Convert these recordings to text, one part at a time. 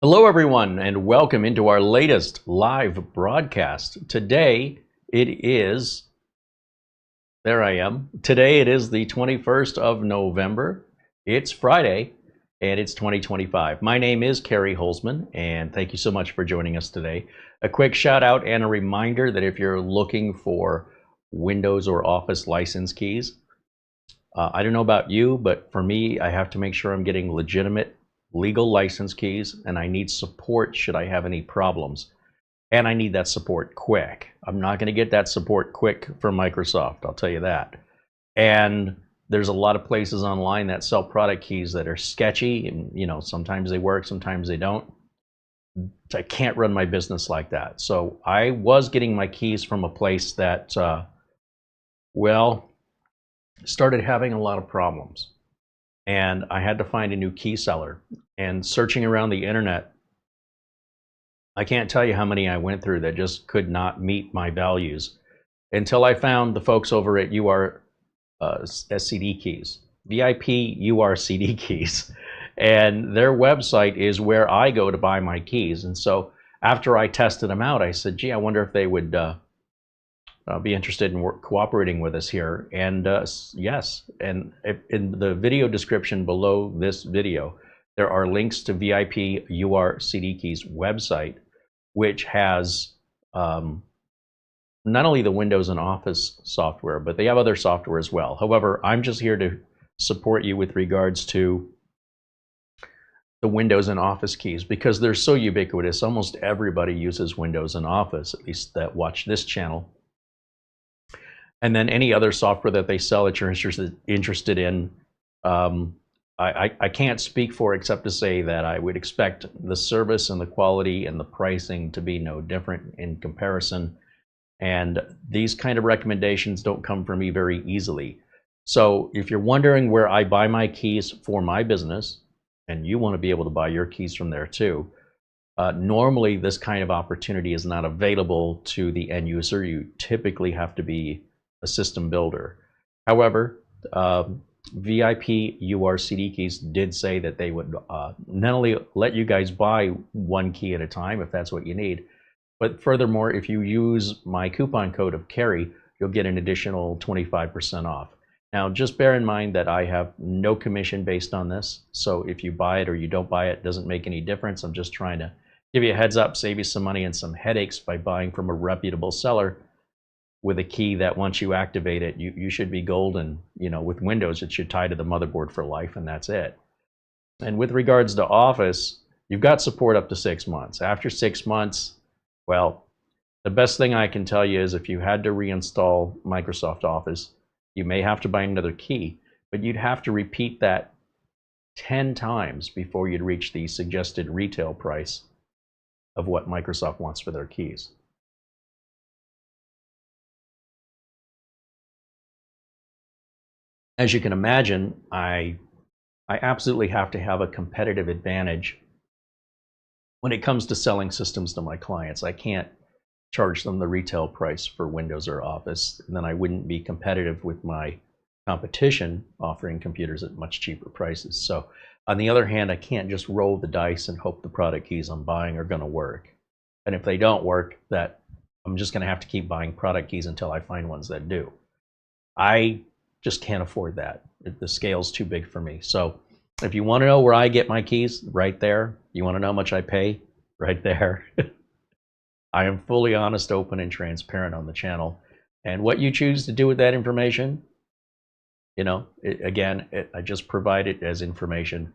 Hello everyone and welcome into our latest live broadcast. Today it is, Today it is the 21st of November. It's Friday and it's 2025. My name is Carey Holzman and thank you so much for joining us today. A quick shout out and a reminder that if you're looking for Windows or Office license keys, I don't know about you, but for me, I have to make sure I'm getting legitimate legal license keys, and I need support should I have any problems. And I need that support quick. I'm not going to get that support quick from Microsoft, I'll tell you that. And there's a lot of places online that sell product keys that are sketchy, and sometimes they work, sometimes they don't. I can't run my business like that. So I was getting my keys from a place that, started having a lot of problems. And I had to find a new key seller. And searching around the internet, I can't tell you how many I went through that just could not meet my values until I found the folks over at VIP-URCDKEys, VIP-URCDKEys. And their website is where I go to buy my keys. And so after I tested them out, I said, gee, I wonder if they would be interested in cooperating with us here. And yes, and in the video description below this video, there are links to VIP-URCDKEY's website, which has not only the Windows and Office software, but they have other software as well. However, I'm just here to support you with regards to the Windows and Office keys because they're so ubiquitous. Almost everybody uses Windows and Office, at least that watch this channel. And then any other software that they sell that you're interested in, I can't speak for except to say that I would expect the service and the quality and the pricing to be no different in comparison. And these kind of recommendations don't come from me very easily. So if you're wondering where I buy my keys for my business, and you want to be able to buy your keys from there too, normally this kind of opportunity is not available to the end user. You typically have to be a system builder. However, VIP-URCDKEYs did say that they would not only let you guys buy one key at a time if that's what you need, but furthermore, if you use my coupon code of Carey, you'll get an additional 25% off. Now, just bear in mind that I have no commission based on this, so if you buy it or you don't buy it, doesn't make any difference. I'm just trying to give you a heads up, save you some money and some headaches by buying from a reputable seller with a key that once you activate it, you should be golden. With Windows, it should tie to the motherboard for life, and that's it. And with regards to Office, you've got support up to 6 months. After 6 months, well, the best thing I can tell you is if you had to reinstall Microsoft Office, you may have to buy another key, but you'd have to repeat that 10 times before you'd reach the suggested retail price of what Microsoft wants for their keys. As you can imagine, I absolutely have to have a competitive advantage when it comes to selling systems to my clients. I can't charge them the retail price for Windows or Office, and then I wouldn't be competitive with my competition offering computers at much cheaper prices. So on the other hand, I can't just roll the dice and hope the product keys I'm buying are going to work. And if they don't work, that I'm just going to have to keep buying product keys until I find ones that do. I just can't afford that. The scale's too big for me. So if you want to know where I get my keys, right there. You want to know how much I pay, right there. I am fully honest, open, and transparent on the channel. And what you choose to do with that information, I just provide it as information.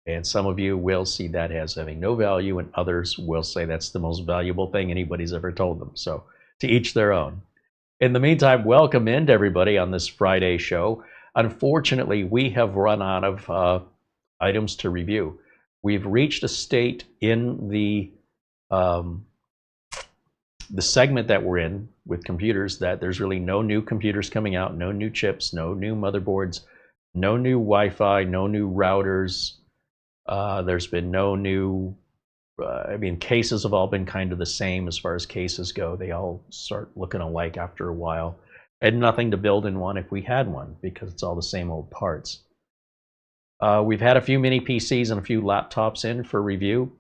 And some of you will see that as having no value, and others will say that's the most valuable thing anybody's ever told them. So to each their own. In the meantime, welcome in to everybody on this Friday show. Unfortunately, we have run out of items to review. We've reached a state in the segment that we're in with computers that there's really no new computers coming out, no new chips, no new motherboards, no new Wi-Fi, no new routers. There's been no new cases have all been kind of the same as far as cases go. They all start looking alike after a while, and nothing to build in one if we had one because it's all the same old parts. We've had a few mini PCs and a few laptops in for review.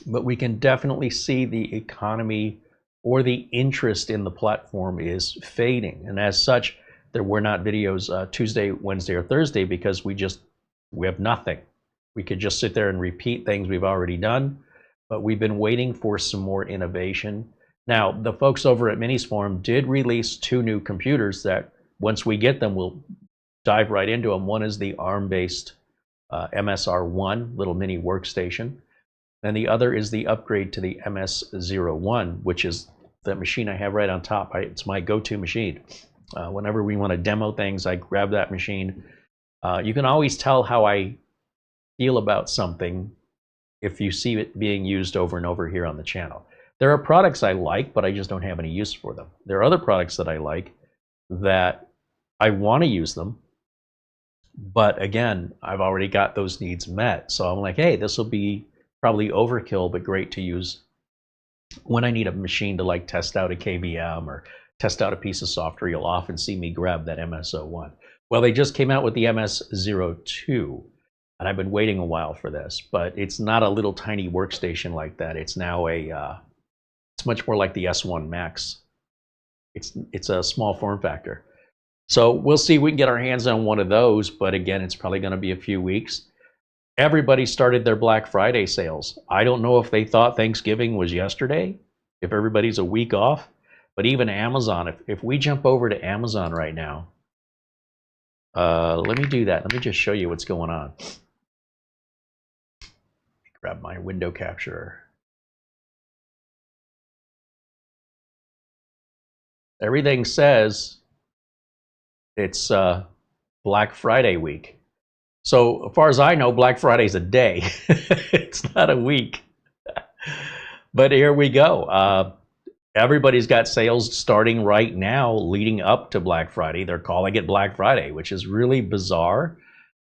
but we can definitely see the economy or the interest in the platform is fading. And as such, there were not videos Tuesday, Wednesday, or Thursday because we have nothing. We could just sit there and repeat things we've already done, but we've been waiting for some more innovation. Now, the folks over at Minisforum did release 2 new computers that once we get them, we'll dive right into them. One is the ARM-based MSR1 little mini workstation, and the other is the upgrade to the MS01, which is the machine I have right on top. It's my go-to machine. Whenever we want to demo things, I grab that machine. You can always tell how I feel about something if you see it being used over and over here on the channel. There are products I like, but I just don't have any use for them. There are other products that I like that I want to use them, but again, I've already got those needs met. So I'm like, hey, this will be probably overkill, but great to use when I need a machine to like test out a KVM or test out a piece of software. You'll often see me grab that MS01. Well, they just came out with the MS02, and I've been waiting a while for this, but it's not a little tiny workstation like that. It's now it's much more like the S1 Max. It's a small form factor. So we'll see if we can get our hands on one of those, but again, it's probably going to be a few weeks. Everybody started their Black Friday sales. I don't know if they thought Thanksgiving was yesterday, if everybody's a week off, but even Amazon, if we jump over to Amazon right now, let me do that. Let me just show you what's going on. Grab my window capture. Everything says it's Black Friday week. So as far as I know, Black Friday's a day. It's not a week. But here we go. Everybody's got sales starting right now leading up to Black Friday. They're calling it Black Friday, which is really bizarre.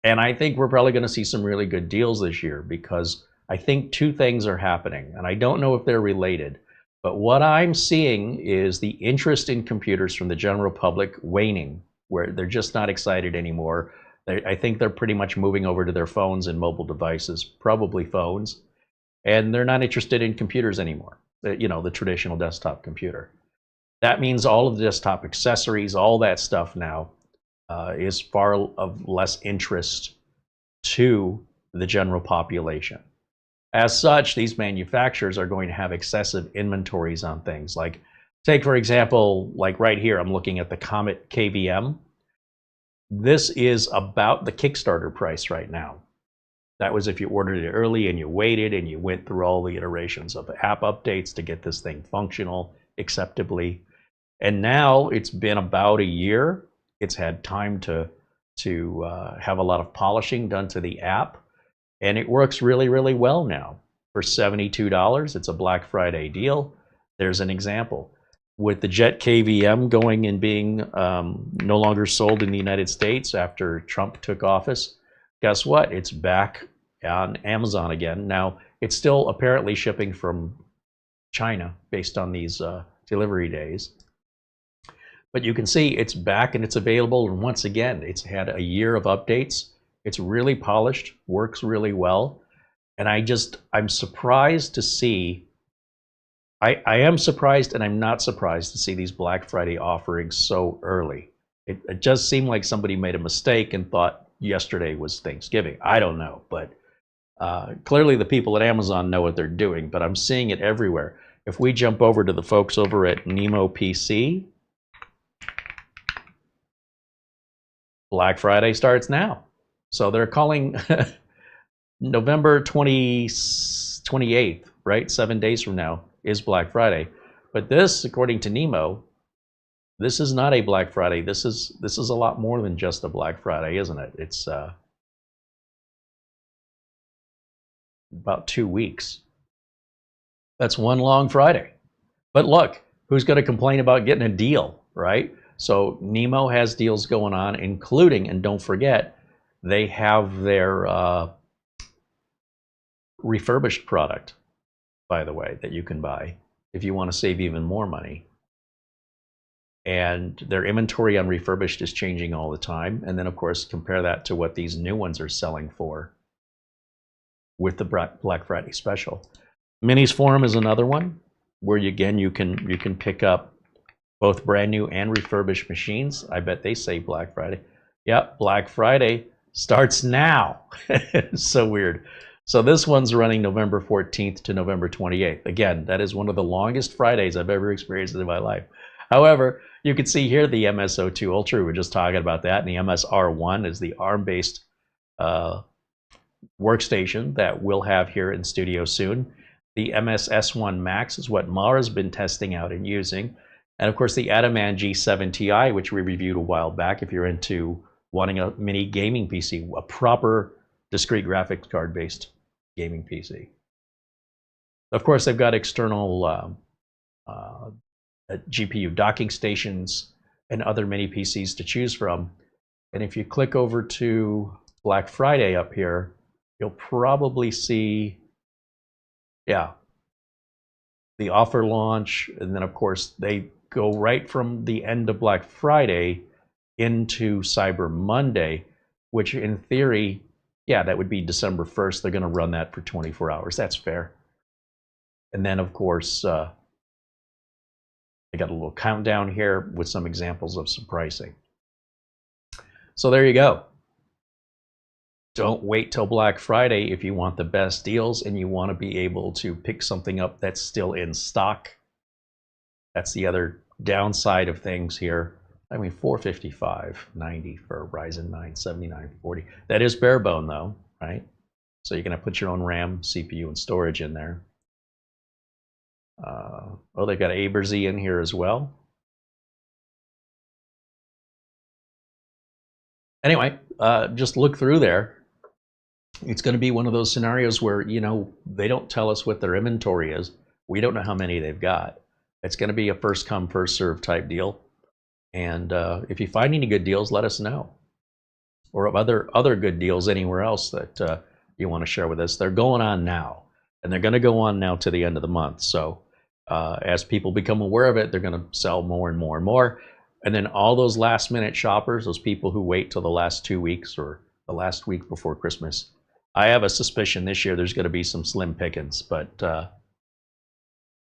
And I think we're probably going to see some really good deals this year because I think 2 things are happening. And I don't know if they're related. But what I'm seeing is the interest in computers from the general public waning, where they're just not excited anymore. I think they're pretty much moving over to their phones and mobile devices, probably phones, and they're not interested in computers anymore, you know, the traditional desktop computer. That means all of the desktop accessories, all that stuff now is far of less interest to the general population. As such, these manufacturers are going to have excessive inventories on things. Like, take for example, like right here, I'm looking at the Comet KVM. This is about the Kickstarter price right now. That was if you ordered it early and you waited and you went through all the iterations of app updates to get this thing functional acceptably. And now it's been about a year. It's had time to have a lot of polishing done to the app. And it works really, really well now. For $72, it's a Black Friday deal. There's an example. With the Jet KVM going and being no longer sold in the United States after Trump took office, guess what? It's back on Amazon again. Now, it's still apparently shipping from China based on these delivery days. But you can see it's back and it's available. And once again, it's had a year of updates. It's really polished, works really well. And I'm surprised to see, I am surprised and I'm not surprised to see these Black Friday offerings so early. It just seemed like somebody made a mistake and thought yesterday was Thanksgiving. I don't know, but clearly the people at Amazon know what they're doing, but I'm seeing it everywhere. If we jump over to the folks over at Nemo PC, Black Friday starts now. So they're calling November 28th, right? 7 days from now is Black Friday. But this, according to Nemo, this is not a Black Friday. This is a lot more than just a Black Friday, isn't it? It's about 2 weeks. That's one long Friday. But look, who's going to complain about getting a deal, right? So Nemo has deals going on, including, and don't forget, they have their refurbished product, by the way, that you can buy if you want to save even more money. And their inventory on refurbished is changing all the time. And then, of course, compare that to what these new ones are selling for with the Black Friday special. Minis Forum is another one where you can pick up both brand new and refurbished machines. I bet they say Black Friday. Yep, Black Friday starts now. So weird. So this one's running November 14th to November 28th. Again, that is one of the longest Fridays I've ever experienced in my life. However, you can see here the MS02 Ultra. We were just talking about that. And the MS-R1 is the ARM-based workstation that we'll have here in studio soon. The MS-S1 Max is what Mara's been testing out and using. And of course the Ataman G7 Ti, which we reviewed a while back if you're into wanting a mini gaming PC, a proper discrete graphics card based gaming PC. Of course they've got external GPU docking stations and other mini PCs to choose from. And if you click over to Black Friday up here, you'll probably see, yeah, the offer launch, and then of course they go right from the end of Black Friday into Cyber Monday, which in theory, yeah, that would be December 1st. They're going to run that for 24 hours. That's fair. And then of course, I got a little countdown here with some examples of some pricing. So there you go. Don't wait till Black Friday if you want the best deals and you want to be able to pick something up that's still in stock. That's the other downside of things here. I mean, $455.90 for Ryzen 9 7940. That is bare bone though, right? So you're going to put your own RAM, CPU, and storage in there. Oh, they've got ABRZ in here as well. Anyway, just look through there. It's going to be one of those scenarios where, you know, they don't tell us what their inventory is. We don't know how many they've got. It's going to be a first come, first serve type deal. And if you find any good deals, let us know. Or other good deals anywhere else that you want to share with us. They're going on now. And they're going to go on now to the end of the month. So as people become aware of it, they're going to sell more and more and more. And then all those last minute shoppers, those people who wait till the last 2 weeks or the last week before Christmas, I have a suspicion this year there's going to be some slim pickings, but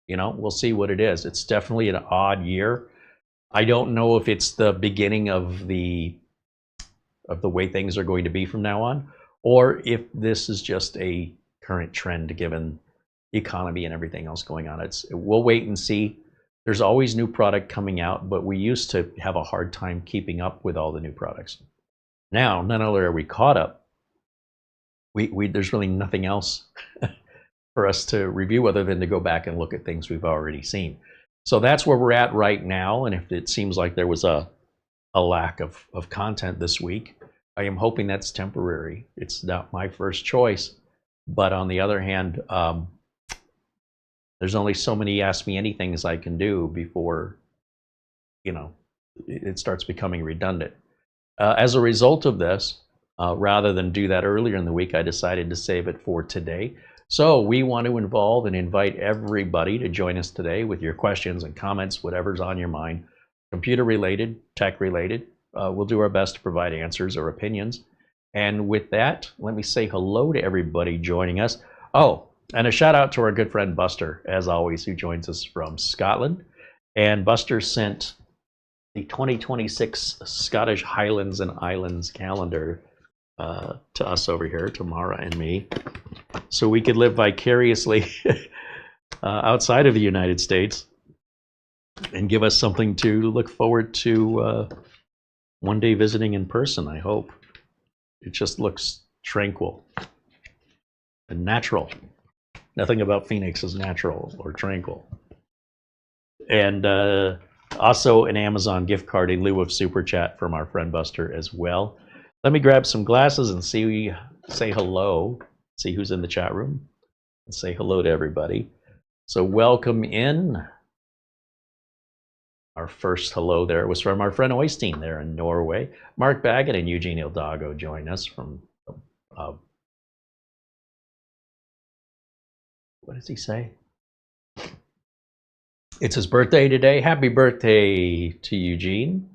you know, we'll see what it is. It's definitely an odd year. I don't know if it's the beginning of the way things are going to be from now on, or if this is just a current trend given the economy and everything else going on. We'll wait and see. There's always new product coming out, but we used to have a hard time keeping up with all the new products. Now, not only are we caught up, there's really nothing else for us to review other than to go back and look at things we've already seen. So that's where we're at right now. And if it seems like there was a lack of content this week, I am hoping that's temporary. It's not my first choice. But on the other hand, there's only so many Ask Me Anythings I can do before, you know, it starts becoming redundant. As a result of this, rather than do that earlier in the week, I decided to save it for today. So we want to involve and invite everybody to join us today with your questions and comments, whatever's on your mind, computer related, tech related. We'll do our best to provide answers or opinions. And with that, let me say hello to everybody joining us. Oh, and a shout out to our good friend Buster, as always, who joins us from Scotland. And Buster sent the 2026 Scottish Highlands and Islands calendar to us over here, to Mara and me, so we could live vicariously outside of the United States and give us something to look forward to one day visiting in person, I hope. It just looks tranquil and natural. Nothing about Phoenix is natural or tranquil. And also an Amazon gift card in lieu of Super Chat from our friend Buster as well. Let me grab some glasses and say hello, see who's in the chat room, and say hello to everybody. So welcome in. Our first hello there was from our friend Oystein there in Norway. Mark Baggett and Eugene Ildago join us from, what does he say? It's his birthday today. Happy birthday to Eugene.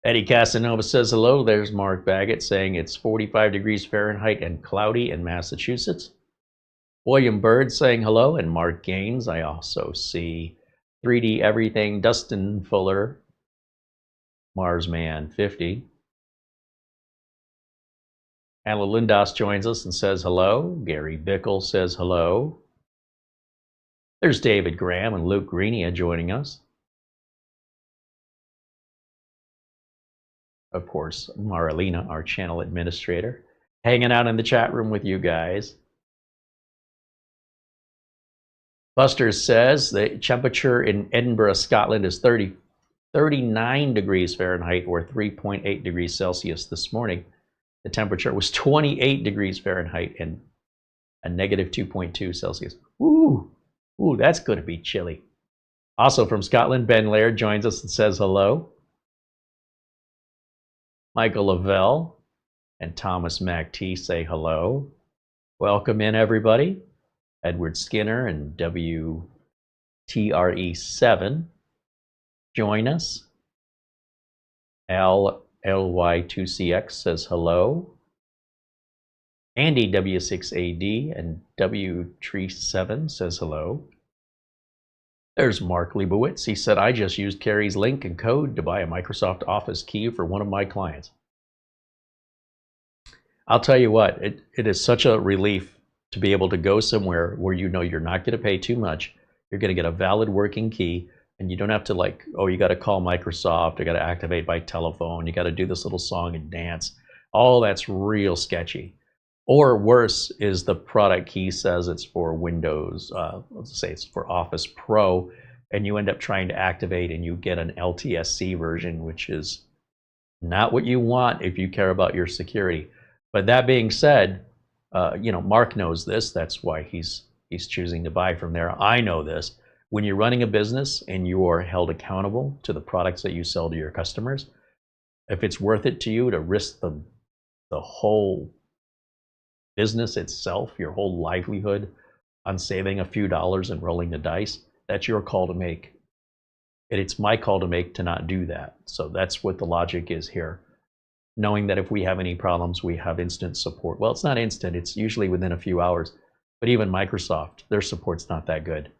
Eddie Casanova says hello. There's Mark Baggett saying it's 45 degrees Fahrenheit and cloudy in Massachusetts. William Bird saying hello, and Mark Gaines. I also see 3D Everything, Dustin Fuller, Marsman 50. Anna Lindos joins us and says hello. Gary Bickle says hello. There's David Graham and Luke Greenia joining us. Of course, Marlena, our channel administrator, hanging out in the chat room with you guys. Buster says the temperature in Edinburgh, Scotland is 39 degrees Fahrenheit or 3.8 degrees Celsius this morning. The temperature was 28 degrees Fahrenheit and a negative 2.2 Celsius. Ooh, that's going to be chilly. Also from Scotland, Ben Laird joins us and says hello. Michael Lavelle and Thomas MacT say hello. Welcome in, everybody. Edward Skinner and WTRE7 join us. LY2CX says hello. Andy W6AD and W37 says hello. There's Mark Leibowitz. He said, I just used Carey's link and code to buy a Microsoft Office key for one of my clients. I'll tell you what, it is such a relief to be able to go somewhere where you know you're not going to pay too much. You're going to get a valid working key, and you don't have to like, oh, you got to call Microsoft, you got to activate by telephone, you got to do this little song and dance. All that's real sketchy. Or worse is the product key says it's for Windows, let's say it's for Office Pro, and you end up trying to activate and you get an LTSC version, which is not what you want if you care about your security. But that being said, you know, Mark knows this. That's why he's choosing to buy from there. I know this. When you're running a business and you are held accountable to the products that you sell to your customers, if it's worth it to you to risk the whole business itself, your whole livelihood, on saving a few dollars and rolling the dice, that's your call to make. And it's my call to make to not do that. So that's what the logic is here. Knowing that if we have any problems, we have instant support. Well, it's not instant, it's usually within a few hours. But even Microsoft, their support's not that good.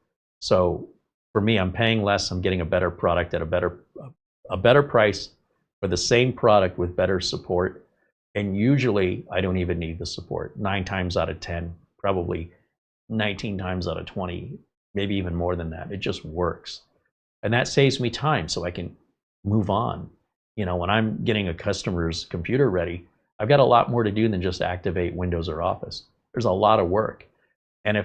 So for me, I'm paying less, I'm getting a better product at a better price for the same product with better support. And usually I don't even need the support. 9 times out of 10, probably 19 times out of 20, maybe even more than that. It just works. And that saves me time so I can move on. You know, when I'm getting a customer's computer ready, I've got a lot more to do than just activate Windows or Office. There's a lot of work. And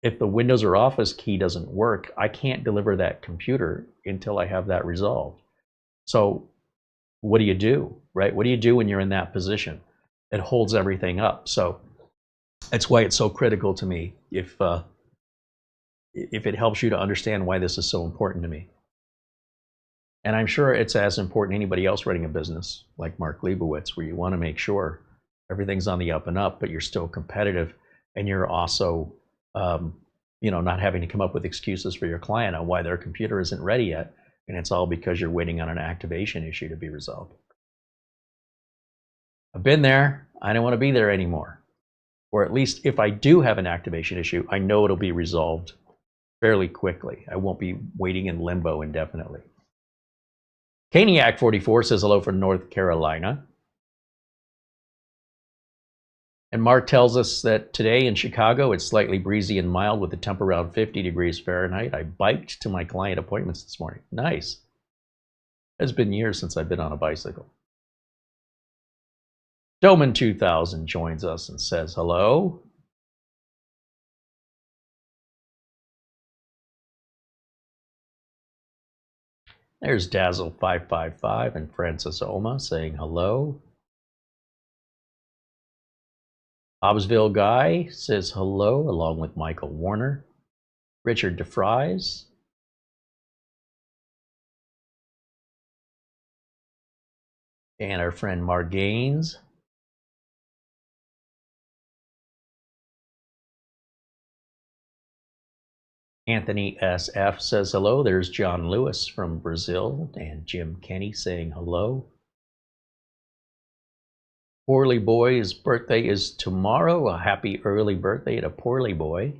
if the Windows or Office key doesn't work, I can't deliver that computer until I have that resolved. So what do you do, right? What do you do when you're in that position? It holds everything up. So that's why it's so critical to me if it helps you to understand why this is so important to me. And I'm sure it's as important to anybody else running a business like Mark Leibowitz, where you want to make sure everything's on the up and up, but you're still competitive, and you're also you know, not having to come up with excuses for your client on why their computer isn't ready yet, and it's all because you're waiting on an activation issue to be resolved. I've been there. I don't want to be there anymore. Or at least if I do have an activation issue, I know it'll be resolved fairly quickly. I won't be waiting in limbo indefinitely. Caniac44 says hello from North Carolina. And Mark tells us that today in Chicago, it's slightly breezy and mild with a temp around 50 degrees Fahrenheit. I biked to my client appointments this morning. Nice. It's been years since I've been on a bicycle. Doman 2000 joins us and says hello. There's Dazzle555 and Francis Oma saying hello. Hobbsville Guy says hello, along with Michael Warner. Richard DeFries. And our friend Mark Gaines. Anthony SF says hello. There's John Lewis from Brazil and Jim Kenny saying hello. Poorly Boy's birthday is tomorrow. A happy early birthday to Poorly Boy.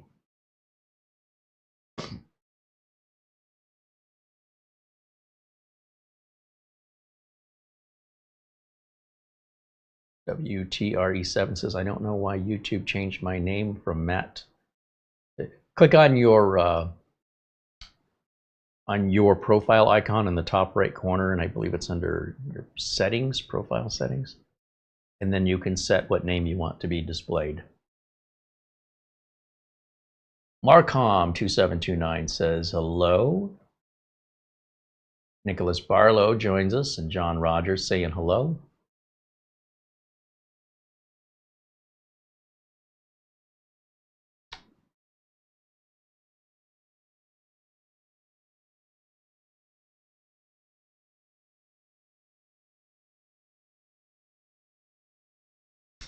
WTRE7 says, I don't know why YouTube changed my name from Matt. Click on your profile icon in the top right corner, and I believe it's under your settings, profile settings. And then you can set what name you want to be displayed. Marcom2729 says hello. Nicholas Barlow joins us, and John Rogers saying hello.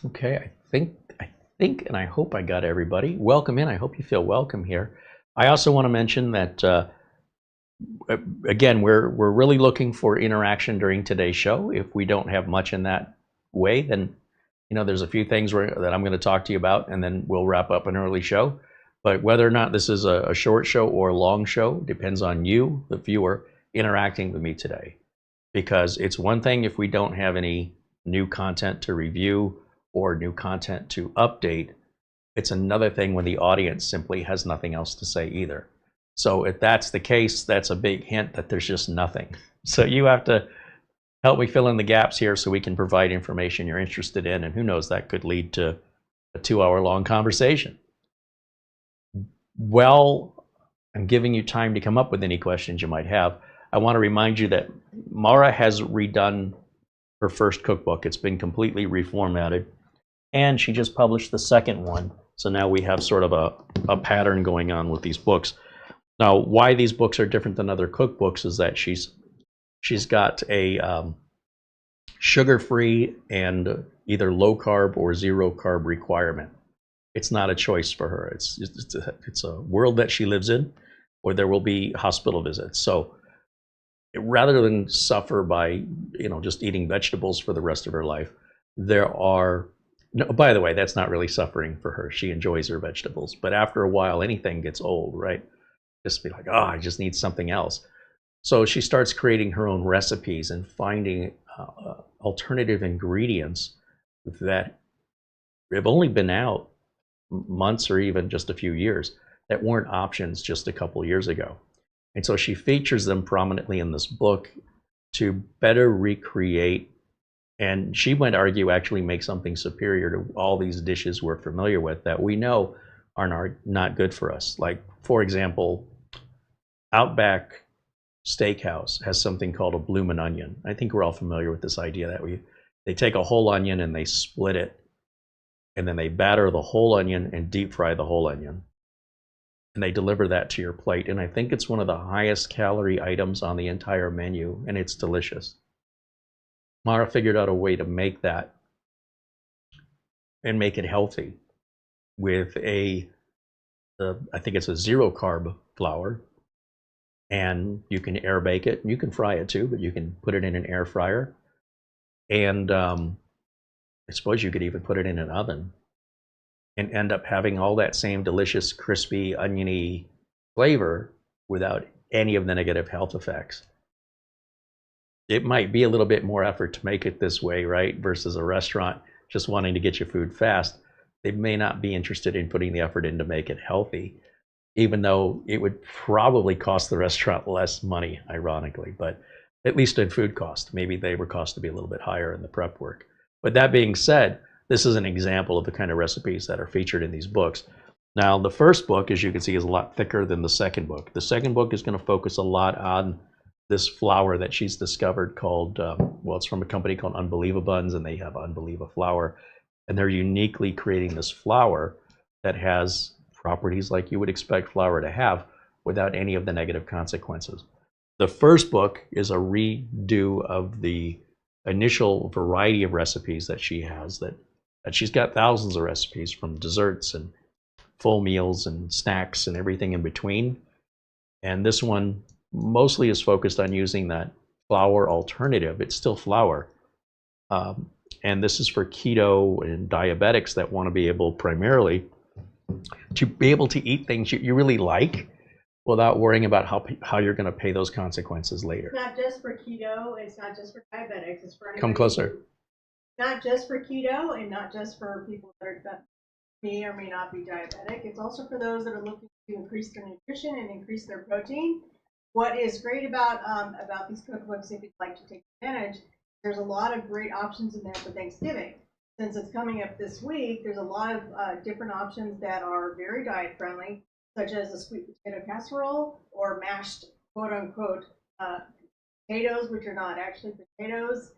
Okay, I think, and I hope I got everybody. Welcome in. I hope you feel welcome here. I also want to mention that, again, we're really looking for interaction during today's show. If we don't have much in that way, then, you know, there's a few things that I'm going to talk to you about, and then we'll wrap up an early show. But whether or not this is a short show or a long show depends on you, the viewer, interacting with me today. Because it's one thing if we don't have any new content to review or new content to update. It's another thing when the audience simply has nothing else to say either. So if that's the case, that's a big hint that there's just nothing. So you have to help me fill in the gaps here so we can provide information you're interested in, and who knows, that could lead to a 2-hour-long conversation. Well, I'm giving you time to come up with any questions you might have. I want to remind you that Mara has redone her first cookbook. It's been completely reformatted, and she just published the second one. So now we have sort of a pattern going on with these books. Now, why these books are different than other cookbooks is that she's got a sugar-free and either low-carb or zero-carb requirement. It's not a choice for her. It's a world that she lives in, where there will be hospital visits. So rather than suffer by, you know, just eating vegetables for the rest of her life, there are, no, by the way, that's not really suffering for her. She enjoys her vegetables, but after a while, anything gets old, right? Just be like, oh, I just need something else. So she starts creating her own recipes and finding alternative ingredients that have only been out months or even just a few years that weren't options just a couple years ago. And so she features them prominently in this book to better recreate, and she might argue actually make something superior to all these dishes we're familiar with that we know are not good for us. Like, for example, Outback Steakhouse has something called a bloomin' onion. I think we're all familiar with this idea that they take a whole onion and they split it, and then they batter the whole onion and deep fry the whole onion. And they deliver that to your plate. And I think it's one of the highest calorie items on the entire menu, and it's delicious. Mara figured out a way to make that and make it healthy with I think it's a zero carb flour, and you can air bake it. You can fry it too, but you can put it in an air fryer. And I suppose you could even put it in an oven and end up having all that same delicious, crispy, oniony flavor without any of the negative health effects. It might be a little bit more effort to make it this way, right? Versus a restaurant just wanting to get your food fast. They may not be interested in putting the effort in to make it healthy, even though it would probably cost the restaurant less money, ironically, but at least in food cost. Maybe labor cost to be a little bit higher in the prep work. But that being said, this is an example of the kind of recipes that are featured in these books. Now, the first book, as you can see, is a lot thicker than the second book. The second book is going to focus a lot on this flour that she's discovered called, well, it's from a company called UnbelievaBuns, and they have UnbelievaFlour. And they're uniquely creating this flour that has properties like you would expect flour to have without any of the negative consequences. The first book is a redo of the initial variety of recipes that she has, that she's got thousands of recipes, from desserts and full meals and snacks and everything in between. And this one mostly is focused on using that flour alternative. It's still flour. And this is for keto and diabetics that want to be able primarily to be able to eat things you really like without worrying about how you're going to pay those consequences later. It's not just for keto, it's not just for diabetics, it's for anybody. Come closer. Not just for keto and not just for people that may or may not be diabetic. It's also for those that are looking to increase their nutrition and increase their protein. What is great about these cookbooks, if you'd like to take advantage, there's a lot of great options in there for Thanksgiving. Since it's coming up this week, there's a lot of different options that are very diet friendly, such as a sweet potato casserole or mashed quote unquote potatoes, which are not actually potatoes,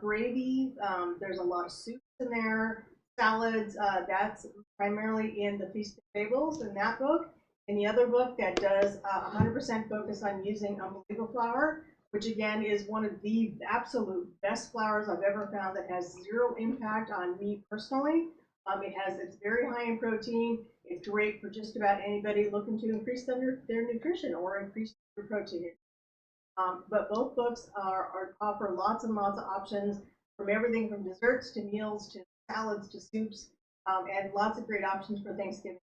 gravy. There's a lot of soups in there, salads. That's primarily in the Feast of Fables in that book. In the other book that does 100% focus on using Unbelievable flour, which again is one of the absolute best flours I've ever found that has zero impact on me personally. It's very high in protein. It's great for just about anybody looking to increase their nutrition or increase their protein. But both books offer lots and lots of options, from everything from desserts to meals to salads to soups, and lots of great options for Thanksgiving.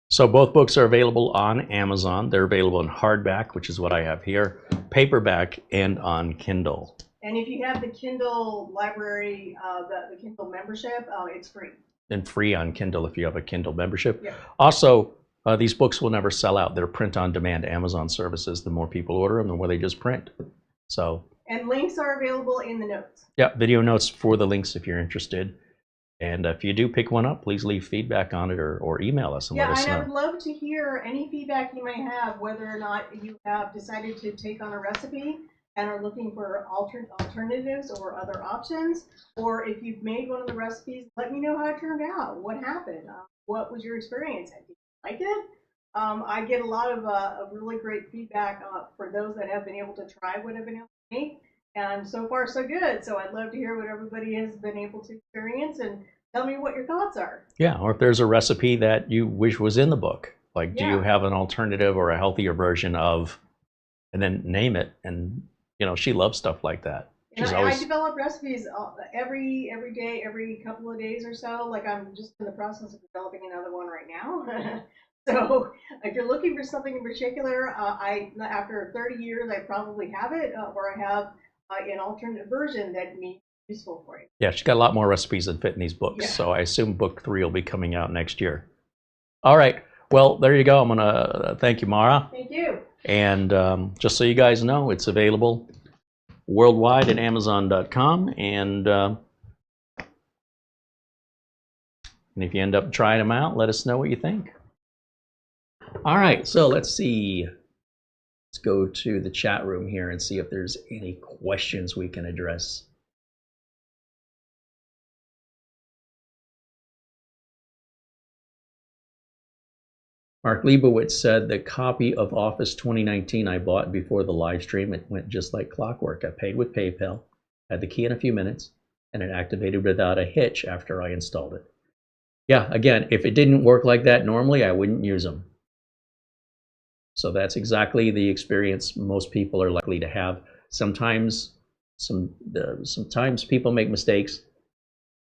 So both books are available on Amazon. They're available in hardback, which is what I have here, paperback, and on Kindle. And if you have the Kindle library, the Kindle membership, it's free. And free on Kindle if you have a Kindle membership. Yep. Also, these books will never sell out. They're print-on-demand Amazon services. The more people order them, the more they just print. So. And links are available in the notes. Yeah, video notes for the links if you're interested. And if you do pick one up, please leave feedback on it or email us and let us know. Yeah, I would love to hear any feedback you may have, whether or not you have decided to take on a recipe and are looking for alternatives or other options, or if you've made one of the recipes, let me know how it turned out. What happened? What was your experience? Did you like it? I get a lot of really great feedback for those that have been able to try what I've been able to make, and so far so good. So I'd love to hear what everybody has been able to experience and tell me what your thoughts are. Yeah, or if there's a recipe that you wish was in the book, like do you have an alternative or a healthier version of, and then name it. And you know, she loves stuff like that. I develop recipes every day, every couple of days or so. Like I'm just in the process of developing another one right now. So if you're looking for something in particular, after 30 years, I probably have it, or I have an alternate version that may be useful for you. Yeah, she's got a lot more recipes that fit in these books. Yeah. So I assume book 3 will be coming out next year. All right. Well, there you go. I'm going to thank you, Mara. Thank you. And just so you guys know, it's available worldwide at Amazon.com. And if you end up trying them out, let us know what you think. All right. So let's see. Let's go to the chat room here and see if there's any questions we can address. Mark Leibowitz said the copy of Office 2019 I bought before the live stream, it went just like clockwork. I paid with PayPal, had the key in a few minutes, and it activated without a hitch after I installed it. Yeah, again, if it didn't work like that normally, I wouldn't use them. So that's exactly the experience most people are likely to have. Sometimes people make mistakes,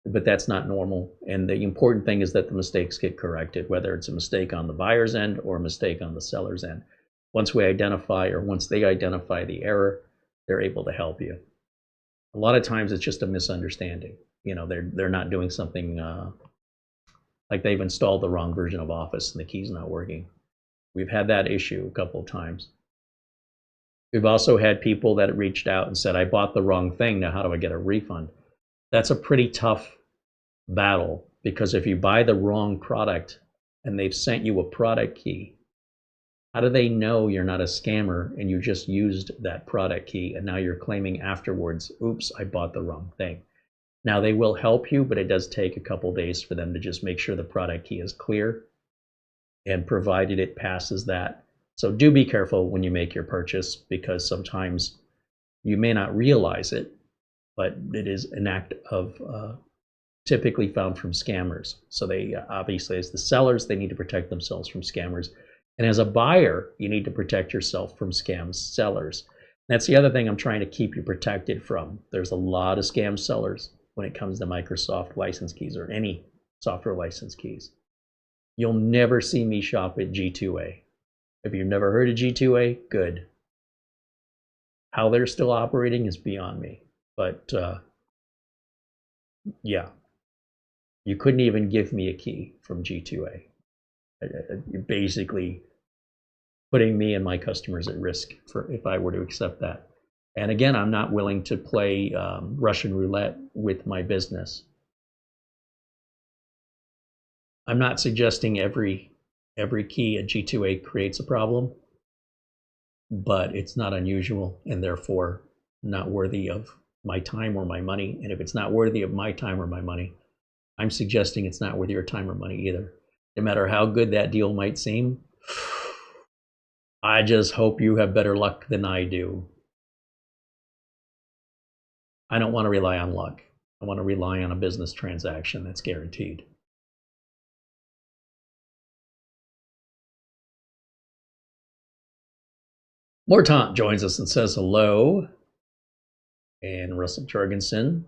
but that's not normal. And the important thing is that the mistakes get corrected, whether it's a mistake on the buyer's end or a mistake on the seller's end. Once they identify the error, they're able to help you. A lot of times it's just a misunderstanding. You know, they're not doing something like they've installed the wrong version of Office and the key's not working. We've had that issue a couple of times. We've also had people that reached out and said, I bought the wrong thing, now how do I get a refund? That's a pretty tough battle, because if you buy the wrong product and they've sent you a product key, how do they know you're not a scammer and you just used that product key and now you're claiming afterwards, oops, I bought the wrong thing? Now they will help you, but it does take a couple days for them to just make sure the product key is clear, and provided it passes that. So do be careful when you make your purchase, because sometimes you may not realize it, but it is an act of typically found from scammers. So they obviously, as the sellers, they need to protect themselves from scammers. And as a buyer, you need to protect yourself from scam sellers. That's the other thing I'm trying to keep you protected from. There's a lot of scam sellers when it comes to Microsoft license keys or any software license keys. You'll never see me shop at G2A. If you've never heard of G2A, good. How they're still operating is beyond me. But yeah, you couldn't even give me a key from G2A. You're basically putting me and my customers at risk for if I were to accept that. And again, I'm not willing to play Russian roulette with my business. I'm not suggesting every key at G2A creates a problem, but it's not unusual and therefore not worthy of my time or my money. And if it's not worthy of my time or my money, I'm suggesting it's not worth your time or money either. No matter how good that deal might seem, I just hope you have better luck than I do. I don't want to rely on luck. I want to rely on a business transaction that's guaranteed. Mortant joins us and says hello. And Russell Jorgensen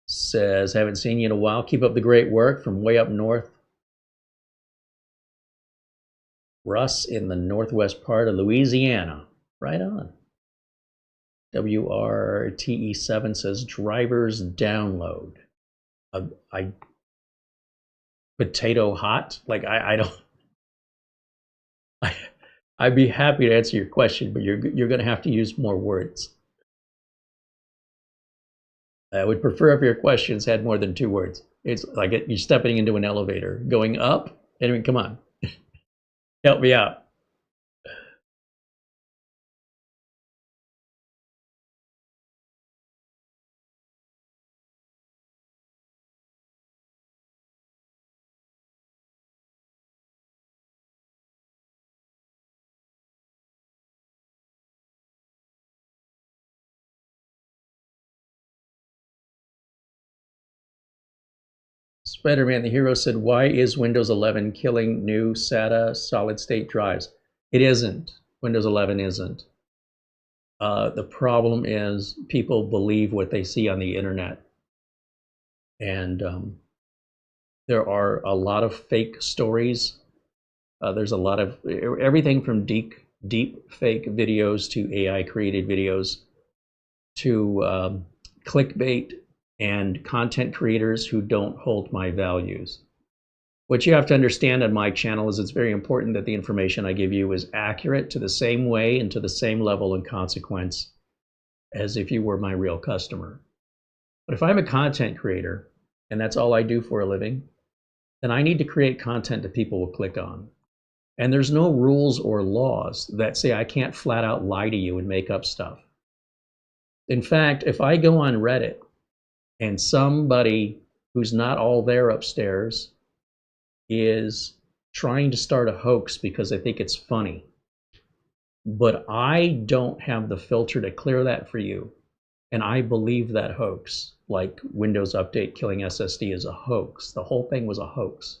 says, haven't seen you in a while. Keep up the great work from way up north. Russ in the northwest part of Louisiana. Right on. WRTE7 says drivers download. Potato hot? Like I don't. I'd be happy to answer your question, but you're going to have to use more words. I would prefer if your questions had more than 2 words. It's like you're stepping into an elevator, going up. I mean, come on, help me out. Spider-Man the Hero said, why is Windows 11 killing new SATA solid-state drives? It isn't. Windows 11 isn't. The problem is people believe what they see on the internet. And there are a lot of fake stories. There's a lot of everything from deep fake videos to AI-created videos to clickbait and content creators who don't hold my values. What you have to understand on my channel is it's very important that the information I give you is accurate to the same way and to the same level and consequence as if you were my real customer. But if I'm a content creator and that's all I do for a living, then I need to create content that people will click on. And there's no rules or laws that say I can't flat out lie to you and make up stuff. In fact, if I go on Reddit and somebody who's not all there upstairs is trying to start a hoax because they think it's funny, but I don't have the filter to clear that for you, and I believe that hoax, like Windows Update killing SSD is a hoax. The whole thing was a hoax.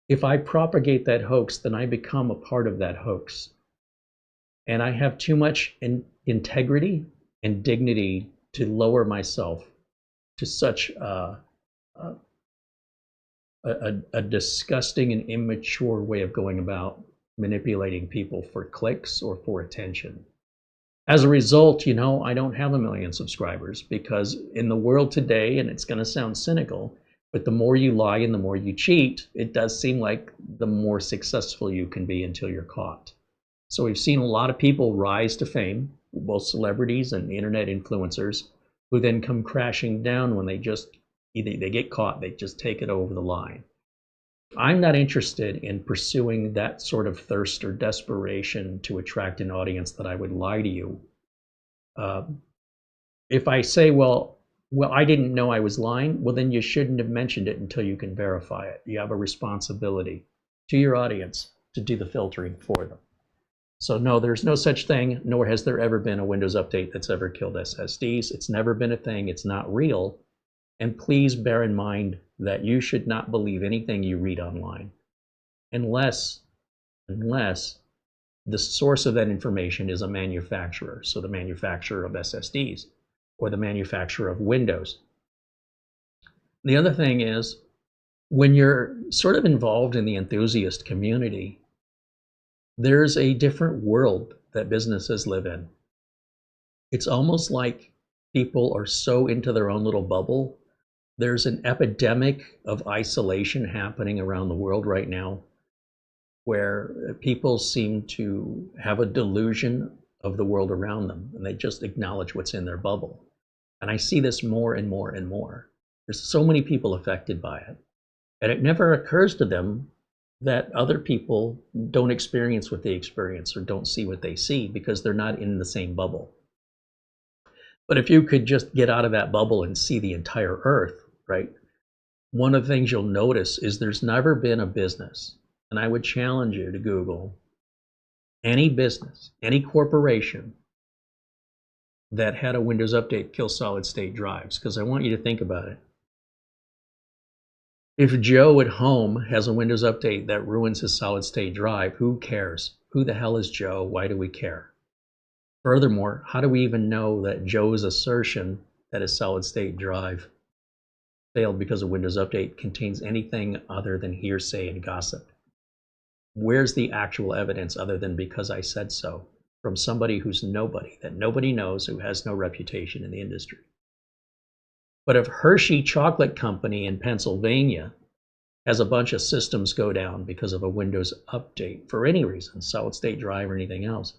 If I propagate that hoax, then I become a part of that hoax. And I have too much integrity and dignity to lower myself to such a disgusting and immature way of going about manipulating people for clicks or for attention. As a result, you know, I don't have 1 million subscribers because in the world today, and it's going to sound cynical, but the more you lie and the more you cheat, it does seem like the more successful you can be until you're caught. So we've seen a lot of people rise to fame, both celebrities and internet influencers, who then come crashing down when they just, either they get caught, they just take it over the line. I'm not interested in pursuing that sort of thirst or desperation to attract an audience that I would lie to you. If I say, well, I didn't know I was lying, well, then you shouldn't have mentioned it until you can verify it. You have a responsibility to your audience to do the filtering for them. So no, there's no such thing, nor has there ever been a Windows update that's ever killed SSDs. It's never been a thing. It's not real. And please bear in mind that you should not believe anything you read online. unless the source of that information is a manufacturer, so the manufacturer of SSDs or the manufacturer of Windows. The other thing is, when you're sort of involved in the enthusiast community, there's a different world that businesses live in. It's almost like people are so into their own little bubble. There's an epidemic of isolation happening around the world right now, where people seem to have a delusion of the world around them, and they just acknowledge what's in their bubble. And I see this more and more and more. There's so many people affected by it, and it never occurs to them that other people don't experience what they experience or don't see what they see because they're not in the same bubble. But if you could just get out of that bubble and see the entire earth, right? One of the things you'll notice is there's never been a business, and I would challenge you to Google any business, any corporation that had a Windows Update kill solid state drives, because I want you to think about it. If Joe at home has a Windows Update that ruins his solid state drive, who cares? Who the hell is Joe? Why do we care? Furthermore, how do we even know that Joe's assertion that his solid state drive failed because of Windows Update contains anything other than hearsay and gossip? Where's the actual evidence other than because I said so from somebody who's nobody, that nobody knows, who has no reputation in the industry? But if Hershey Chocolate Company in Pennsylvania has a bunch of systems go down because of a Windows Update for any reason, solid state drive or anything else,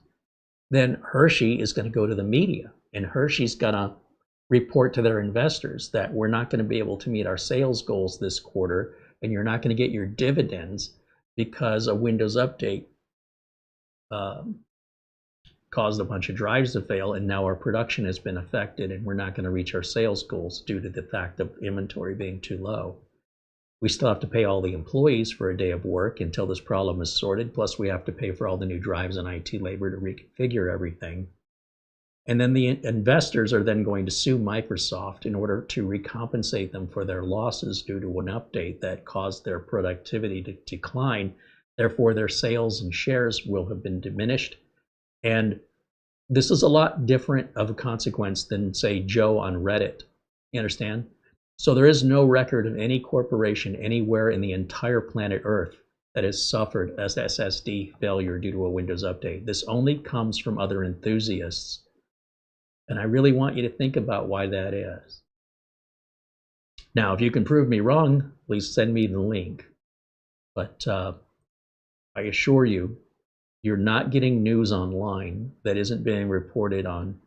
then Hershey is going to go to the media, and Hershey's going to report to their investors that we're not going to be able to meet our sales goals this quarter, and you're not going to get your dividends because a Windows Update caused a bunch of drives to fail, and now our production has been affected, and we're not going to reach our sales goals due to the fact of inventory being too low. We still have to pay all the employees for a day of work until this problem is sorted, plus we have to pay for all the new drives and IT labor to reconfigure everything. And then the investors are then going to sue Microsoft in order to recompensate them for their losses due to an update that caused their productivity to decline. Therefore, their sales and shares will have been diminished. And this is a lot different of a consequence than, say, Joe on Reddit. You understand? So there is no record of any corporation anywhere in the entire planet Earth that has suffered as SSD failure due to a Windows Update. This only comes from other enthusiasts. And I really want you to think about why that is. Now, if you can prove me wrong, please send me the link. But I assure you, you're not getting news online that isn't being reported on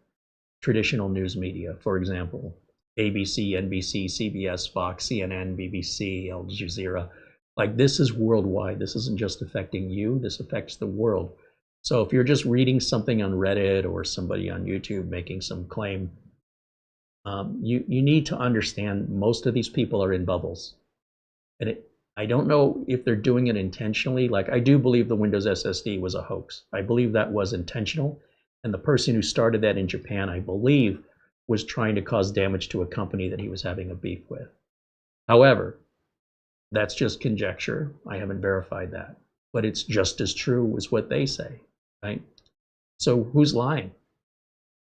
traditional news media. For example, ABC, NBC, CBS, Fox, CNN, BBC, Al Jazeera. Like, this is worldwide. This isn't just affecting you. This affects the world. So if you're just reading something on Reddit or somebody on YouTube making some claim, you need to understand most of these people are in bubbles. And I don't know if they're doing it intentionally. Like, I do believe the Windows SSD was a hoax. I believe that was intentional. And the person who started that in Japan, I believe, was trying to cause damage to a company that he was having a beef with. However, that's just conjecture. I haven't verified that. But it's just as true as what they say, right? So who's lying?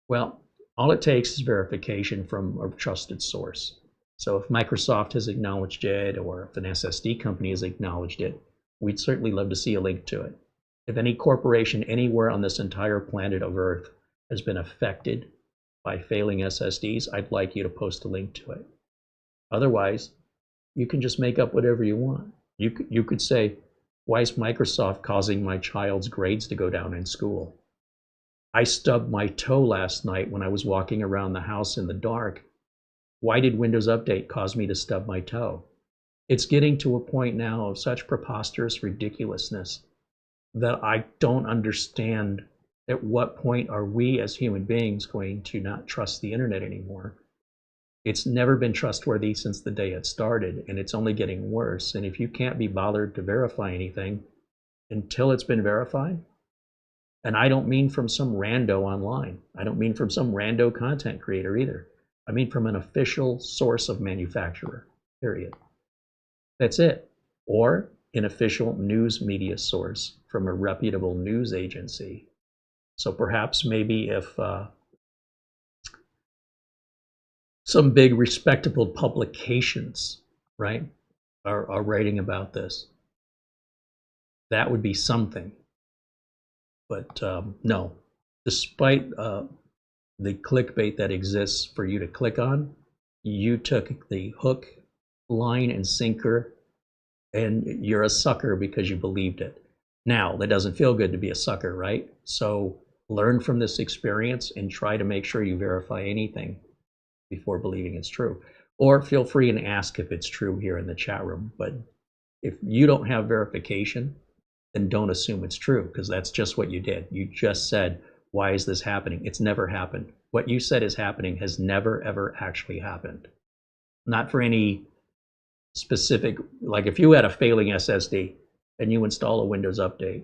Well, all it takes is verification from a trusted source. So if Microsoft has acknowledged it, or if an SSD company has acknowledged it, we'd certainly love to see a link to it. If any corporation anywhere on this entire planet of Earth has been affected by failing SSDs, I'd like you to post a link to it. Otherwise, you can just make up whatever you want. You could say, why is Microsoft causing my child's grades to go down in school? I stubbed my toe last night when I was walking around the house in the dark. Why did Windows Update cause me to stub my toe? It's getting to a point now of such preposterous ridiculousness that I don't understand at what point are we as human beings going to not trust the internet anymore. It's never been trustworthy since the day it started, and it's only getting worse. And if you can't be bothered to verify anything until it's been verified, and I don't mean from some rando online, I don't mean from some rando content creator either. I mean from an official source of manufacturer, period. That's it. Or an official news media source from a reputable news agency. So perhaps maybe if some big respectable publications, right, are writing about this, that would be something. But no, despite the clickbait that exists for you to click on, you took the hook, line, and sinker, and you're a sucker because you believed it. Now, that doesn't feel good to be a sucker, right? So learn from this experience and try to make sure you verify anything before believing it's true. Or feel free and ask if it's true here in the chat room. But if you don't have verification, then don't assume it's true, because that's just what you did. You just said, why is this happening? It's never happened. What you said is happening has never, ever actually happened. Not for any specific, like if you had a failing SSD and you install a Windows update,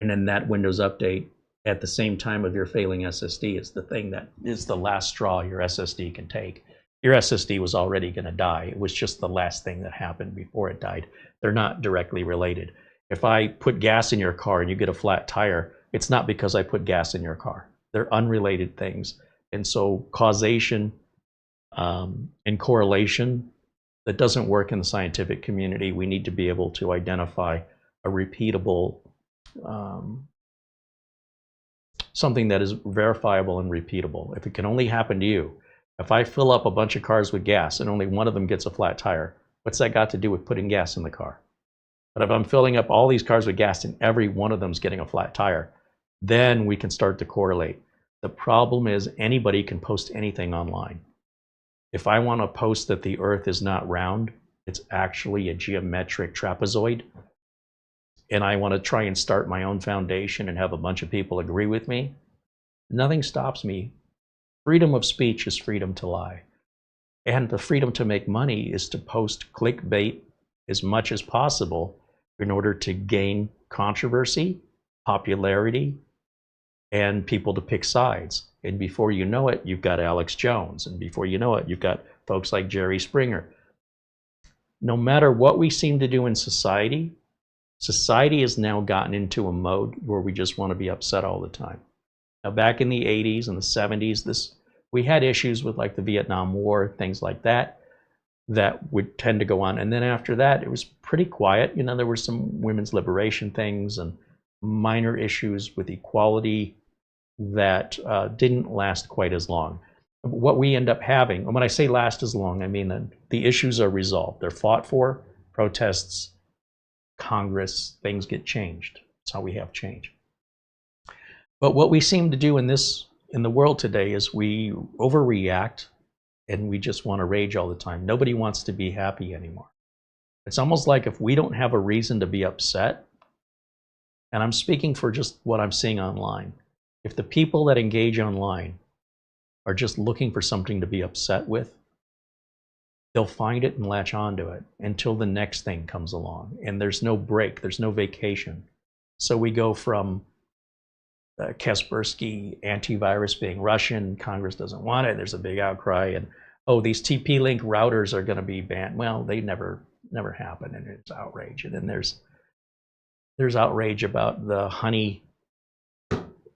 and then that Windows update at the same time of your failing SSD is the thing that is the last straw your SSD can take. Your SSD was already going to die. It was just the last thing that happened before it died. They're not directly related. If I put gas in your car and you get a flat tire, it's not because I put gas in your car. They're unrelated things. And so causation and correlation, that doesn't work in the scientific community. We need to be able to identify a repeatable, something that is verifiable and repeatable. If it can only happen to you, if I fill up a bunch of cars with gas and only one of them gets a flat tire, what's that got to do with putting gas in the car? But if I'm filling up all these cars with gas and every one of them is getting a flat tire, then we can start to correlate. The problem is anybody can post anything online. If I want to post that the Earth is not round, it's actually a geometric trapezoid, and I want to try and start my own foundation and have a bunch of people agree with me, nothing stops me. Freedom of speech is freedom to lie. And the freedom to make money is to post clickbait as much as possible in order to gain controversy, popularity, and people to pick sides. And before you know it, you've got Alex Jones. And before you know it, you've got folks like Jerry Springer. No matter what we seem to do in society, society has now gotten into a mode where we just want to be upset all the time. Now, back in the 80s and the 70s, we had issues with like the Vietnam War, things like that, that would tend to go on. And then after that, it was pretty quiet. You know, there were some women's liberation things and minor issues with equality that didn't last quite as long. What we end up having, and when I say last as long, I mean that the issues are resolved. They're fought for, protests, Congress, things get changed. That's how we have change. But what we seem to do in the world today is we overreact and we just want to rage all the time. Nobody wants to be happy anymore. It's almost like if we don't have a reason to be upset, and I'm speaking for just what I'm seeing online, if the people that engage online are just looking for something to be upset with, they'll find it and latch onto it until the next thing comes along. And there's no break, there's no vacation. So we go from Kaspersky antivirus being Russian, Congress doesn't want it, there's a big outcry, and oh, these TP-Link routers are going to be banned. Well, they never happen, and it's outrage. And then there's outrage about the Honey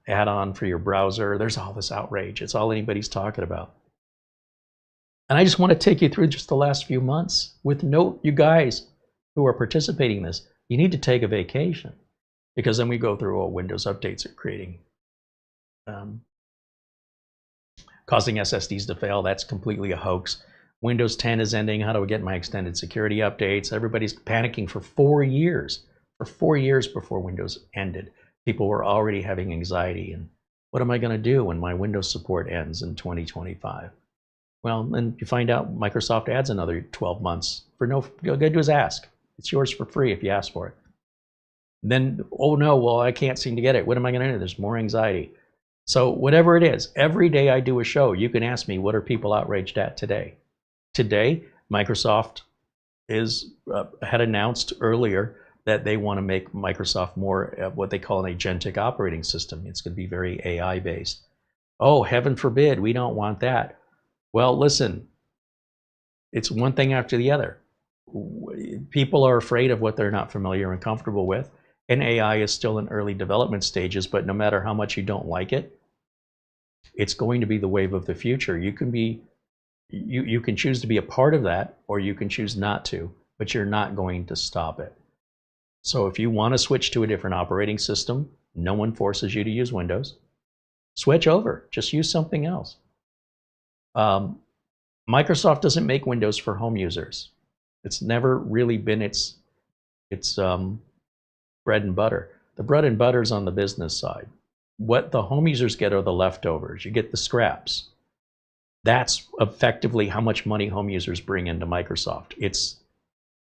add-on for your browser. There's all this outrage. It's all anybody's talking about. And I just want to take you through just the last few months with you guys who are participating in this, you need to take a vacation, because then we go through all Windows updates are creating, causing SSDs to fail. That's completely a hoax. Windows 10 is ending. How do I get my extended security updates? Everybody's panicking for 4 years. For 4 years before Windows ended, people were already having anxiety. And what am I going to do when my Windows support ends in 2025? Well, then you find out Microsoft adds another 12 months for no, all you gotta do is ask. It's yours for free if you ask for it. Then, oh no, well, I can't seem to get it. What am I going to do? There's more anxiety. So whatever it is, every day I do a show, you can ask me, what are people outraged at today? Today, Microsoft had announced earlier that they want to make Microsoft more what they call an agentic operating system. It's going to be very AI based. Oh, heaven forbid, we don't want that. Well, listen, it's one thing after the other. People are afraid of what they're not familiar and comfortable with. And AI is still in early development stages, but no matter how much you don't like it, it's going to be the wave of the future. You can choose to be a part of that, or you can choose not to, but you're not going to stop it. So if you want to switch to a different operating system, no one forces you to use Windows. Switch over, just use something else. Microsoft doesn't make Windows for home users. It's never really been its bread and butter. The bread and butter is on the business side. What the home users get are the leftovers. You get the scraps. That's effectively how much money home users bring into Microsoft.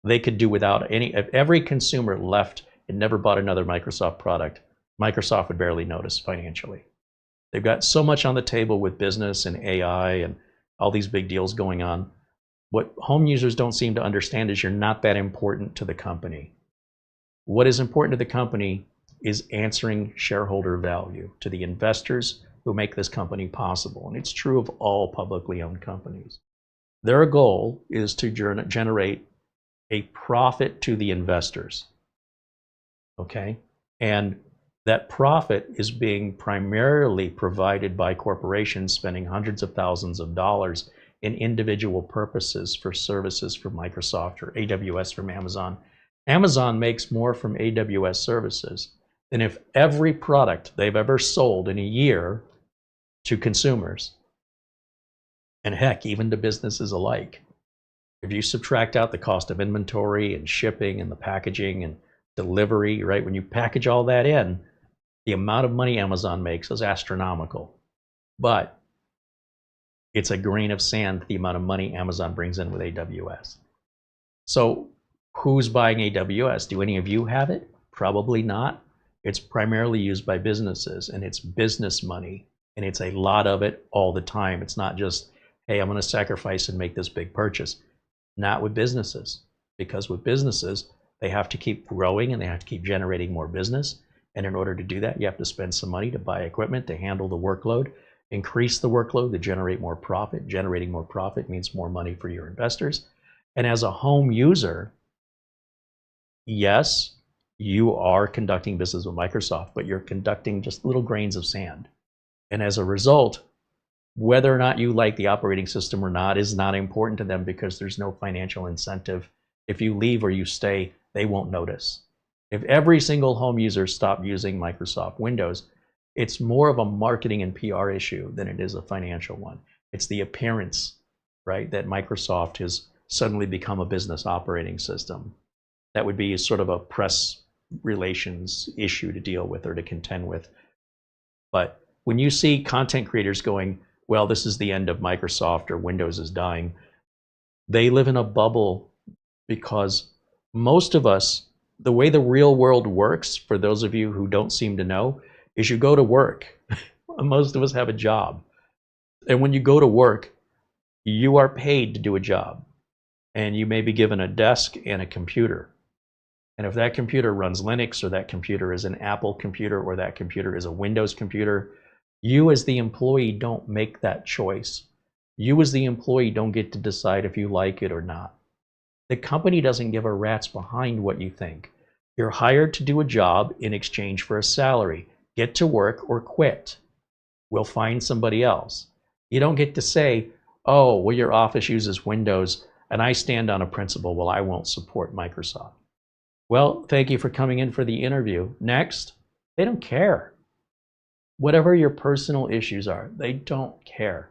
They could do without any. If every consumer left and never bought another Microsoft product, Microsoft would barely notice financially. They've got so much on the table with business and AI and all these big deals going on. What home users don't seem to understand is you're not that important to the company. What is important to the company is answering shareholder value to the investors who make this company possible. And it's true of all publicly owned companies. Their goal is to generate a profit to the investors. Okay? And that profit is being primarily provided by corporations spending hundreds of thousands of dollars in individual purposes for services from Microsoft or AWS from Amazon. Amazon makes more from AWS services than if every product they've ever sold in a year to consumers, and heck, even to businesses alike. If you subtract out the cost of inventory and shipping and the packaging and delivery, right? When you package all that in, the amount of money Amazon makes is astronomical. But it's a grain of sand, the amount of money Amazon brings in with AWS. So who's buying AWS? Do any of you have it? Probably not. It's primarily used by businesses, and it's business money, and it's a lot of it all the time. It's not just, hey, I'm going to sacrifice and make this big purchase. Not with businesses, because with businesses, they have to keep growing and they have to keep generating more business. And in order to do that, you have to spend some money to buy equipment to handle the workload, increase the workload to generate more profit. Generating more profit means more money for your investors. And as a home user, yes, you are conducting business with Microsoft, but you're conducting just little grains of sand. And as a result, whether or not you like the operating system or not is not important to them, because there's no financial incentive. If you leave or you stay, they won't notice. If every single home user stopped using Microsoft Windows, it's more of a marketing and PR issue than it is a financial one. It's the appearance, right, that Microsoft has suddenly become a business operating system. That would be sort of a press relations issue to deal with or to contend with. But when you see content creators going, well, this is the end of Microsoft or Windows is dying, they live in a bubble, because most of us, the way the real world works, for those of you who don't seem to know, is you go to work. Most of us have a job. And when you go to work, you are paid to do a job. And you may be given a desk and a computer. And if that computer runs Linux, or that computer is an Apple computer, or that computer is a Windows computer, you as the employee don't make that choice. You as the employee don't get to decide if you like it or not. The company doesn't give a rat's behind what you think. You're hired to do a job in exchange for a salary. Get to work or quit. We'll find somebody else. You don't get to say, oh, well, your office uses Windows and I stand on a principle, well, I won't support Microsoft. Well, thank you for coming in for the interview. Next. They don't care. Whatever your personal issues are, they don't care.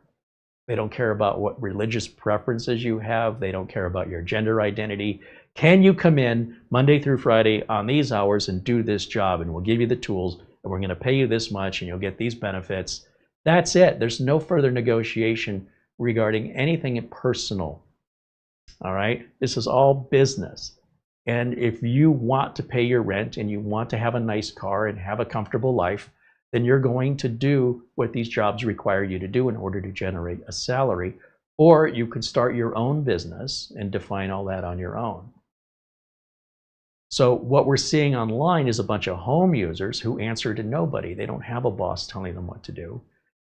They don't care about what religious preferences you have. They don't care about your gender identity. Can you come in Monday through Friday on these hours and do this job? And we'll give you the tools, and we're going to pay you this much, and you'll get these benefits. That's it. There's no further negotiation regarding anything personal. All right? This is all business. And if you want to pay your rent and you want to have a nice car and have a comfortable life, then you're going to do what these jobs require you to do in order to generate a salary. Or you could start your own business and define all that on your own. So what we're seeing online is a bunch of home users who answer to nobody. They don't have a boss telling them what to do,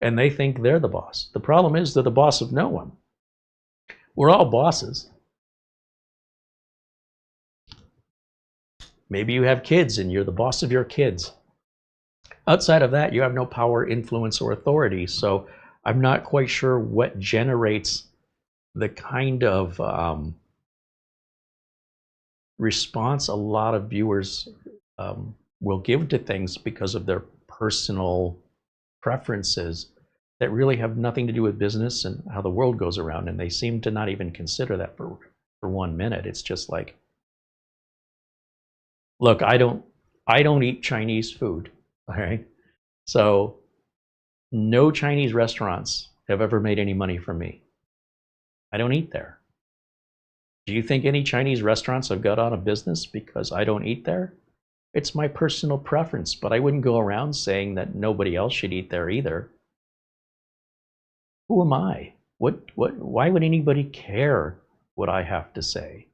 and they think they're the boss. The problem is they're the boss of no one. We're all bosses. Maybe you have kids and you're the boss of your kids. Outside of that, you have no power, influence, or authority. So I'm not quite sure what generates the kind of response a lot of viewers will give to things because of their personal preferences that really have nothing to do with business and how the world goes around. And they seem to not even consider that for 1 minute. It's just like, look, I don't eat Chinese food. All right. So no Chinese restaurants have ever made any money from me. I don't eat there. Do you think any Chinese restaurants have got out of business because I don't eat there? It's my personal preference, but I wouldn't go around saying that nobody else should eat there either. Who am I? Why would anybody care what I have to say?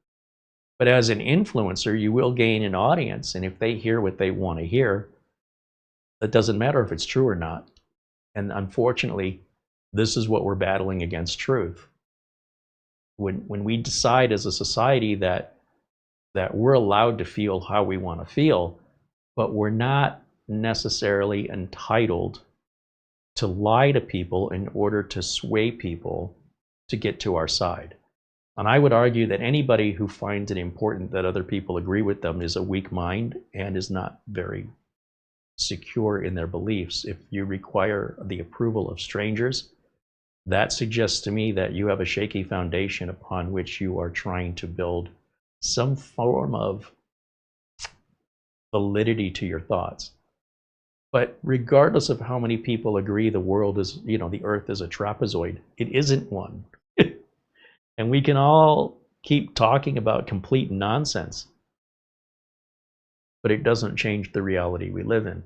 But as an influencer, you will gain an audience, and if they hear what they want to hear, it doesn't matter if it's true or not. And unfortunately, this is what we're battling against truth. When we decide as a society that we're allowed to feel how we want to feel, but we're not necessarily entitled to lie to people in order to sway people to get to our side. And I would argue that anybody who finds it important that other people agree with them is a weak mind and is not very secure in their beliefs. If you require the approval of strangers, that suggests to me that you have a shaky foundation upon which you are trying to build some form of validity to your thoughts. But regardless of how many people agree the world is, the earth is a trapezoid, it isn't one. And we can all keep talking about complete nonsense, but it doesn't change the reality we live in.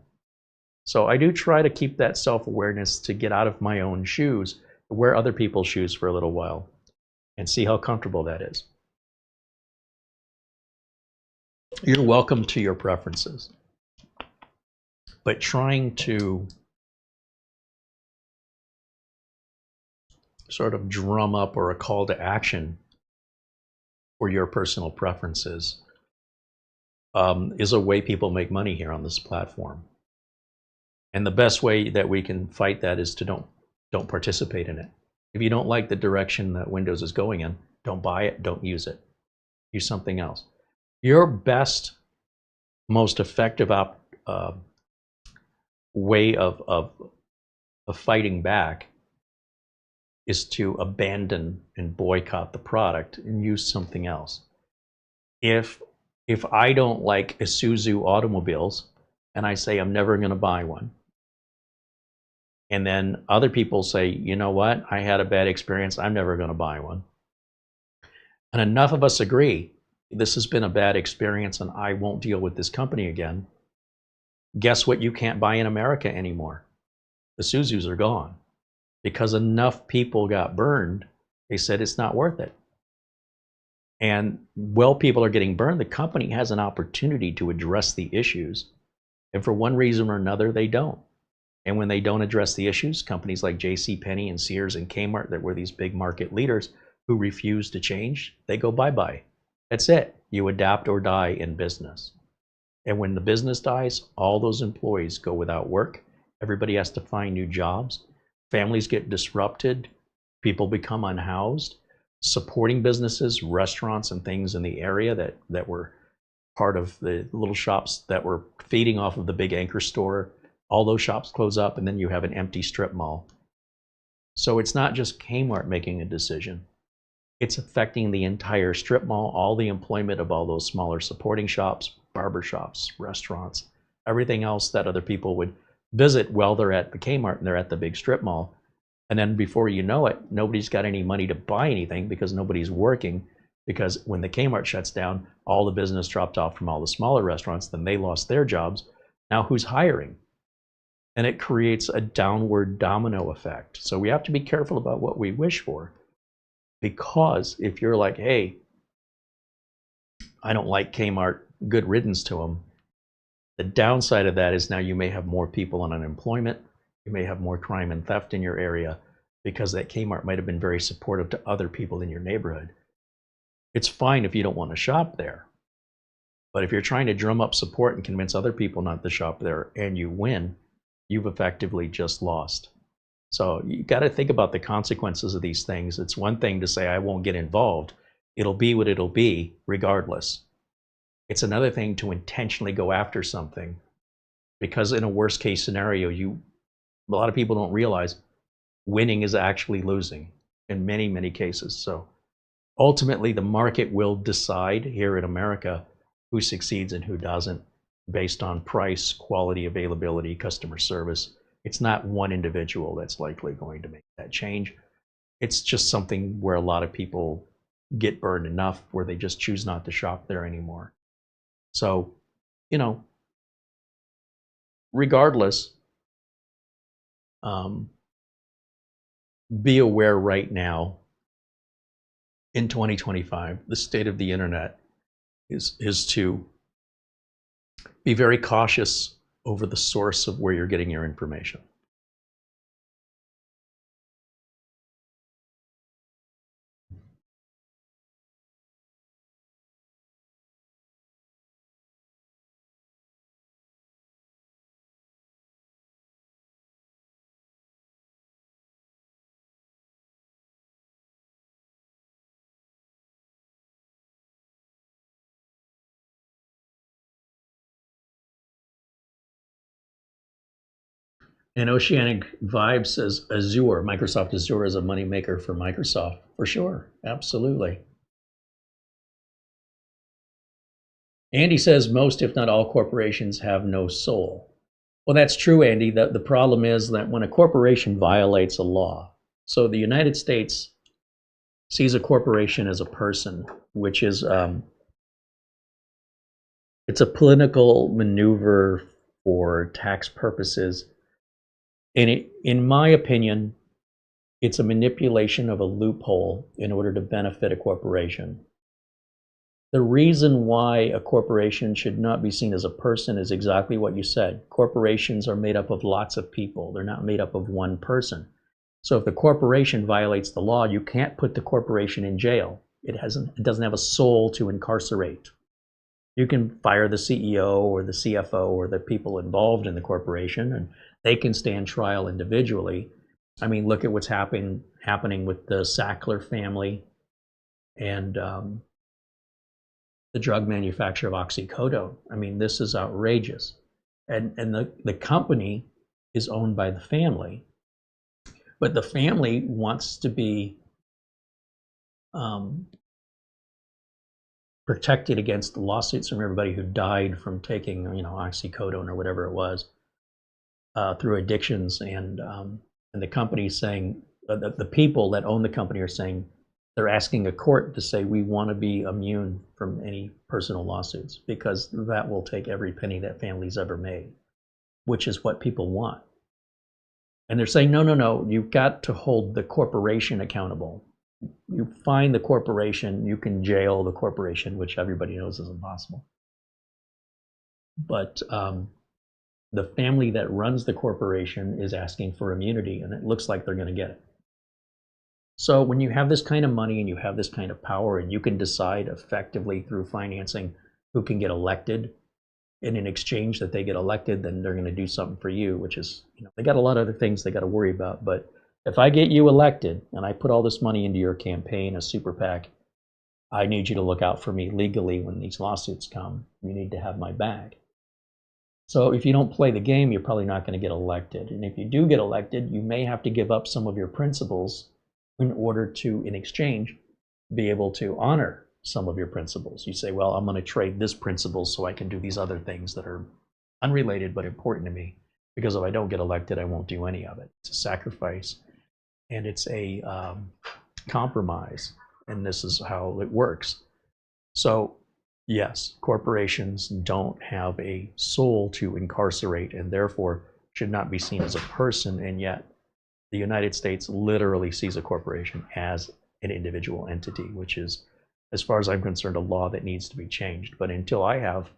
So I do try to keep that self-awareness to get out of my own shoes, wear other people's shoes for a little while, and see how comfortable that is. You're welcome to your preferences, but trying to sort of drum up or a call to action for your personal preferences is a way people make money here on this platform. And the best way that we can fight that is to don't participate in it. If you don't like the direction that Windows is going in, don't buy it, don't use it. Use something else. Your best, most effective way of fighting back is to abandon and boycott the product and use something else. If I don't like Isuzu automobiles and I say I'm never going to buy one, and then other people say, you know what, I had a bad experience, I'm never going to buy one, and enough of us agree this has been a bad experience and I won't deal with this company again, guess what you can't buy in America anymore? The Isuzus are gone. Because enough people got burned, they said it's not worth it. And while people are getting burned, the company has an opportunity to address the issues. And for one reason or another, they don't. And when they don't address the issues, companies like JCPenney and Sears and Kmart that were these big market leaders who refuse to change, they go bye-bye. That's it. You adapt or die in business. And when the business dies, all those employees go without work. Everybody has to find new jobs. Families get disrupted, people become unhoused. Supporting businesses, restaurants and things in the area that were part of the little shops that were feeding off of the big anchor store, all those shops close up and then you have an empty strip mall. So it's not just Kmart making a decision. It's affecting the entire strip mall, all the employment of all those smaller supporting shops, barber shops, restaurants, everything else that other people would visit while they're at the Kmart and they're at the big strip mall. And then before you know it, nobody's got any money to buy anything because nobody's working, because when the Kmart shuts down, all the business dropped off from all the smaller restaurants, then they lost their jobs. Now who's hiring? And it creates a downward domino effect. So we have to be careful about what we wish for, because if you're like, hey, I don't like Kmart, good riddance to them. The downside of that is now you may have more people on unemployment. You may have more crime and theft in your area because that Kmart might have been very supportive to other people in your neighborhood. It's fine if you don't want to shop there, But if you're trying to drum up support and convince other people not to shop there and you win, you've effectively just lost. So you got to think about the consequences of these things. It's one thing to say, I won't get involved. It'll be what it'll be regardless. It's another thing to intentionally go after something, because in a worst case scenario, a lot of people don't realize winning is actually losing in many, many cases. So ultimately, the market will decide here in America who succeeds and who doesn't based on price, quality, availability, customer service. It's not one individual that's likely going to make that change. It's just something where a lot of people get burned enough where they just choose not to shop there anymore. So, regardless, be aware right now in 2025, the state of the internet is to be very cautious over the source of where you're getting your information. And Oceanic Vibe says Azure, Microsoft Azure is a moneymaker for Microsoft. For sure, absolutely. Andy says most, if not all, corporations have no soul. Well, that's true, Andy. The problem is that when a corporation violates a law, so the United States sees a corporation as a person, which is it's a political maneuver for tax purposes. And in my opinion, it's a manipulation of a loophole in order to benefit a corporation. The reason why a corporation should not be seen as a person is exactly what you said. Corporations are made up of lots of people. They're not made up of one person. So if the corporation violates the law, you can't put the corporation in jail. It doesn't have a soul to incarcerate. You can fire the CEO or the CFO or the people involved in the corporation, and they can stand trial individually. I mean, look at what's happening with the Sackler family and the drug manufacturer of oxycodone. I mean, this is outrageous. And the company is owned by the family, but the family wants to be protected against the lawsuits from everybody who died from taking, oxycodone or whatever it was through addictions, and the company saying, the people that own the company are saying, they're asking a court to say we want to be immune from any personal lawsuits because that will take every penny that family's ever made, which is what people want. And they're saying, no, you've got to hold the corporation accountable. You fine the corporation, you can jail the corporation, which everybody knows is impossible. But the family that runs the corporation is asking for immunity, and it looks like they're going to get it. So when you have this kind of money and you have this kind of power, and you can decide effectively through financing who can get elected, and in exchange that they get elected, then they're going to do something for you, which is, they got a lot of other things they got to worry about. But if I get you elected and I put all this money into your campaign, a super PAC, I need you to look out for me legally when these lawsuits come. You need to have my back. So if you don't play the game, you're probably not going to get elected. And if you do get elected, you may have to give up some of your principles in order to, in exchange, be able to honor some of your principles. You say, well, I'm going to trade this principle so I can do these other things that are unrelated but important to me, because if I don't get elected, I won't do any of it. It's a sacrifice, and it's a compromise, and this is how it works. So yes, corporations don't have a soul to incarcerate, and therefore should not be seen as a person, and yet the United States literally sees a corporation as an individual entity, which is, as far as I'm concerned, a law that needs to be changed. But until I have,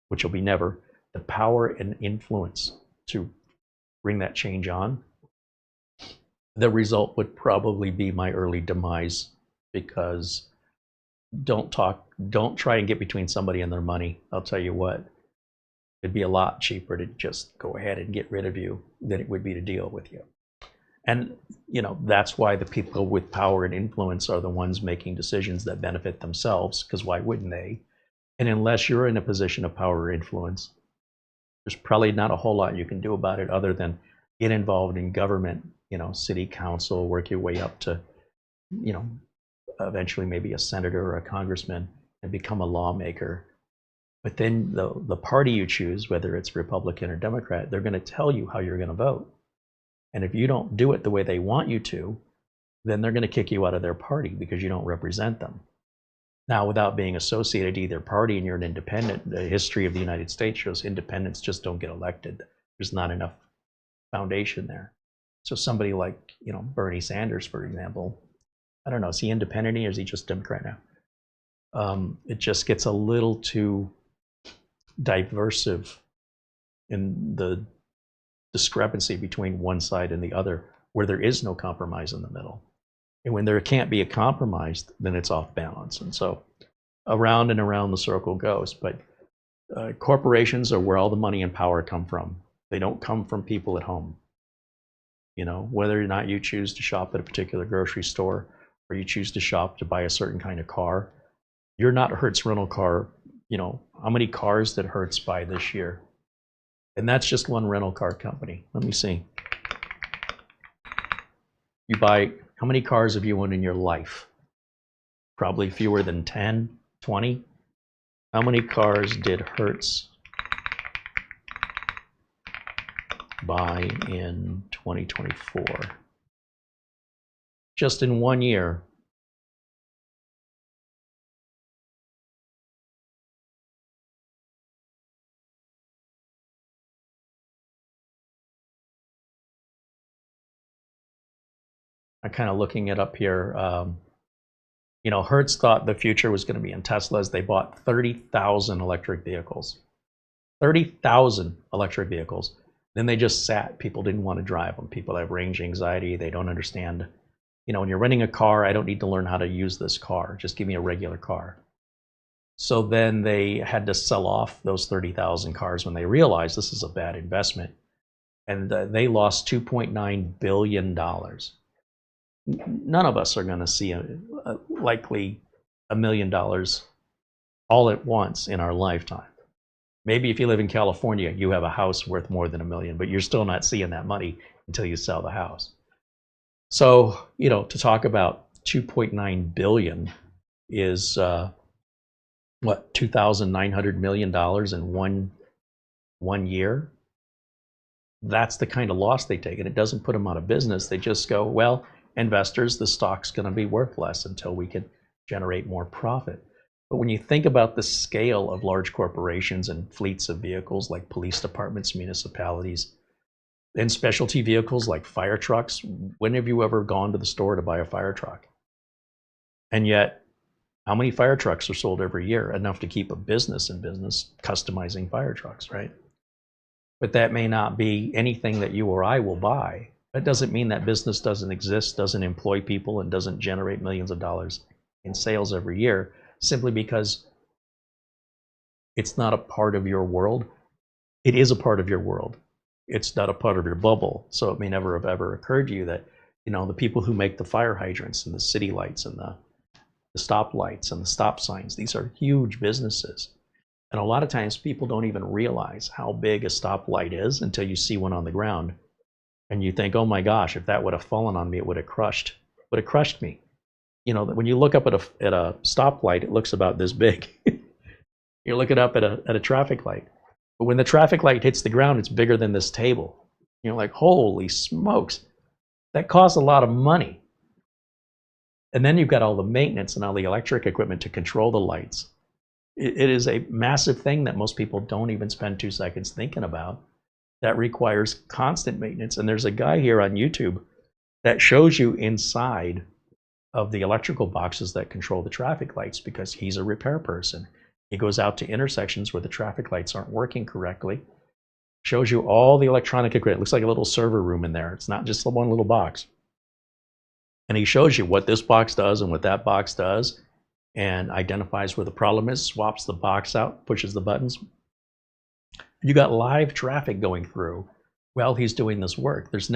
which will be never, the power and influence to bring that change on, the result would probably be my early demise, because don't try and get between somebody and their money. I'll tell you what, it'd be a lot cheaper to just go ahead and get rid of you than it would be to deal with you. And that's why the people with power and influence are the ones making decisions that benefit themselves, because why wouldn't they? And unless you're in a position of power or influence, there's probably not a whole lot you can do about it other than get involved in government, city council, work your way up to, eventually maybe a senator or a congressman and become a lawmaker. But then the party you choose, whether it's Republican or Democrat, they're going to tell you how you're going to vote. And if you don't do it the way they want you to, then they're going to kick you out of their party because you don't represent them. Now, without being associated to either party and you're an independent, the history of the United States shows independents just don't get elected. There's not enough foundation there. So somebody like, Bernie Sanders, for example, I don't know, is he independent or is he just Democrat now? It just gets a little too diversive in the discrepancy between one side and the other, where there is no compromise in the middle. And when there can't be a compromise, then it's off balance. And so around and around the circle goes. But corporations are where all the money and power come from. They don't come from people at home. Whether or not you choose to shop at a particular grocery store or you choose to shop to buy a certain kind of car, you're not Hertz rental car. How many cars did Hertz buy this year? And that's just one rental car company. Let me see. How many cars have you owned in your life? Probably fewer than 10, 20. How many cars did Hertz buy in 2024? Just in 1 year. I'm kind of looking it up here. Hertz thought the future was going to be in Teslas. They bought 30,000 electric vehicles. 30,000 electric vehicles. Then they just sat. People didn't want to drive them. People have range anxiety. They don't understand. When you're renting a car, I don't need to learn how to use this car. Just give me a regular car. So then they had to sell off those 30,000 cars when they realized this is a bad investment. And they lost $2.9 billion. None of us are going to see likely $1 million all at once in our lifetime. Maybe if you live in California, you have a house worth more than $1 million, but you're still not seeing that money until you sell the house. So, to talk about $2.9 billion is what, $2,900 million in one year? That's the kind of loss they take, and it doesn't put them out of business. They just go, well, investors, the stock's going to be worth less until we can generate more profit. But when you think about the scale of large corporations and fleets of vehicles like police departments, municipalities, and specialty vehicles like fire trucks, when have you ever gone to the store to buy a fire truck? And yet, how many fire trucks are sold every year? Enough to keep a business in business customizing fire trucks, right? But that may not be anything that you or I will buy. That doesn't mean that business doesn't exist, doesn't employ people, and doesn't generate millions of dollars in sales every year, simply because it's not a part of your world. It is a part of your world. It's not a part of your bubble. So it may never have ever occurred to you that, the people who make the fire hydrants and the city lights and the stop lights and the stop signs, these are huge businesses. And a lot of times people don't even realize how big a stoplight is until you see one on the ground. And you think, oh my gosh, if that would have fallen on me, it would have crushed me. When you look up at a stoplight, it looks about this big. You're looking up at a traffic light. But when the traffic light hits the ground, it's bigger than this table. You're like, holy smokes, that costs a lot of money. And then you've got all the maintenance and all the electric equipment to control the lights. It is a massive thing that most people don't even spend 2 seconds thinking about. That requires constant maintenance. And there's a guy here on YouTube that shows you inside of the electrical boxes that control the traffic lights, because he's a repair person. He goes out to intersections where the traffic lights aren't working correctly, shows you all the electronic equipment. It looks like a little server room in there. It's not just one little box. And he shows you what this box does and what that box does. and identifies where the problem is, swaps the box out, pushes the buttons. You got live traffic going through while he's doing this work. There's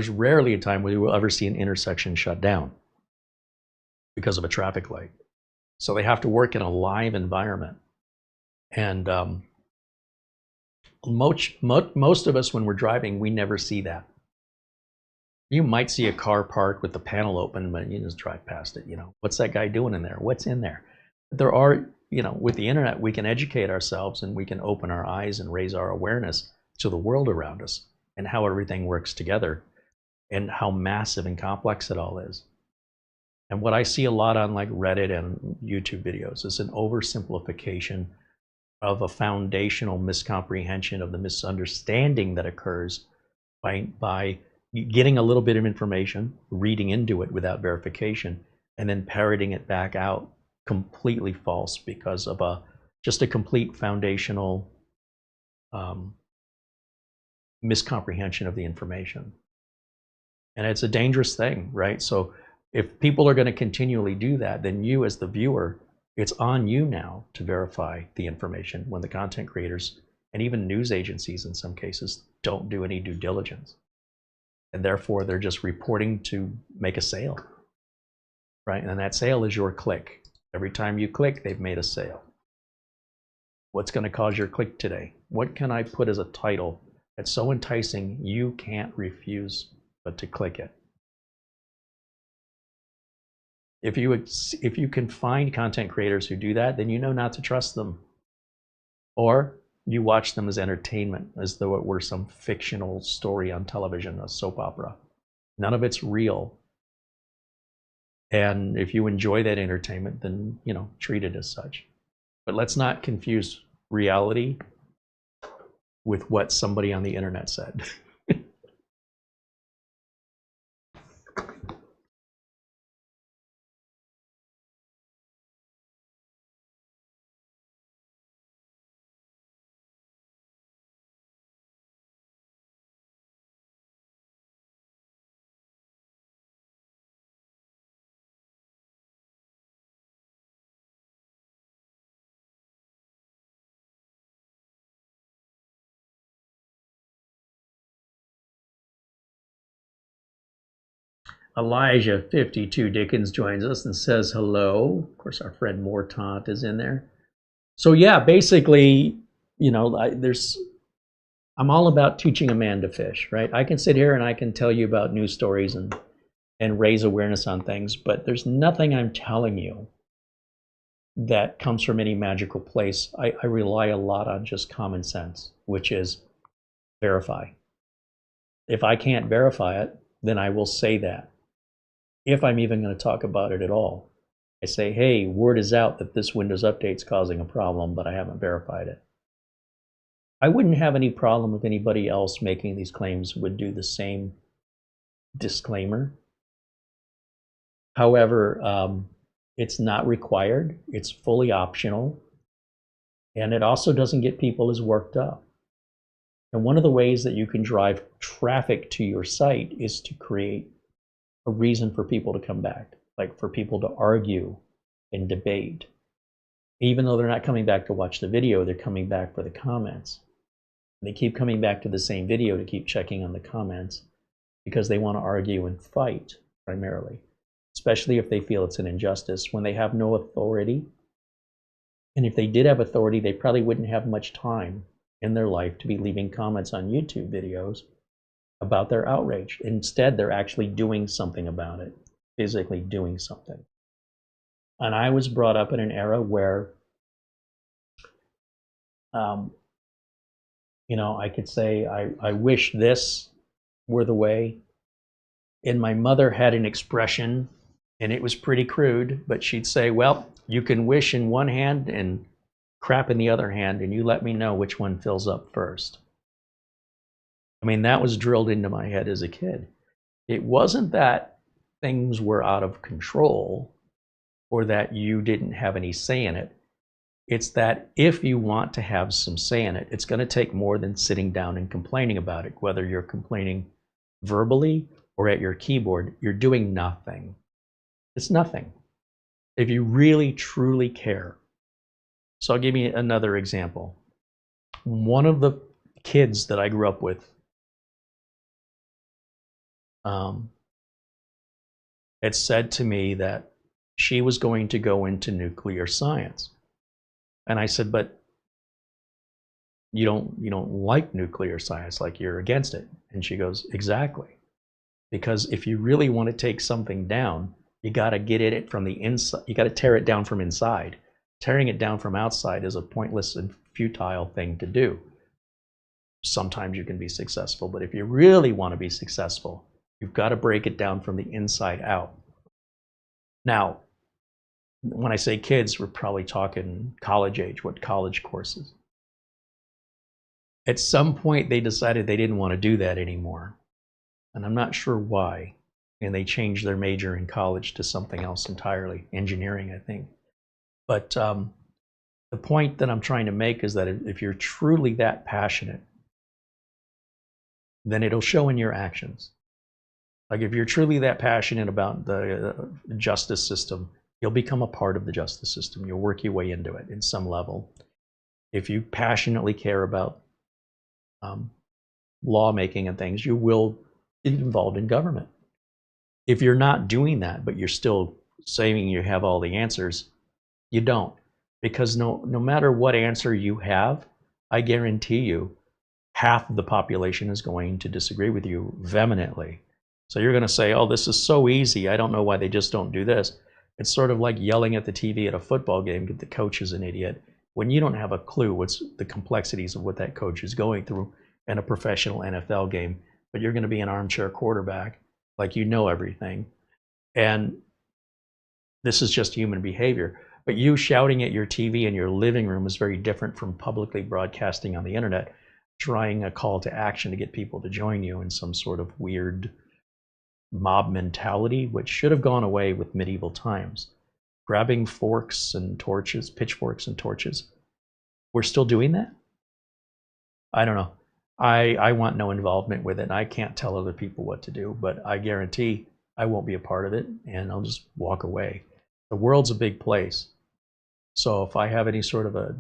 rarely a time where you will ever see an intersection shut down because of a traffic light. So they have to work in a live environment. And most of us, when we're driving, we never see that. You might see a car parked with the panel open, but you just drive past it. What's that guy doing in there? What's in there? There are, with the internet, we can educate ourselves and we can open our eyes and raise our awareness to the world around us and how everything works together and how massive and complex it all is. And what I see a lot on like Reddit and YouTube videos is an oversimplification of a foundational miscomprehension of the misunderstanding that occurs by getting a little bit of information, reading into it without verification, and then parroting it back out completely false because of just a complete foundational miscomprehension of the information. And it's a dangerous thing, right? So if people are going to continually do that, then you as the viewer, it's on you now to verify the information when the content creators and even news agencies in some cases don't do any due diligence. And therefore they're just reporting to make a sale, right? And that sale is your click. Every time you click, they've made a sale. What's going to cause your click today? What can I put as a title that's so enticing you can't refuse but to click it? If you can find content creators who do that, then you know not to trust them. Or you watch them as entertainment, as though it were some fictional story on television, a soap opera. None of it's real. And if you enjoy that entertainment, then, treat it as such. But let's not confuse reality with what somebody on the internet said. Elijah 52 Dickens joins us and says hello. Of course, our friend Mortant is in there. So yeah, basically, I'm all about teaching a man to fish, right? I can sit here and I can tell you about news stories and raise awareness on things, but there's nothing I'm telling you that comes from any magical place. I rely a lot on just common sense, which is verify. If I can't verify it, then I will say that. If I'm even going to talk about it at all, I say, hey, word is out that this Windows update's causing a problem, but I haven't verified it. I wouldn't have any problem if anybody else making these claims would do the same disclaimer. However, it's not required. It's fully optional. And it also doesn't get people as worked up. And one of the ways that you can drive traffic to your site is to create a reason for people to come back, like for people to argue and debate. Even though they're not coming back to watch the video, they're coming back for the comments. And they keep coming back to the same video to keep checking on the comments because they want to argue and fight primarily, especially if they feel it's an injustice when they have no authority. And if they did have authority, they probably wouldn't have much time in their life to be leaving comments on YouTube videos about their outrage. Instead, they're actually doing something about it, physically doing something. And I was brought up in an era where, I could say, I wish this were the way. And my mother had an expression, and it was pretty crude, but she'd say, well, you can wish in one hand and crap in the other hand, and you let me know which one fills up first. I mean, that was drilled into my head as a kid. It wasn't that things were out of control or that you didn't have any say in it. It's that if you want to have some say in it, it's going to take more than sitting down and complaining about it. Whether you're complaining verbally or at your keyboard, you're doing nothing. It's nothing. If you really, truly care. So I'll give you another example. One of the kids that I grew up with had said to me that she was going to go into nuclear science. And I said, but you don't like nuclear science, like you're against it. And she goes, exactly. Because if you really want to take something down, you got to get it from the inside. You got to tear it down from inside. Tearing it down from outside is a pointless and futile thing to do. Sometimes you can be successful, but if you really want to be successful, you've got to break it down from the inside out. Now, when I say kids, we're probably talking college age, what college courses. At some point, they decided they didn't want to do that anymore. And I'm not sure why. And they changed their major in college to something else entirely, engineering, I think. But the point that I'm trying to make is that if you're truly that passionate, then it'll show in your actions. Like if you're truly that passionate about the justice system, you'll become a part of the justice system. You'll work your way into it in some level. If you passionately care about lawmaking and things, you will get involved in government. If you're not doing that, but you're still saying you have all the answers, you don't. Because no matter what answer you have, I guarantee you, half of the population is going to disagree with you vehemently. So you're going to say, oh, this is so easy. I don't know why they just don't do this. It's sort of like yelling at the TV at a football game that the coach is an idiot, when you don't have a clue what's the complexities of what that coach is going through in a professional NFL game, but you're going to be an armchair quarterback, like you know everything. And this is just human behavior. But you shouting at your TV in your living room is very different from publicly broadcasting on the internet, trying a call to action to get people to join you in some sort of weird mob mentality, which should have gone away with medieval times. Grabbing forks and torches, pitchforks and torches. We're still doing that? I don't know. I want no involvement with it. I can't tell other people what to do, but I guarantee I won't be a part of it, and I'll just walk away. The world's a big place. So if I have any sort of a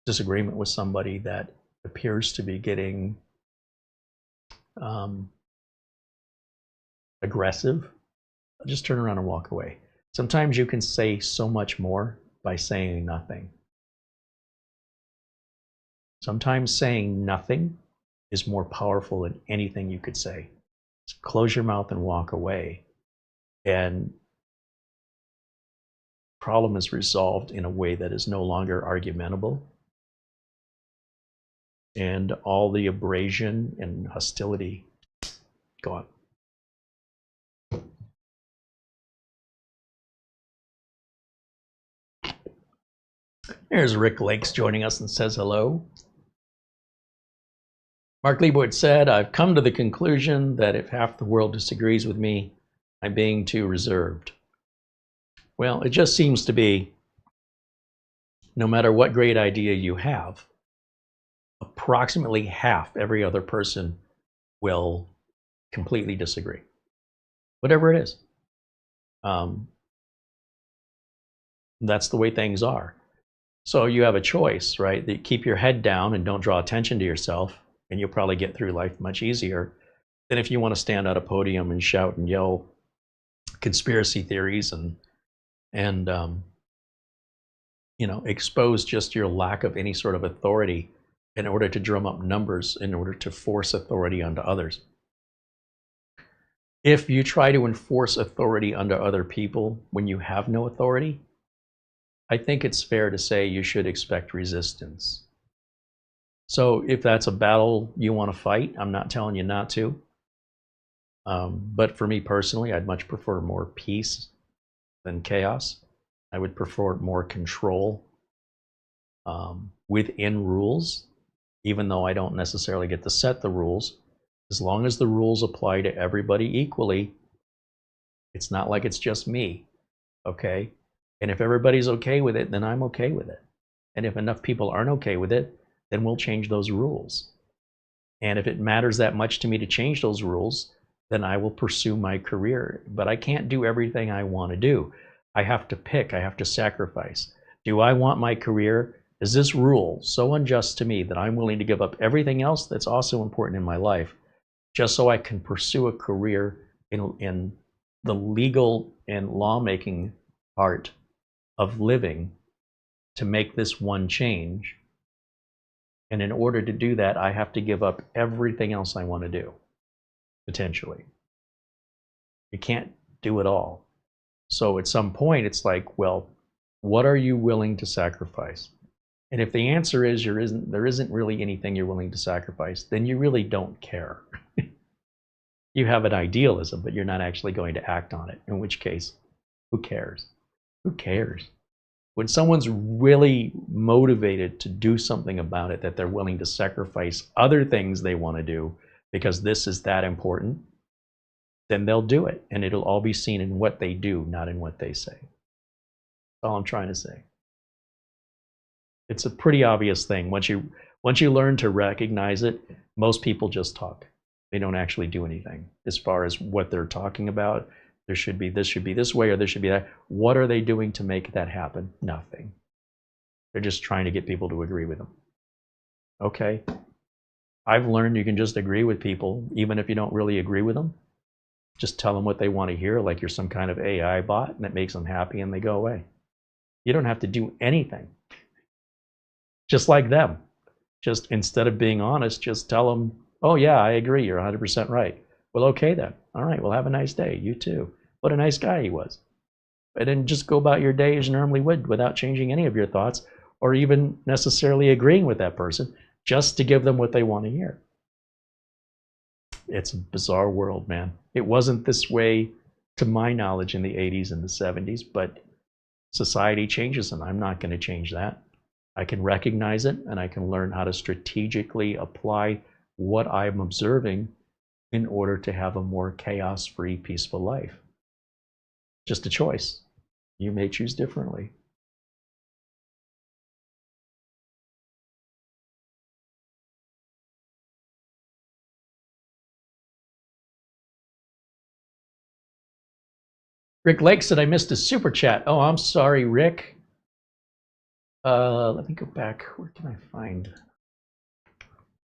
disagreement with somebody that appears to be getting aggressive, I'll just turn around and walk away. Sometimes you can say so much more by saying nothing. Sometimes saying nothing is more powerful than anything you could say. Just close your mouth and walk away. And the problem is resolved in a way that is no longer argumentable. And all the abrasion and hostility gone. There's Rick Lakes joining us and says hello. Mark Liebowitz said, I've come to the conclusion that if half the world disagrees with me, I'm being too reserved. Well, it just seems to be, no matter what great idea you have, approximately half every other person will completely disagree. Whatever it is. That's the way things are. So you have a choice, right? That keep your head down and don't draw attention to yourself, and you'll probably get through life much easier than if you want to stand at a podium and shout and yell conspiracy theories and expose just your lack of any sort of authority in order to drum up numbers, in order to force authority onto others. If you try to enforce authority onto other people when you have no authority, I think it's fair to say you should expect resistance. So if that's a battle you want to fight, I'm not telling you not to. But for me personally, I'd much prefer more peace than chaos. I would prefer more control within rules, even though I don't necessarily get to set the rules. As long as the rules apply to everybody equally, it's not like it's just me, okay? And if everybody's okay with it, then I'm okay with it. And if enough people aren't okay with it, then we'll change those rules. And if it matters that much to me to change those rules, then I will pursue my career. But I can't do everything I want to do. I have to pick, I have to sacrifice. Do I want my career? Is this rule so unjust to me that I'm willing to give up everything else that's also important in my life just so I can pursue a career in the legal and lawmaking part of living to make this one change? And in order to do that, I have to give up everything else I want to do, potentially. You can't do it all. So at some point, it's like, well, what are you willing to sacrifice? And if the answer is there isn't really anything you're willing to sacrifice, then you really don't care. You have an idealism, but you're not actually going to act on it, in which case, who cares? Who cares? When someone's really motivated to do something about it, that they're willing to sacrifice other things they want to do because this is that important, then they'll do it. And it'll all be seen in what they do, not in what they say. That's all I'm trying to say. It's a pretty obvious thing. Once you learn to recognize it, most people just talk. They don't actually do anything as far as what they're talking about. This should be this way, or this should be that. What are they doing to make that happen? Nothing. They're just trying to get people to agree with them. Okay. I've learned you can just agree with people, even if you don't really agree with them. Just tell them what they want to hear, like you're some kind of AI bot, and it makes them happy and they go away. You don't have to do anything. Just like them. Just instead of being honest, just tell them, oh yeah, I agree, you're 100% right. Well, okay then. All right, well, have a nice day. You too. What a nice guy he was. And then just go about your day as you normally would without changing any of your thoughts or even necessarily agreeing with that person, just to give them what they want to hear. It's a bizarre world, man. It wasn't this way, to my knowledge, in the 80s and the 70s, but society changes, and I'm not going to change that. I can recognize it, and I can learn how to strategically apply what I'm observing in order to have a more chaos-free, peaceful life. Just a choice. You may choose differently. Rick Lake said, I missed a super chat. Oh, I'm sorry, Rick. Let me go back. Where can I find?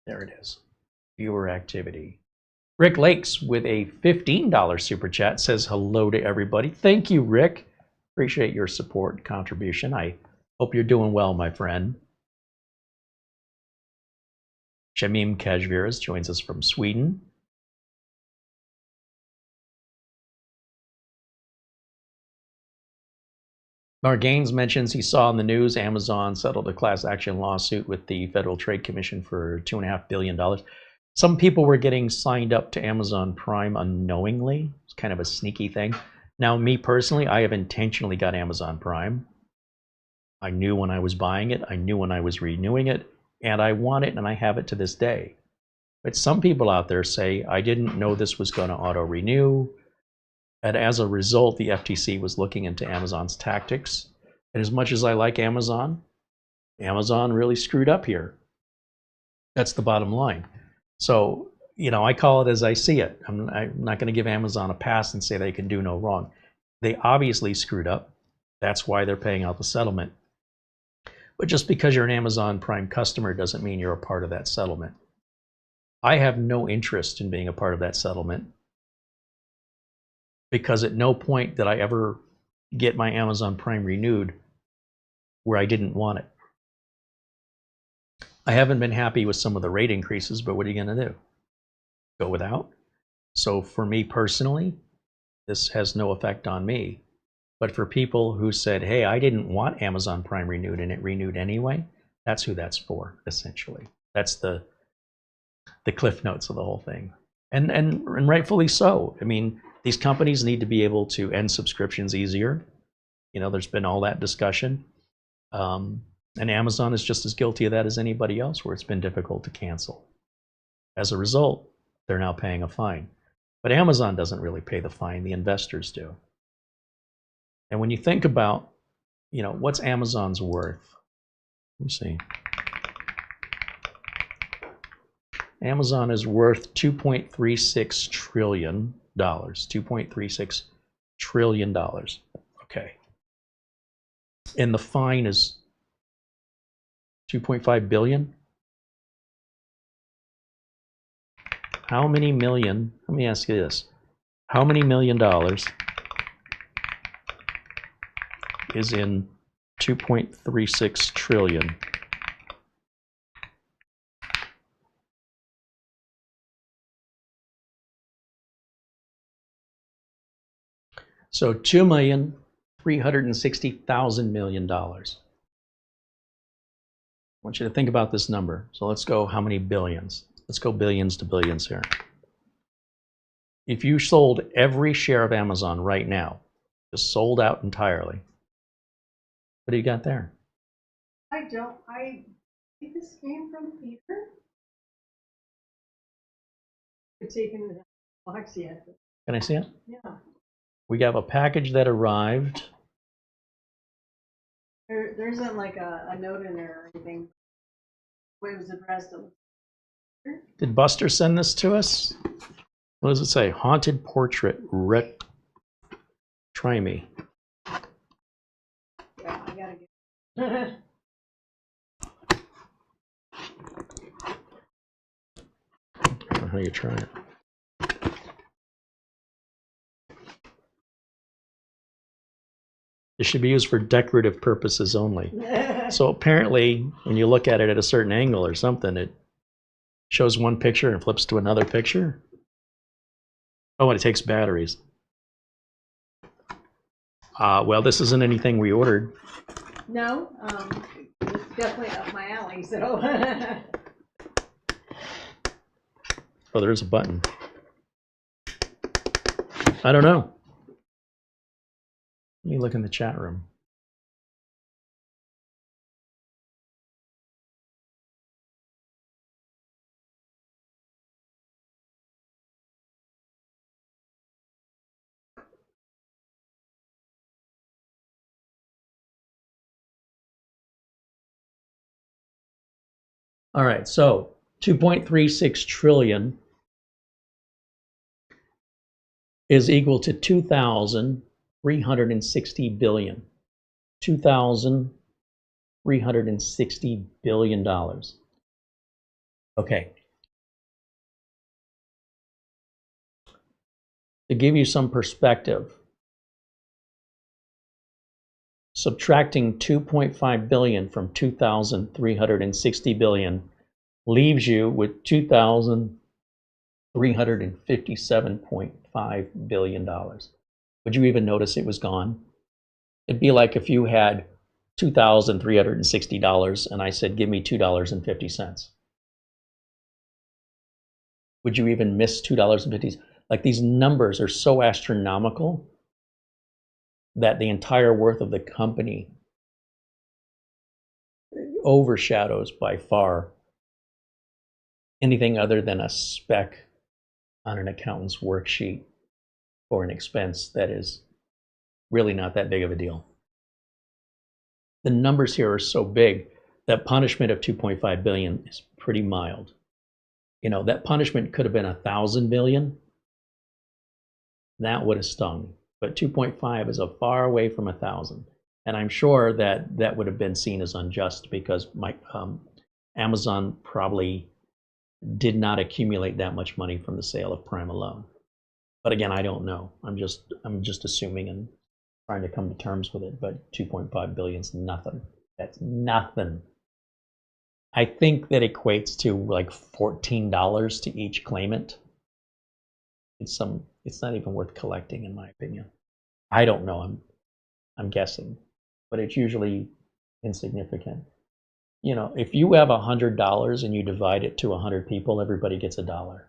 There it is. Viewer activity. Rick Lakes with a $15 super chat says hello to everybody. Thank you, Rick. Appreciate your support and contribution. I hope you're doing well, my friend. Shamim Kajviras joins us from Sweden. Mark Gaines mentions he saw in the news Amazon settled a class action lawsuit with the Federal Trade Commission for $2.5 billion. Some people were getting signed up to Amazon Prime unknowingly. It's kind of a sneaky thing. Now, me personally, I have intentionally got Amazon Prime. I knew when I was buying it, I knew when I was renewing it, and I want it, and I have it to this day. But some people out there say, I didn't know this was going to auto-renew, and as a result, the FTC was looking into Amazon's tactics. And as much as I like Amazon, Amazon really screwed up here. That's the bottom line. So, you know, I call it as I see it. I'm not going to give Amazon a pass and say they can do no wrong. They obviously screwed up. That's why they're paying out the settlement. But just because you're an Amazon Prime customer doesn't mean you're a part of that settlement. I have no interest in being a part of that settlement, because at no point did I ever get my Amazon Prime renewed where I didn't want it. I haven't been happy with some of the rate increases, but what are you going to do? Go without? So for me personally, this has no effect on me. But for people who said, hey, I didn't want Amazon Prime renewed and it renewed anyway, that's who that's for, essentially. That's the cliff notes of the whole thing. And rightfully so. I mean, these companies need to be able to end subscriptions easier. You know, there's been all that discussion. And Amazon is just as guilty of that as anybody else, where it's been difficult to cancel. As a result, they're now paying a fine. But Amazon doesn't really pay the fine, the investors do. And when you think about, you know, what's Amazon's worth? Let me see. Amazon is worth $2.36 trillion. $2.36 trillion. Okay. and the fine is 2.5 billion. How many million, let me ask you this, how many $1 million is in 2.36 trillion? So $2,360,000 million. I want you to think about this number. So let's go how many billions? Let's go billions to billions here. If you sold every share of Amazon right now, just sold out entirely, what do you got there? I think this came from Peter. It's taken the box yet. Can I see it? Yeah. We have a package that arrived. There isn't like a note in there or anything. The way it was addressed. Did Buster send this to us? What does it say? Haunted portrait. Try me. Yeah, I gotta get. I don't know how you try it. It should be used for decorative purposes only. So apparently, when you look at it at a certain angle or something, it shows one picture and flips to another picture. Oh, and it takes batteries. Well, this isn't anything we ordered. No, it's definitely up my alley, so. Oh, there's a button. I don't know. Let me look in the chat room. All right, so 2.36 trillion is equal to 2,360 billion. $2,360 billion. Okay. To give you some perspective, subtracting 2.5 billion from 2,360 billion leaves you with $2,357.5 billion. Would you even notice it was gone? It'd be like if you had $2,360 and I said, give me $2.50. Would you even miss $2.50? Like, these numbers are so astronomical that the entire worth of the company overshadows by far anything other than a speck on an accountant's worksheet for an expense that is really not that big of a deal. The numbers here are so big that punishment of 2.5 billion is pretty mild. You know, that punishment could have been 1,000 billion. That would have stung. But 2.5 is a far away from 1,000. And I'm sure that that would have been seen as unjust because Amazon probably did not accumulate that much money from the sale of Prime alone. But again, I don't know. I'm just assuming and trying to come to terms with it. But 2.5 billion is nothing. That's nothing. I think that equates to like $14 to each claimant. It's not even worth collecting, in my opinion. I don't know. I'm guessing, but it's usually insignificant. You know, if you have $100 and you divide it to 100 people, everybody gets $1.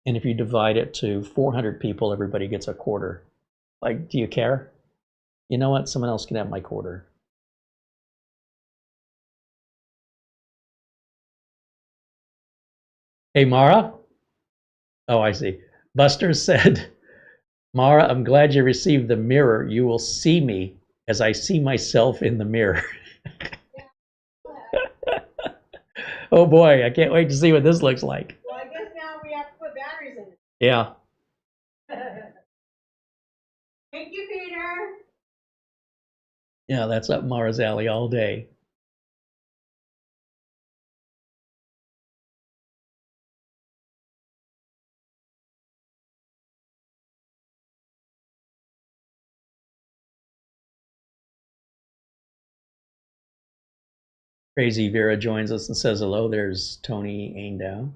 And if you divide it to 400 people, everybody gets a quarter. Like, do you care? You know what? Someone else can have my quarter. Hey, Mara? Oh, I see. Buster said, Mara, I'm glad you received the mirror. You will see me as I see myself in the mirror. Oh boy, I can't wait to see what this looks like. Well, I guess now we have to put batteries in it. Yeah. Thank you, Peter. Yeah, that's up Mara's alley all day. Crazy Vera joins us and says hello. There's Tony Aindow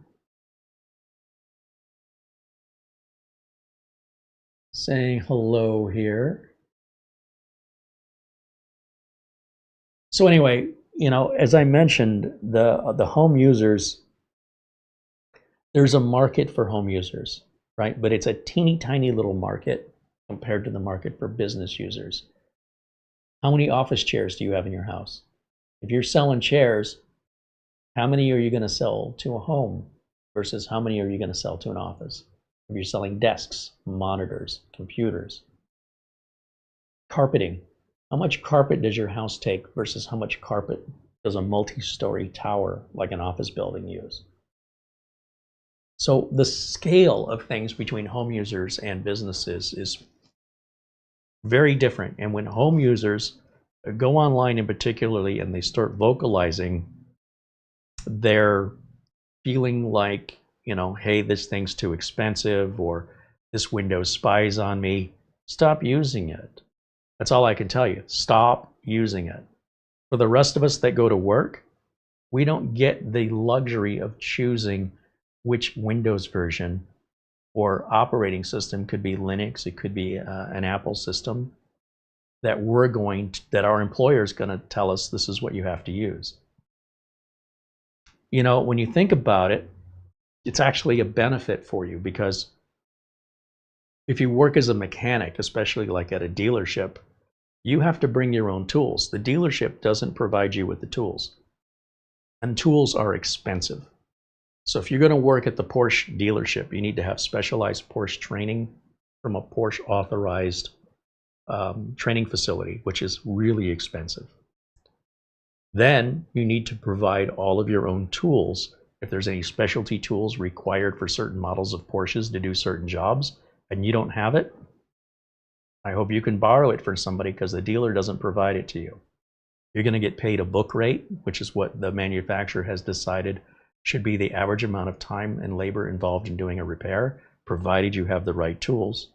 saying hello here. So anyway, you know, as I mentioned, the home users, there's a market for home users, right? But it's a teeny tiny little market compared to the market for business users. How many office chairs do you have in your house? If you're selling chairs, how many are you going to sell to a home versus how many are you going to sell to an office? If you're selling desks, monitors, computers, carpeting, how much carpet does your house take versus how much carpet does a multi-story tower like an office building use? So the scale of things between home users and businesses is very different. And when home users go online in particularly and they start vocalizing their feeling like, you know, hey, this thing's too expensive or this Windows spies on me, stop using it. That's all I can tell you. Stop using it. For the rest of us that go to work, we don't get the luxury of choosing which Windows version or operating system. Could be Linux, it could be an Apple system that that our employer is going to tell us this is what you have to use. You know, when you think about it, it's actually a benefit for you, because if you work as a mechanic, especially like at a dealership, you have to bring your own tools. The dealership doesn't provide you with the tools, and tools are expensive. So if you're going to work at the Porsche dealership, you need to have specialized Porsche training from a Porsche authorized training facility, which is really expensive. Then you need to provide all of your own tools. If there's any specialty tools required for certain models of Porsches to do certain jobs and you don't have it, I hope you can borrow it from somebody, because the dealer doesn't provide it to you. You're going to get paid a book rate, which is what the manufacturer has decided should be the average amount of time and labor involved in doing a repair, provided you have the right tools.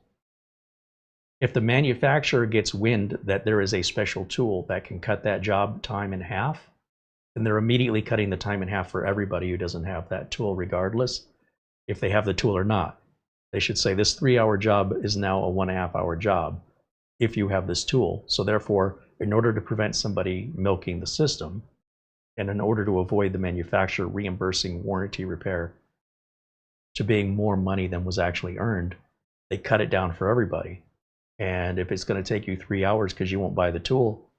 If the manufacturer gets wind that there is a special tool that can cut that job time in half, then they're immediately cutting the time in half for everybody who doesn't have that tool, regardless if they have the tool or not. They should say this 3-hour job is now a 1.5-hour job if you have this tool. So therefore, in order to prevent somebody milking the system, and in order to avoid the manufacturer reimbursing warranty repair to being more money than was actually earned, they cut it down for everybody. And if it's going to take you 3 hours because you won't buy the tool,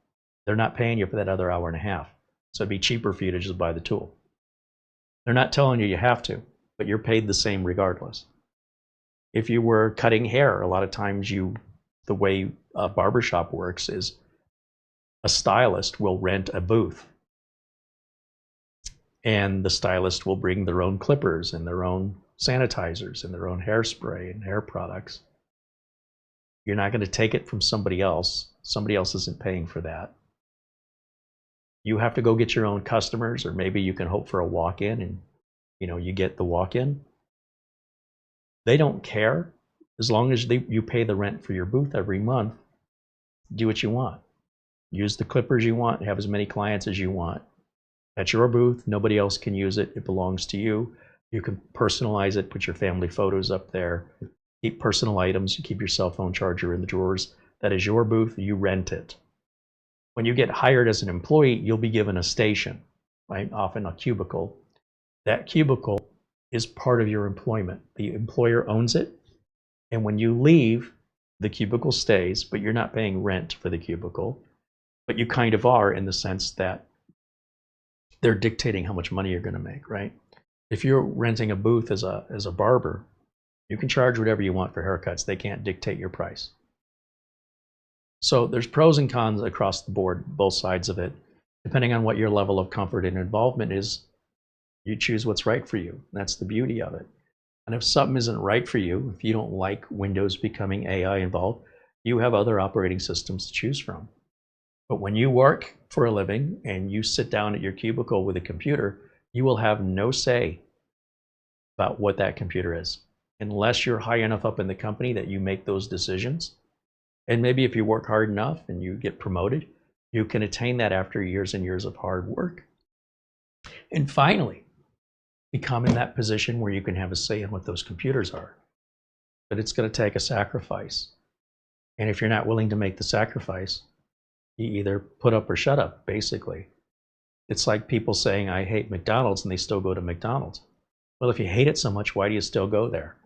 they're not paying you for that other hour and a half. So it'd be cheaper for you to just buy the tool. They're not telling you you have to, but you're paid the same regardless. If you were cutting hair, a lot of times the way a barbershop works is a stylist will rent a booth, and the stylist will bring their own clippers and their own sanitizers and their own hairspray and hair products. You're not going to take it from somebody else. Somebody else isn't paying for that. You have to go get your own customers, or maybe you can hope for a walk-in and you get the walk-in. They don't care. As long as you pay the rent for your booth every month, do what you want. Use the clippers you want, have as many clients as you want. At your booth, nobody else can use it. It belongs to you. You can personalize it, put your family photos up there, keep personal items, you keep your cell phone charger in the drawers. That is your booth, you rent it. When you get hired as an employee, you'll be given a station, right? Often a cubicle. That cubicle is part of your employment. The employer owns it, and when you leave, the cubicle stays, but you're not paying rent for the cubicle. But you kind of are, in the sense that they're dictating how much money you're going to make, right? If you're renting a booth as a barber, you can charge whatever you want for haircuts. They can't dictate your price. So there's pros and cons across the board, both sides of it. Depending on what your level of comfort and involvement is, you choose what's right for you. That's the beauty of it. And if something isn't right for you, if you don't like Windows becoming AI involved, you have other operating systems to choose from. But when you work for a living and you sit down at your cubicle with a computer, you will have no say about what that computer is, unless you're high enough up in the company that you make those decisions. And maybe if you work hard enough and you get promoted, you can attain that after years and years of hard work. And finally, become in that position where you can have a say in what those computers are. But it's going to take a sacrifice. And if you're not willing to make the sacrifice, you either put up or shut up, basically. It's like people saying, I hate McDonald's, and they still go to McDonald's. Well, if you hate it so much, why do you still go there?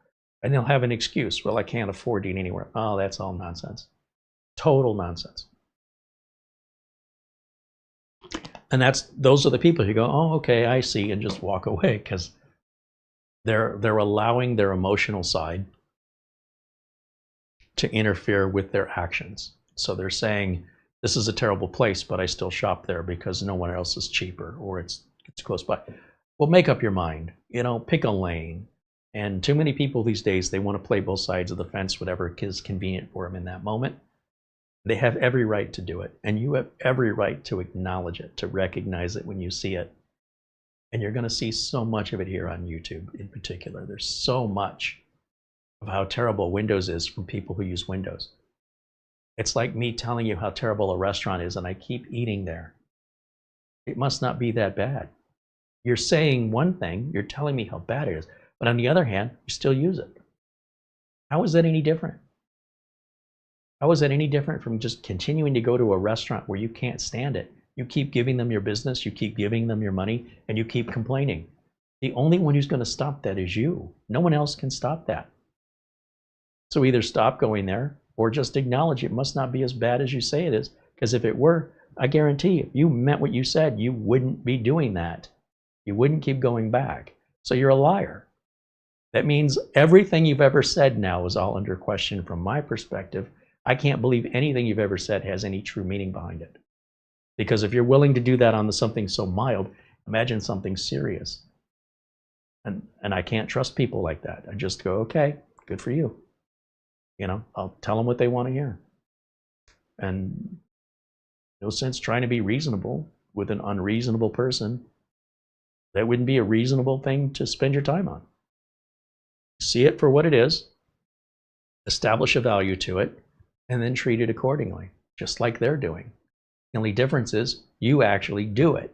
And they'll have an excuse. Well, I can't afford to eat anywhere. Oh, that's all nonsense. Total nonsense. And those are the people who go, oh, okay, I see, and just walk away, because they're allowing their emotional side to interfere with their actions. So they're saying, this is a terrible place, but I still shop there because no one else is cheaper, or it's close by. Well, make up your mind, pick a lane. And too many people these days, they want to play both sides of the fence, whatever is convenient for them in that moment. They have every right to do it, and you have every right to acknowledge it, to recognize it when you see it. And you're going to see so much of it here on YouTube in particular. There's so much of how terrible Windows is from people who use Windows. It's like me telling you how terrible a restaurant is, and I keep eating there. It must not be that bad. You're saying one thing, you're telling me how bad it is, but on the other hand, you still use it. How is that any different? How is that any different from just continuing to go to a restaurant where you can't stand it? You keep giving them your business, you keep giving them your money, and you keep complaining. The only one who's going to stop that is you. No one else can stop that. So either stop going there, or just acknowledge it must not be as bad as you say it is, because if it were, I guarantee you, if you meant what you said, you wouldn't be doing that. You wouldn't keep going back. So you're a liar. That means everything you've ever said now is all under question from my perspective. I can't believe anything you've ever said has any true meaning behind it. Because if you're willing to do that on something so mild, imagine something serious. And I can't trust people like that. I just go, okay, good for you. I'll tell them what they want to hear. And no sense trying to be reasonable with an unreasonable person. That wouldn't be a reasonable thing to spend your time on. See it for what it is, establish a value to it, and then treat it accordingly, just like they're doing. The only difference is you actually do it.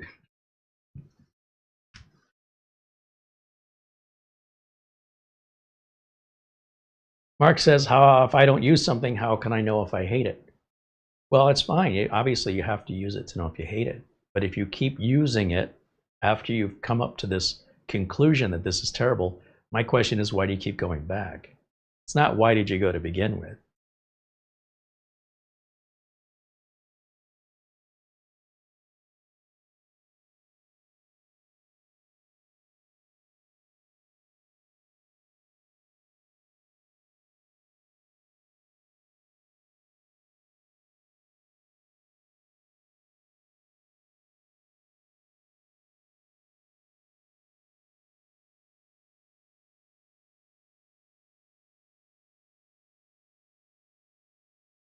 Mark says, if I don't use something, how can I know if I hate it? Well, it's fine. Obviously, you have to use it to know if you hate it. But if you keep using it after you've come up to this conclusion that this is terrible, my question is, why do you keep going back? It's not why did you go to begin with.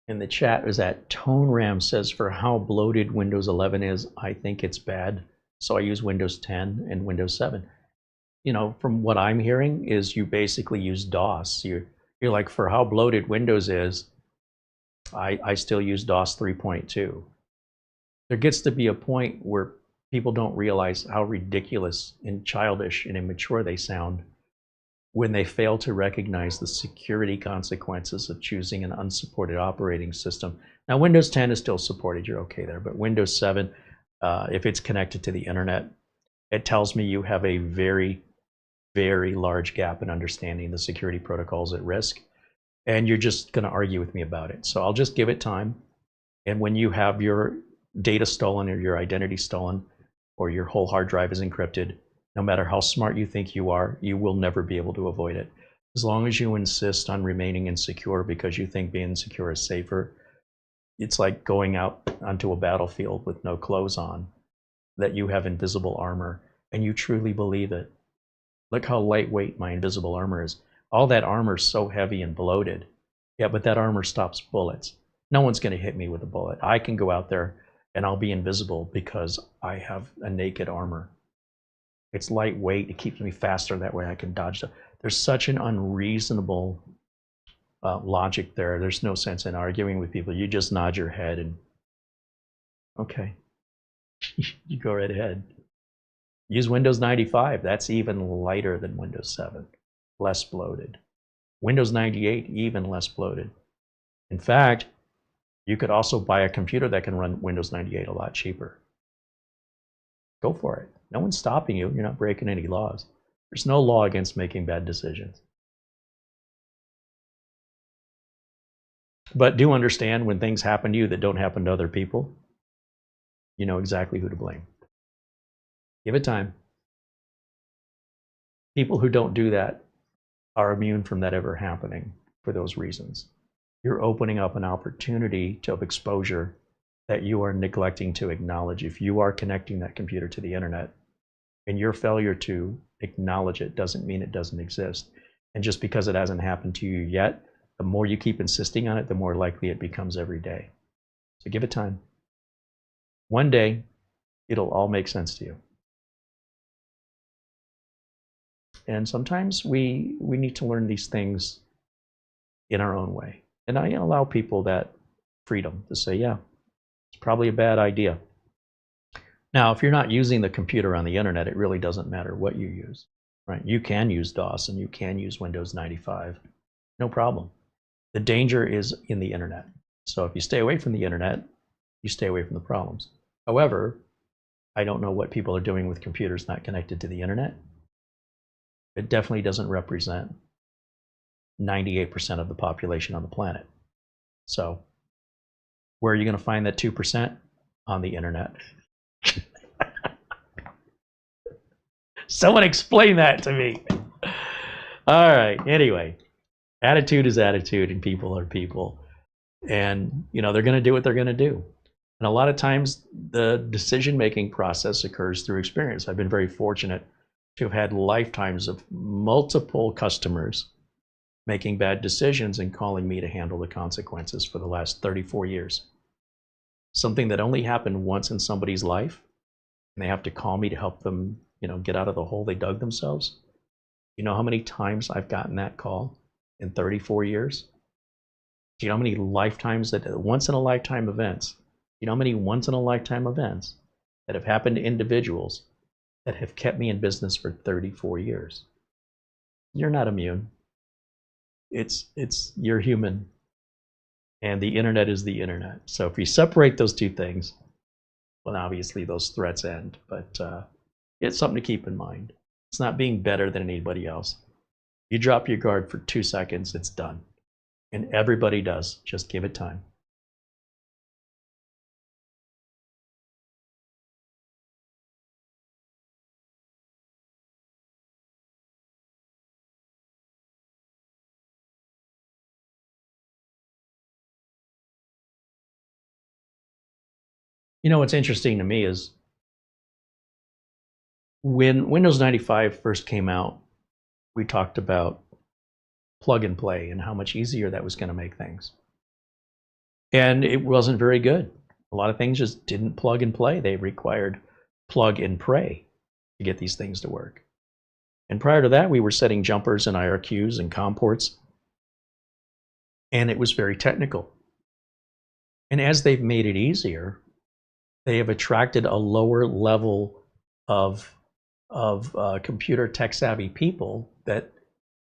In the chat is that Tone Ram says, for how bloated Windows 11 is, I think it's bad. So I use Windows 10 and Windows 7. From what I'm hearing is you basically use DOS. You're like, for how bloated Windows is, I still use DOS 3.2. There gets to be a point where people don't realize how ridiculous and childish and immature they sound when they fail to recognize the security consequences of choosing an unsupported operating system. Now, Windows 10 is still supported, you're okay there, but Windows 7, if it's connected to the internet, it tells me you have a very, very large gap in understanding the security protocols at risk, and you're just gonna argue with me about it. So I'll just give it time, and when you have your data stolen or your identity stolen, or your whole hard drive is encrypted, no matter how smart you think you are, you will never be able to avoid it. As long as you insist on remaining insecure because you think being insecure is safer, it's like going out onto a battlefield with no clothes on, that you have invisible armor, and you truly believe it. Look how lightweight my invisible armor is. All that armor is so heavy and bloated. Yeah, but that armor stops bullets. No one's going to hit me with a bullet. I can go out there and I'll be invisible because I have a naked armor. It's lightweight, it keeps me faster, that way I can dodge stuff. There's such an unreasonable logic there. There's no sense in arguing with people. You just nod your head and, okay, you go right ahead. Use Windows 95. That's even lighter than Windows 7, less bloated. Windows 98, even less bloated. In fact, you could also buy a computer that can run Windows 98 a lot cheaper. Go for it. No one's stopping you. You're not breaking any laws. There's no law against making bad decisions. But do understand, when things happen to you that don't happen to other people, you know exactly who to blame. Give it time. People who don't do that are immune from that ever happening for those reasons. You're opening up an opportunity of exposure that you are neglecting to acknowledge. If you are connecting that computer to the internet, and your failure to acknowledge it doesn't mean it doesn't exist. And just because it hasn't happened to you yet, the more you keep insisting on it, the more likely it becomes every day. So give it time. One day, it'll all make sense to you. And sometimes we need to learn these things in our own way. And I allow people that freedom to say, yeah, it's probably a bad idea. Now, if you're not using the computer on the internet, it really doesn't matter what you use, right? You can use DOS and you can use Windows 95, no problem. The danger is in the internet. So if you stay away from the internet, you stay away from the problems. However, I don't know what people are doing with computers not connected to the internet. It definitely doesn't represent 98% of the population on the planet. So where are you going to find that 2%? On the internet. Someone explain that to me. All right, anyway, attitude is attitude and people are people. And, you know, they're going to do what they're going to do. And a lot of times the decision-making process occurs through experience. I've been very fortunate to have had lifetimes of multiple customers making bad decisions and calling me to handle the consequences for the last 34 years. Something that only happened once in somebody's life, and they have to call me to help them, you know, get out of the hole they dug themselves. You know how many times I've gotten that call in 34 years? Do you know how many lifetimes that, once in a lifetime events, you know how many once in a lifetime events that have happened to individuals that have kept me in business for 34 years? You're not immune. You're human. And the internet is the internet. So if you separate those two things, well, obviously those threats end. But it's something to keep in mind. It's not being better than anybody else. You drop your guard for 2 seconds, it's done. And everybody does. Just give it time. You know, what's interesting to me is when Windows 95 first came out, we talked about plug and play and how much easier that was going to make things. And it wasn't very good. A lot of things just didn't plug and play. They required plug and pray to get these things to work. And prior to that, we were setting jumpers and IRQs and COM ports. And it was very technical. And as they've made it easier, they have attracted a lower level of computer tech savvy people that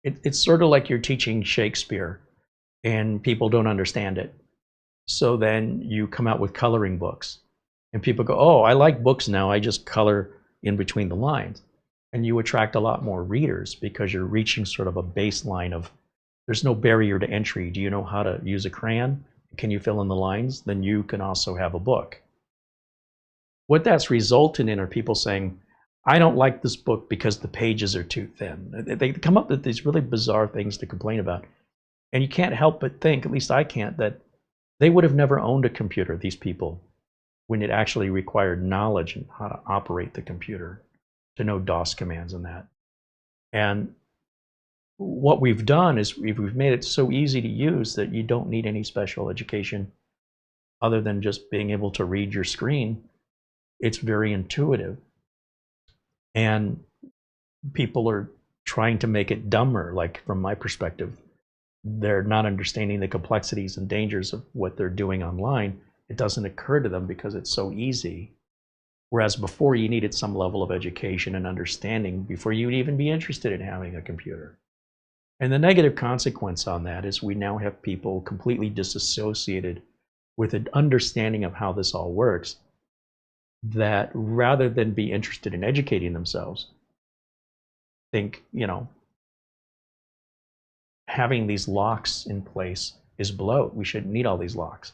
it's sort of like you're teaching Shakespeare and people don't understand it. So then you come out with coloring books and people go, oh, I like books now, I just color in between the lines. And you attract a lot more readers because you're reaching sort of a baseline of, there's no barrier to entry. Do you know how to use a crayon? Can you fill in the lines? Then you can also have a book. What that's resulted in are people saying, I don't like this book because the pages are too thin. They come up with these really bizarre things to complain about. And you can't help but think, at least I can't, that they would have never owned a computer, these people, when it actually required knowledge and how to operate the computer, to know DOS commands and that. And what we've done is we've made it so easy to use that you don't need any special education other than just being able to read your screen, it's very intuitive. And people are trying to make it dumber, like from my perspective. They're not understanding the complexities and dangers of what they're doing online. It doesn't occur to them because it's so easy. Whereas before, you needed some level of education and understanding before you'd even be interested in having a computer. And the negative consequence on that is we now have people completely disassociated with an understanding of how this all works, that rather than be interested in educating themselves, think, having these locks in place is bloat. We shouldn't need all these locks.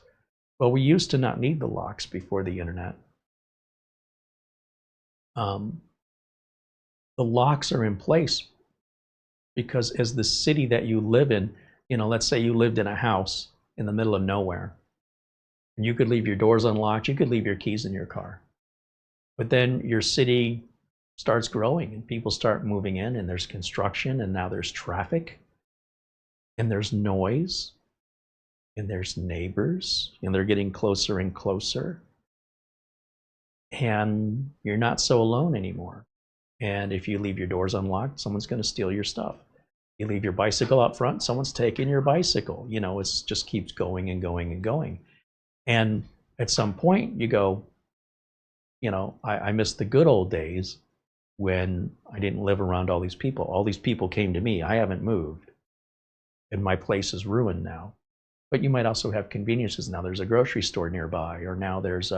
Well, we used to not need the locks before the internet. The locks are in place because as the city that you live in, let's say you lived in a house in the middle of nowhere, and you could leave your doors unlocked, you could leave your keys in your car. But then your city starts growing and people start moving in, and there's construction, and now there's traffic, and there's noise, and there's neighbors, and they're getting closer and closer. And you're not so alone anymore. And if you leave your doors unlocked, someone's going to steal your stuff. You leave your bicycle out front, someone's taking your bicycle. It just keeps going and going and going. And at some point you go, I miss the good old days when I didn't live around all these people. All these people came to me. I haven't moved. And my place is ruined now. But you might also have conveniences. Now there's a grocery store nearby, or now there's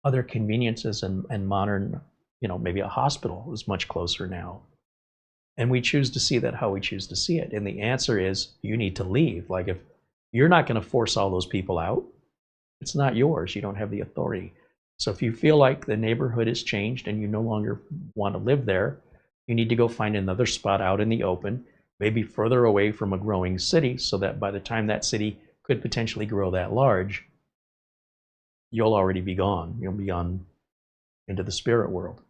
other conveniences and modern, maybe a hospital is much closer now. And we choose to see that how we choose to see it. And the answer is you need to leave. Like, if you're not going to force all those people out, it's not yours. You don't have the authority. So if you feel like the neighborhood has changed and you no longer want to live there, you need to go find another spot out in the open, maybe further away from a growing city, so that by the time that city could potentially grow that large, you'll already be gone. You'll be on into the spirit world.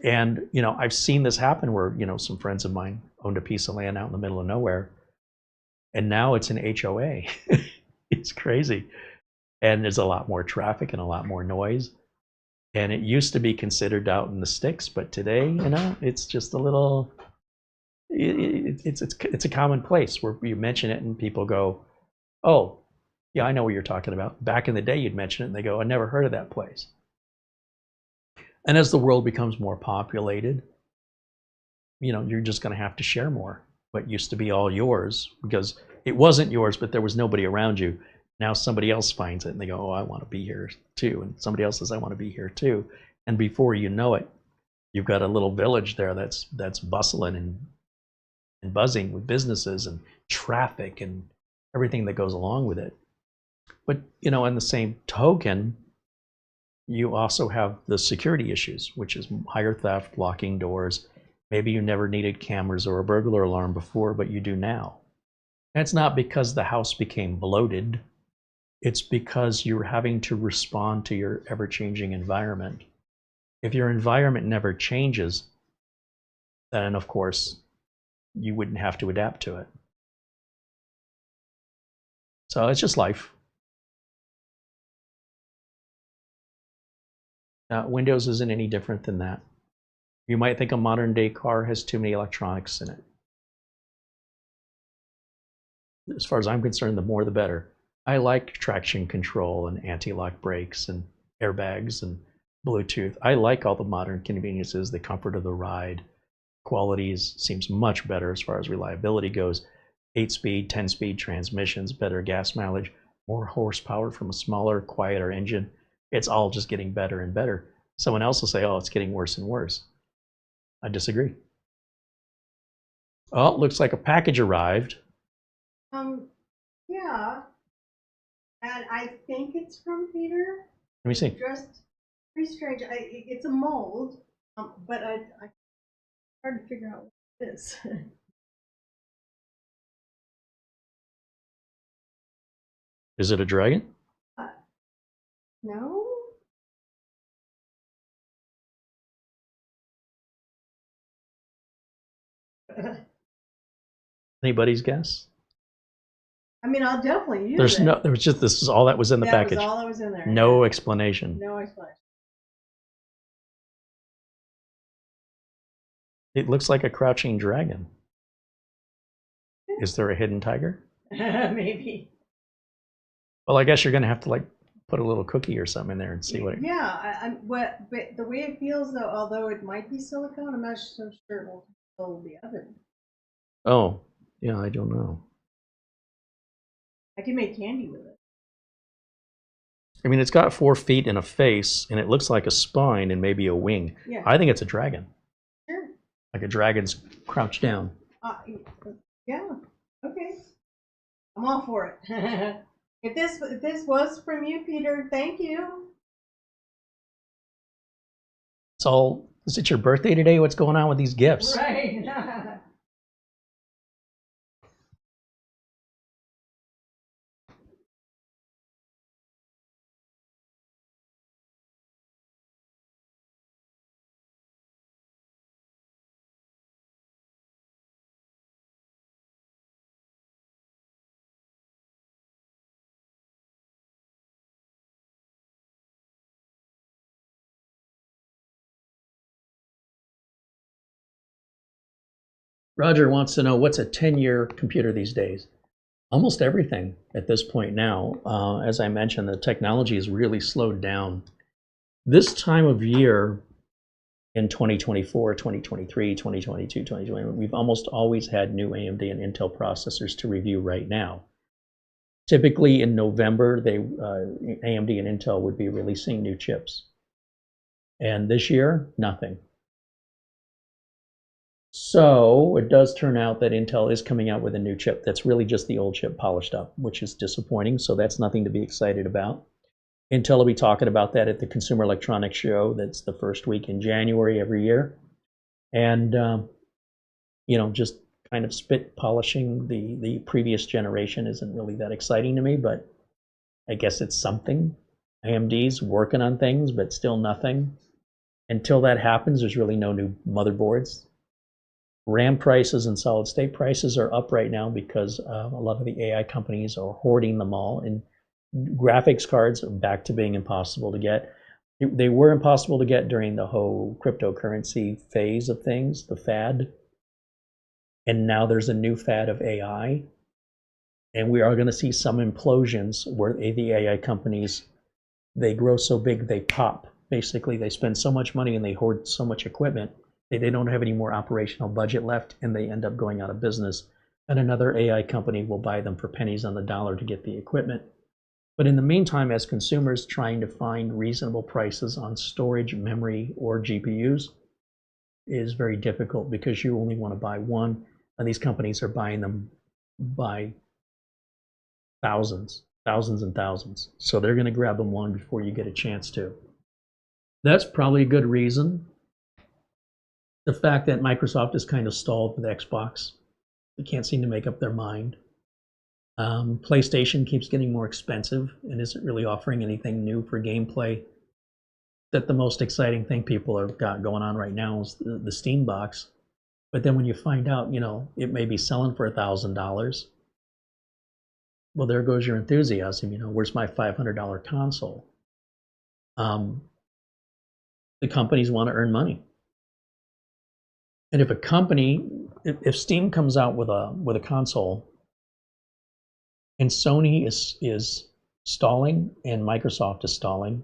And, I've seen this happen where, some friends of mine owned a piece of land out in the middle of nowhere, and now it's an HOA. It's crazy. And there's a lot more traffic and a lot more noise. And it used to be considered out in the sticks, but today, it's just a little, it's a common place where you mention it and people go, oh, yeah, I know what you're talking about. Back in the day, you'd mention it and they go, I never heard of that place. And as the world becomes more populated, you're just going to have to share more. What used to be all yours, because it wasn't yours, but there was nobody around you. Now somebody else finds it and they go, oh, I want to be here too. And somebody else says, I want to be here too. And before you know it, you've got a little village there that's bustling and buzzing with businesses and traffic and everything that goes along with it. But, in the same token, you also have the security issues, which is higher theft, locking doors. Maybe you never needed cameras or a burglar alarm before, but you do now. And it's not because the house became bloated. It's because you're having to respond to your ever-changing environment. If your environment never changes, then of course you wouldn't have to adapt to it. So it's just life. Windows isn't any different than that. You might think a modern day car has too many electronics in it. As far as I'm concerned, the more the better. I like traction control and anti-lock brakes and airbags and Bluetooth. I like all the modern conveniences, the comfort of the ride. Quality seems much better as far as reliability goes. 8-speed, 10-speed transmissions, better gas mileage, more horsepower from a smaller, quieter engine. It's all just getting better and better. Someone else will say, oh, it's getting worse and worse. I disagree. Oh, it looks like a package arrived. Yeah. And I think it's from Peter. Let me see. Just pretty strange. It's a mold, but I hard to figure out what it is. Is it a dragon? No. Anybody's guess? I mean, I'll definitely use it. There was just, this is all that was in the package. That was all that was in there. No explanation. No explanation. It looks like a crouching dragon. Is there a hidden tiger? Maybe. Well, I guess you're going to have to like put a little cookie or something in there and see what. But the way it feels though, although it might be silicone, I'm not so sure it will fill the oven. Oh, yeah, I don't know. I can make candy with it. I mean, it's got 4 feet and a face, and it looks like a spine and maybe a wing. Yeah. I think it's a dragon. Sure. Like a dragon's crouched down. Yeah. Okay. I'm all for it. If this was from you, Peter, thank you. It's all. Is it your birthday today? What's going on with these gifts? Right. Roger wants to know, what's a 10-year computer these days? Almost everything at this point now. As I mentioned, the technology has really slowed down. This time of year in 2024, 2023, 2022, 2021, we've almost always had new AMD and Intel processors to review right now. Typically in November, AMD and Intel would be releasing new chips. And this year, nothing. So it does turn out that Intel is coming out with a new chip that's really just the old chip polished up, which is disappointing. So that's nothing to be excited about. Intel will be talking about that at the Consumer Electronics Show. That's the first week in January every year. And, you know, just kind of spit polishing the previous generation isn't really that exciting to me, but I guess it's something. AMD's working on things, but still nothing. Until that happens, there's really no new motherboards. RAM prices and solid state prices are up right now because a lot of the AI companies are hoarding them all, and graphics cards are back to being impossible to get. They were impossible to get during the whole cryptocurrency phase of things, the fad. And now there's a new fad of AI. And we are going to see some implosions where the AI companies, they grow so big they pop. Basically, they spend so much money and they hoard so much equipment, they don't have any more operational budget left, and they end up going out of business. And another AI company will buy them for pennies on the dollar to get the equipment. But in the meantime, as consumers trying to find reasonable prices on storage, memory, or GPUs is very difficult because you only want to buy one, and these companies are buying them by thousands and thousands. So they're going to grab them one before you get a chance to. That's probably a good reason. The fact that Microsoft is kind of stalled with Xbox. They can't seem to make up their mind. PlayStation keeps getting more expensive and isn't really offering anything new for gameplay. That the most exciting thing people have got going on right now is the Steam box. But then when you find out, you know, it may be selling for $1,000, well, there goes your enthusiasm. You know, where's my $500 console? The companies want to earn money. And if a company, if Steam comes out with a console, and Sony is stalling and Microsoft is stalling,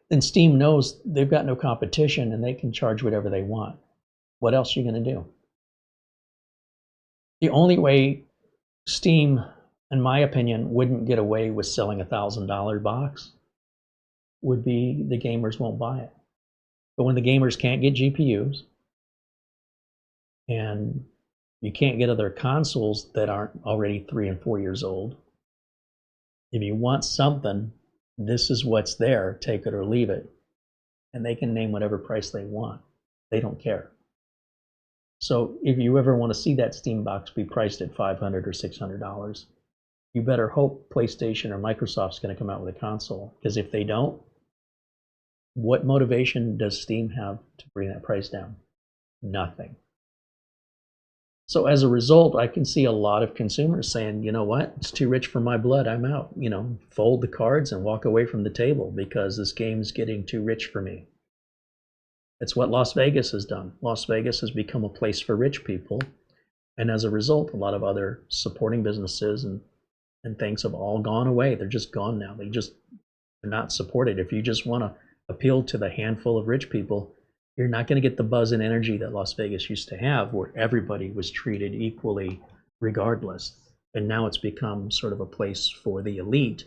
then Steam knows they've got no competition and they can charge whatever they want. What else are you going to do? The only way Steam, in my opinion, wouldn't get away with selling a $1,000 box would be the gamers won't buy it. But when the gamers can't get GPUs and you can't get other consoles that aren't already 3 and 4 years old, if you want something, this is what's there, take it or leave it. And they can name whatever price they want. They don't care. So if you ever want to see that Steam box be priced at $500 or $600, you better hope PlayStation or Microsoft's going to come out with a console. Because if they don't, what motivation does Steam have to bring that price down? Nothing. So as a result, I can see a lot of consumers saying, you know what, it's too rich for my blood, I'm out. You know, fold the cards and walk away from the table because this game's getting too rich for me. It's what Las Vegas has done. Las Vegas has become a place for rich people. And as a result, a lot of other supporting businesses and things have all gone away. They're just gone now. They're not supported. If you just want to appeal to the handful of rich people, you're not going to get the buzz and energy that Las Vegas used to have, where everybody was treated equally regardless. And now it's become sort of a place for the elite,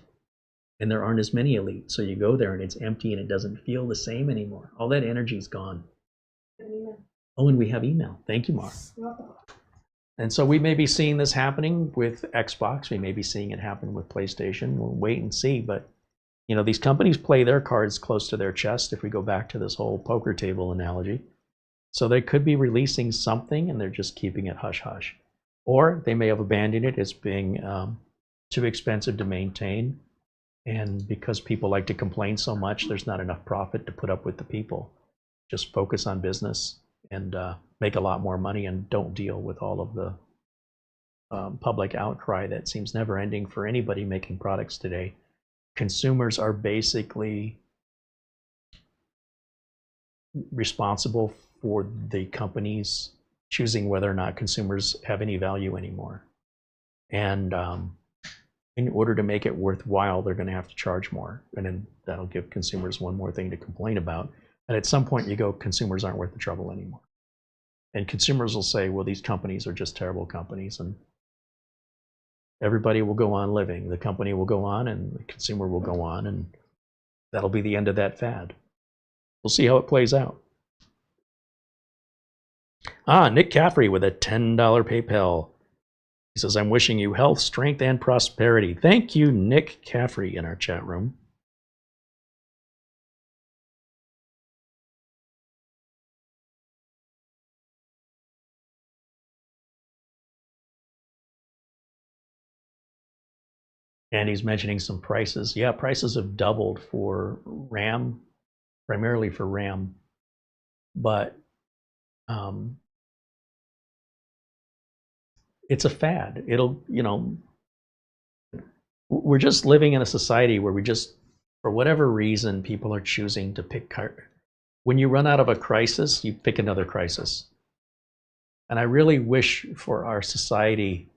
and there aren't as many elite. So you go there and it's empty and it doesn't feel the same anymore. All that energy's gone. Oh, and we have email. Thank you, Mark. And so we may be seeing this happening with Xbox. We may be seeing it happen with PlayStation. We'll wait and see. But you know, these companies play their cards close to their chest, if we go back to this whole poker table analogy. So they could be releasing something and they're just keeping it hush-hush. Or they may have abandoned it as being too expensive to maintain. And because people like to complain so much, there's not enough profit to put up with the people. Just focus on business and make a lot more money and don't deal with all of the public outcry that seems never ending for anybody making products today. Consumers are basically responsible for the companies choosing whether or not consumers have any value anymore. And in order to make it worthwhile, they're going to have to charge more. And then that'll give consumers one more thing to complain about. And at some point you go, consumers aren't worth the trouble anymore. And consumers will say, well, these companies are just terrible companies. And everybody will go on living. The company will go on and the consumer will go on, and that'll be the end of that fad. We'll see how it plays out. Nick Caffrey with a $10 PayPal. He says, I'm wishing you health, strength, and prosperity. Thank you, Nick Caffrey, in our chat room. And he's mentioning some prices. Yeah, prices have doubled for RAM, primarily for RAM. But it's a fad. It'll, you know, we're just living in a society where we just, for whatever reason, people are choosing to pick. When you run out of a crisis, you pick another crisis. And I really wish for our society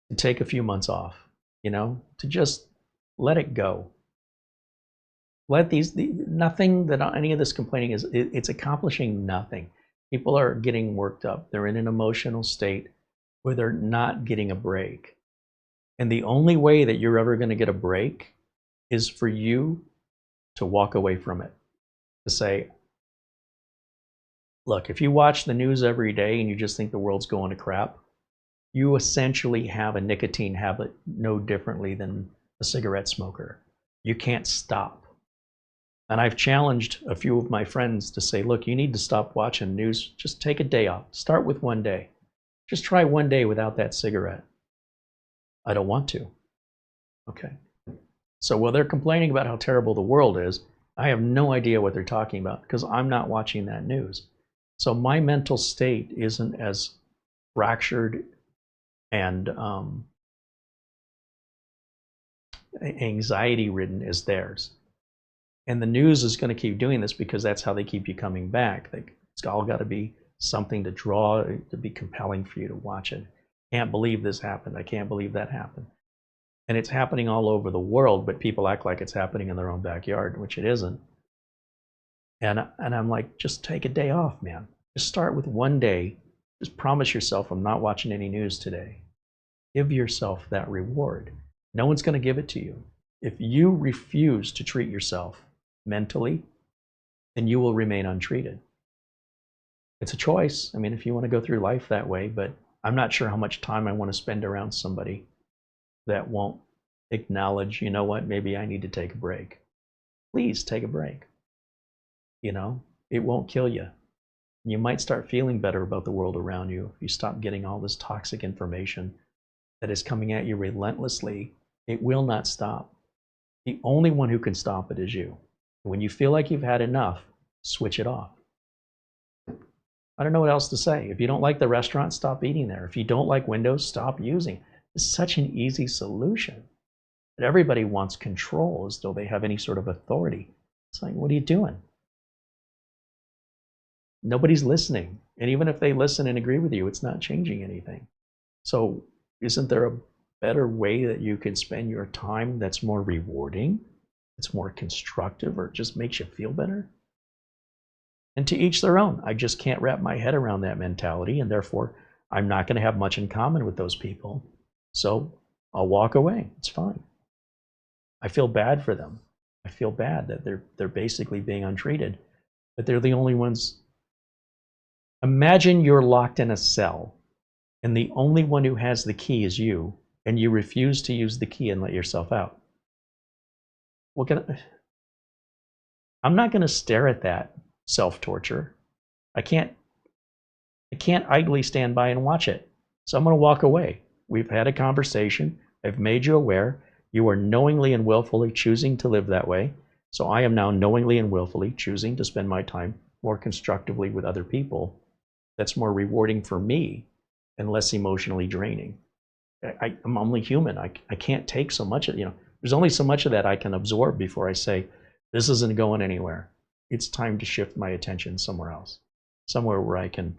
to take a few months off, you know, to just let it go. Let nothing that any of this complaining is, it's accomplishing nothing. People are getting worked up. They're in an emotional state where they're not getting a break. And the only way that you're ever going to get a break is for you to walk away from it. To say, look, if you watch the news every day and you just think the world's going to crap, you essentially have a nicotine habit no differently than a cigarette smoker. You can't stop. And I've challenged a few of my friends to say, look, you need to stop watching news. Just take a day off. Start with one day. Just try one day without that cigarette. I don't want to. Okay. So while they're complaining about how terrible the world is, I have no idea what they're talking about because I'm not watching that news. So my mental state isn't as fractured and anxiety-ridden as theirs. And the news is going to keep doing this because that's how they keep you coming back. It's all got to be something to draw, to be compelling for you to watch it. Can't believe this happened. I can't believe that happened. And it's happening all over the world, but people act like it's happening in their own backyard, which it isn't. And I'm like, just take a day off, man. Just start with one day. Just promise yourself, I'm not watching any news today. Give yourself that reward. No one's going to give it to you. If you refuse to treat yourself mentally, then you will remain untreated. It's a choice. I mean, if you want to go through life that way, but I'm not sure how much time I want to spend around somebody that won't acknowledge, you know what, maybe I need to take a break. Please take a break. You know, it won't kill you. You might start feeling better about the world around you if you stop getting all this toxic information that is coming at you relentlessly. It will not stop. The only one who can stop it is you. When you feel like you've had enough, switch it off. I don't know what else to say. If you don't like the restaurant, stop eating there. If you don't like Windows, stop using. It's such an easy solution. But everybody wants control as though they have any sort of authority. It's like, what are you doing? Nobody's listening. And even if they listen and agree with you, it's not changing anything. So isn't there a better way that you can spend your time that's more rewarding, that's more constructive, or just makes you feel better? And to each their own. I just can't wrap my head around that mentality, and therefore I'm not going to have much in common with those people. So I'll walk away. It's fine. I feel bad for them. I feel bad that they're basically being untreated, but they're the only ones. Imagine you're locked in a cell, and the only one who has the key is you, and you refuse to use the key and let yourself out. I'm not going to stare at that self-torture. I can't idly stand by and watch it. So I'm going to walk away. We've had a conversation. I've made you aware. You are knowingly and willfully choosing to live that way. So I am now knowingly and willfully choosing to spend my time more constructively with other people. That's more rewarding for me and less emotionally draining. I'm only human. I can't take so much of, there's only so much of that I can absorb before I say, this isn't going anywhere. It's time to shift my attention somewhere else, somewhere where I can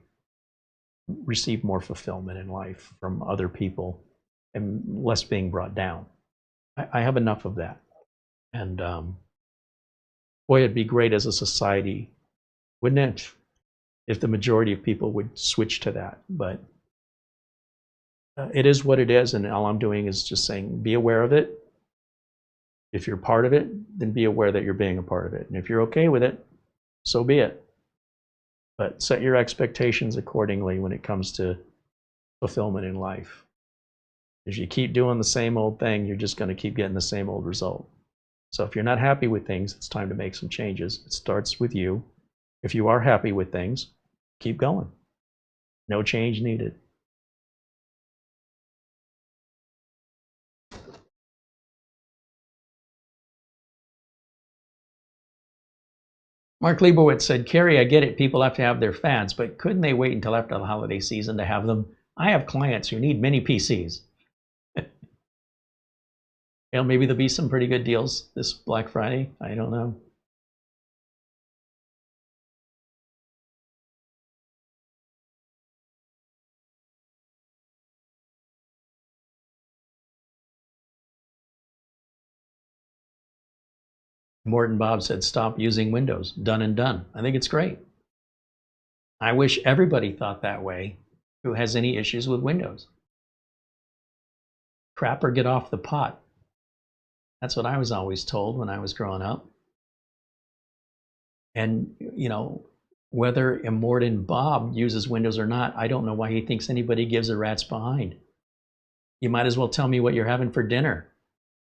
receive more fulfillment in life from other people and less being brought down. I have enough of that. And boy, it'd be great as a society, wouldn't it, if the majority of people would switch to that. But it is what it is, and all I'm doing is just saying, be aware of it. If you're part of it, then be aware that you're being a part of it. And if you're okay with it, so be it. But set your expectations accordingly when it comes to fulfillment in life. If you keep doing the same old thing, you're just going to keep getting the same old result. So if you're not happy with things, it's time to make some changes. It starts with you. If you are happy with things, keep going. No change needed. Mark Leibowitz said, Carey, I get it. People have to have their fads, but couldn't they wait until after the holiday season to have them? I have clients who need mini PCs. Maybe there'll be some pretty good deals this Black Friday. I don't know. Morton Bob said, stop using Windows. Done and done. I think it's great. I wish everybody thought that way who has any issues with Windows. Crap or get off the pot. That's what I was always told when I was growing up. And, whether Morton Bob uses Windows or not, I don't know why he thinks anybody gives a rat's behind. You might as well tell me what you're having for dinner.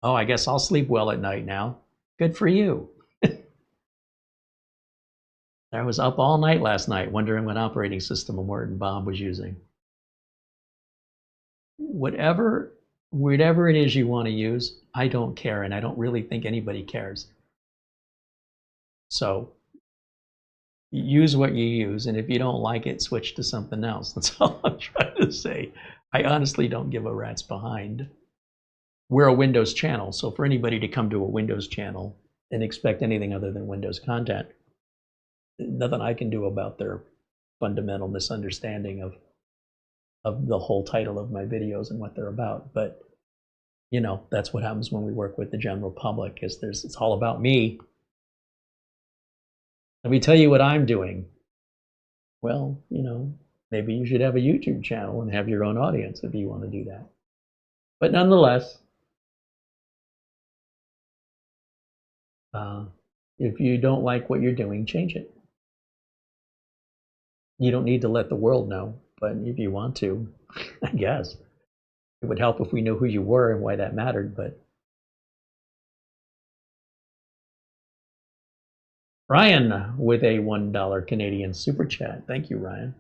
Oh, I guess I'll sleep well at night now. Good for you. I was up all night last night wondering what operating system Morton Bob was using. Whatever it is you want to use, I don't care, and I don't really think anybody cares. So use what you use, and if you don't like it, switch to something else. That's all I'm trying to say. I honestly don't give a rat's behind. We're a Windows channel, so for anybody to come to a Windows channel and expect anything other than Windows content, nothing I can do about their fundamental misunderstanding of the whole title of my videos and what they're about. But that's what happens when we work with the general public, is it's all about me. Let me tell you what I'm doing. Well, maybe you should have a YouTube channel and have your own audience if you want to do that. But nonetheless, if you don't like what you're doing, change it. You don't need to let the world know, but if you want to, I guess. It would help if we knew who you were and why that mattered, but Ryan with a $1 Canadian super chat. Thank you, Ryan.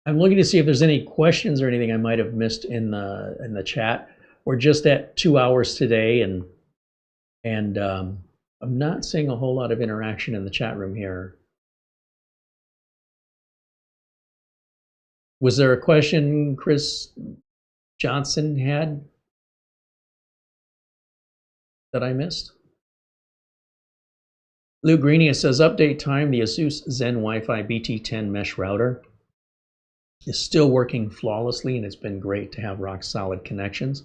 I'm looking to see if there's any questions or anything I might have missed in the chat. We're just at 2 hours today, and I'm not seeing a whole lot of interaction in the chat room here. Was there a question Chris Johnson had that I missed? Lou Greenia says, update time, the Asus Zen Wi-Fi BT10 mesh router is still working flawlessly, and it's been great to have rock solid connections.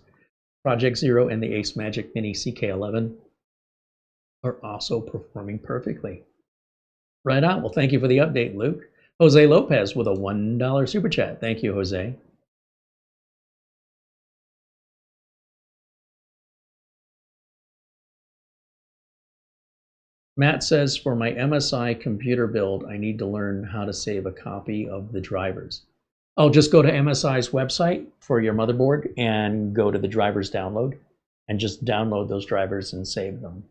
Project Zero and the Ace Magic Mini CK11 are also performing perfectly. Right on. Well, thank you for the update, Luke. Jose Lopez with a $1 super chat. Thank you, Jose. Matt says, for my MSI computer build, I need to learn how to save a copy of the drivers. Oh, just go to MSI's website for your motherboard and go to the drivers download and just download those drivers and save them.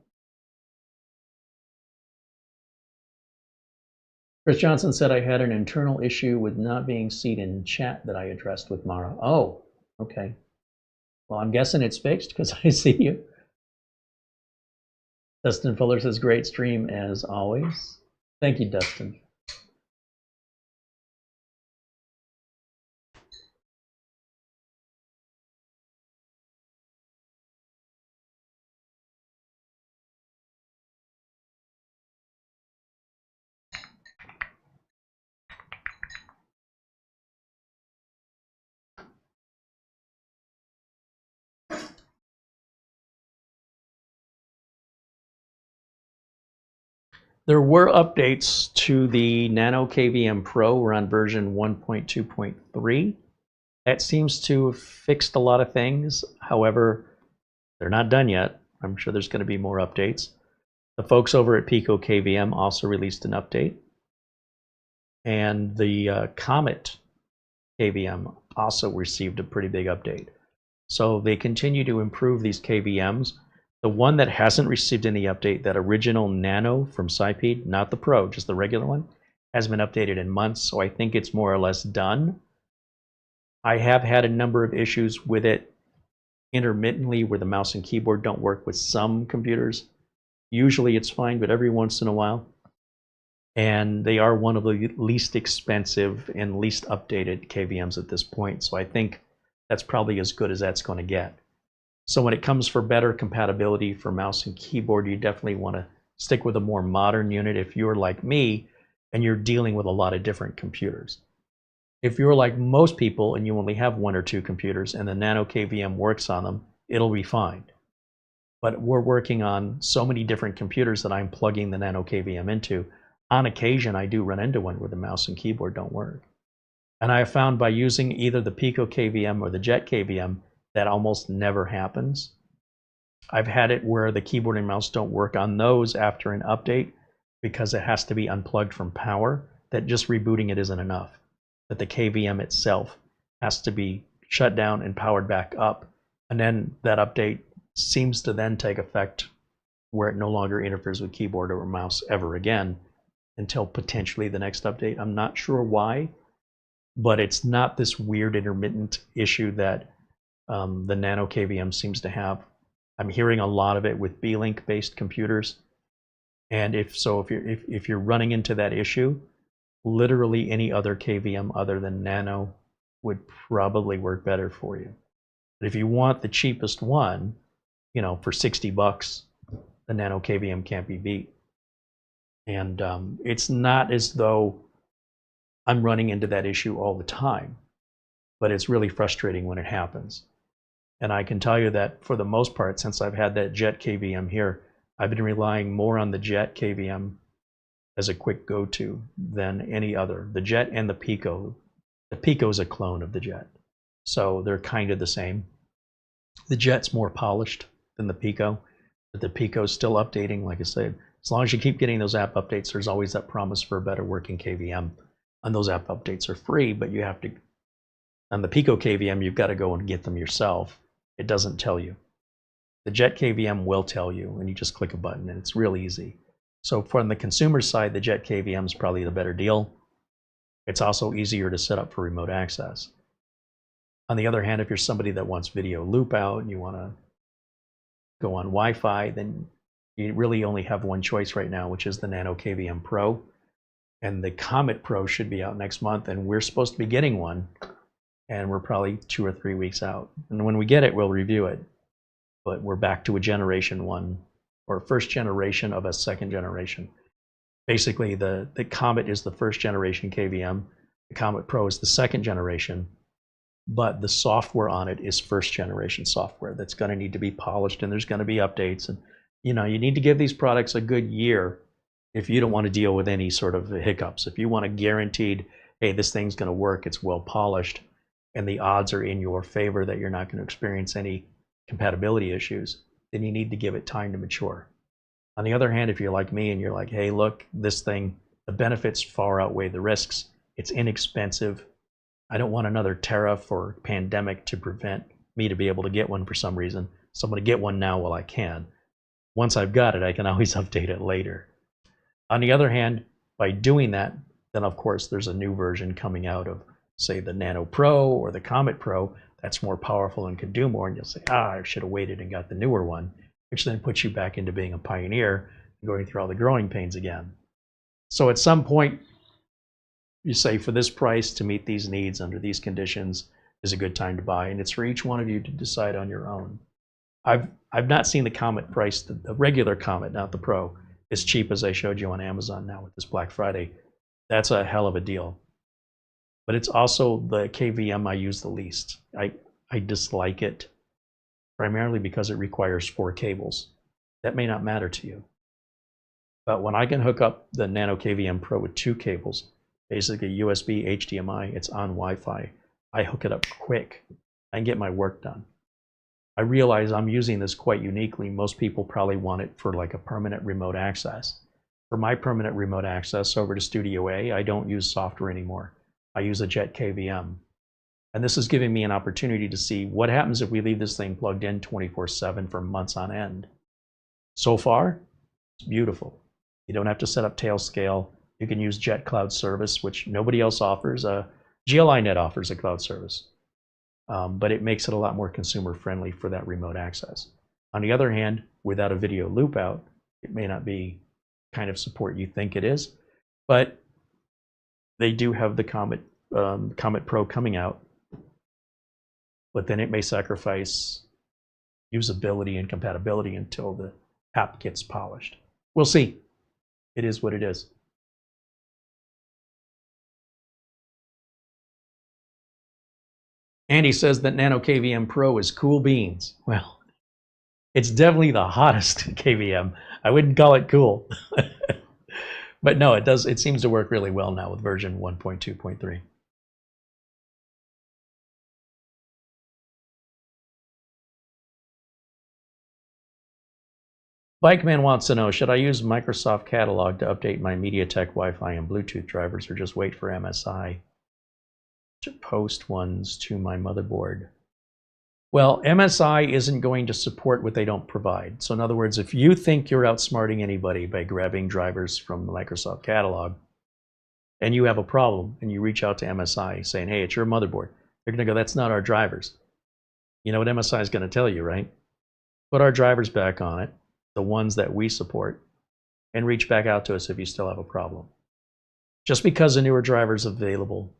Chris Johnson said I had an internal issue with not being seen in chat that I addressed with Mara. Oh, okay. Well, I'm guessing it's fixed because I see you. Dustin Fuller says, great stream as always. Thank you, Dustin. There were updates to the Nano KVM Pro. We're on version 1.2.3. That seems to have fixed a lot of things. However, they're not done yet. I'm sure there's going to be more updates. The folks over at Pico KVM also released an update. And the Comet KVM also received a pretty big update. So they continue to improve these KVMs. The one that hasn't received any update, that original Nano from Cypede, not the Pro, just the regular one, hasn't been updated in months, so I think it's more or less done. I have had a number of issues with it intermittently where the mouse and keyboard don't work with some computers. Usually it's fine, but every once in a while. And they are one of the least expensive and least updated KVMs at this point, so I think that's probably as good as that's going to get. So when it comes for better compatibility for mouse and keyboard, you definitely want to stick with a more modern unit if you're like me and you're dealing with a lot of different computers. If you're like most people and you only have 1 or 2 computers and the Nano KVM works on them, it'll be fine. But we're working on so many different computers that I'm plugging the Nano KVM into. On occasion, I do run into one where the mouse and keyboard don't work. And I have found by using either the Pico KVM or the Jet KVM, that almost never happens. I've had it where the keyboard and mouse don't work on those after an update because it has to be unplugged from power, that just rebooting it isn't enough. That the KVM itself has to be shut down and powered back up. And then that update seems to then take effect where it no longer interferes with keyboard or mouse ever again until potentially the next update. I'm not sure why, but it's not this weird intermittent issue that the Nano KVM seems to have. I'm hearing a lot of it with B-Link based computers, and if you're running into that issue, literally any other KVM other than Nano would probably work better for you. But if you want the cheapest one, you know, for $60, the Nano KVM can't be beat. And it's not as though I'm running into that issue all the time, but it's really frustrating when it happens. And I can tell you that for the most part, since I've had that Jet KVM here, I've been relying more on the Jet KVM as a quick go-to than any other. The Jet and the Pico. The Pico is a clone of the Jet, so they're kind of the same. The Jet's more polished than the Pico, but the Pico's still updating. Like I said, as long as you keep getting those app updates, there's always that promise for a better working KVM. And those app updates are free, but you have to, on the Pico KVM, you've got to go and get them yourself. It doesn't tell you. The Jet KVM will tell you, and you just click a button, and it's real easy. So from the consumer side, the Jet KVM is probably the better deal It's also easier to set up for remote access. On the other hand, if you're somebody that wants video loop out and you want to go on Wi-Fi, then you really only have one choice right now, which is the Nano KVM Pro. And the Comet Pro should be out next month, and we're supposed to be getting one, and we're probably 2 or 3 weeks out. And when we get it, we'll review it. But we're back to a generation one, or first generation of a second generation. Basically, the Comet is the first generation KVM. The Comet Pro is the second generation, but the software on it is first generation software that's going to need to be polished, and there's going to be updates. And you need to give these products a good year if you don't want to deal with any sort of hiccups. If you want a guaranteed, hey, this thing's going to work, it's well polished, and the odds are in your favor that you're not going to experience any compatibility issues, then you need to give it time to mature. On the other hand, if you're like me and you're like, hey, look, this thing, the benefits far outweigh the risks. It's inexpensive. I don't want another tariff or pandemic to prevent me to be able to get one for some reason. So I'm going to get one now while I can. Once I've got it, I can always update it later. On the other hand, by doing that, then of course there's a new version coming out of, say, the Nano Pro or the Comet Pro that's more powerful and can do more, and you'll say, I should have waited and got the newer one, which then puts you back into being a pioneer and going through all the growing pains again. So at some point, you say, for this price, to meet these needs under these conditions is a good time to buy, and it's for each one of you to decide on your own. I've not seen the Comet price, the regular Comet, not the Pro, as cheap as I showed you on Amazon now with this Black Friday. That's a hell of a deal. But it's also the KVM I use the least. I dislike it primarily because it requires 4 cables. That may not matter to you. But when I can hook up the Nano KVM Pro with 2 cables, basically USB, HDMI, it's on Wi-Fi, I hook it up quick. I can get my work done. I realize I'm using this quite uniquely. Most people probably want it for like a permanent remote access. For my permanent remote access over to Studio A, I don't use software anymore. I use a Jet KVM. And this is giving me an opportunity to see what happens if we leave this thing plugged in 24/7 for months on end. So far, it's beautiful. You don't have to set up tail scale. You can use Jet Cloud Service, which nobody else offers. GLINet offers a cloud service. But it makes it a lot more consumer friendly for that remote access. On the other hand, without a video loop out, it may not be kind of support you think it is, but they do have the Comet Pro coming out, but then it may sacrifice usability and compatibility until the app gets polished. We'll see. It is what it is. Andy says that Nano KVM Pro is cool beans. Well, it's definitely the hottest KVM. I wouldn't call it cool. But no, it does. It seems to work really well now with version 1.2.3. Bikeman wants to know, should I use Microsoft Catalog to update my MediaTek Wi-Fi and Bluetooth drivers, or just wait for MSI to post ones to my motherboard? Well, MSI isn't going to support what they don't provide. So in other words, if you think you're outsmarting anybody by grabbing drivers from the Microsoft catalog, and you have a problem, and you reach out to MSI saying, hey, it's your motherboard, they're going to go, that's not our drivers. You know what MSI is going to tell you, right? Put our drivers back on it, the ones that we support, and reach back out to us if you still have a problem. Just because a newer driver is available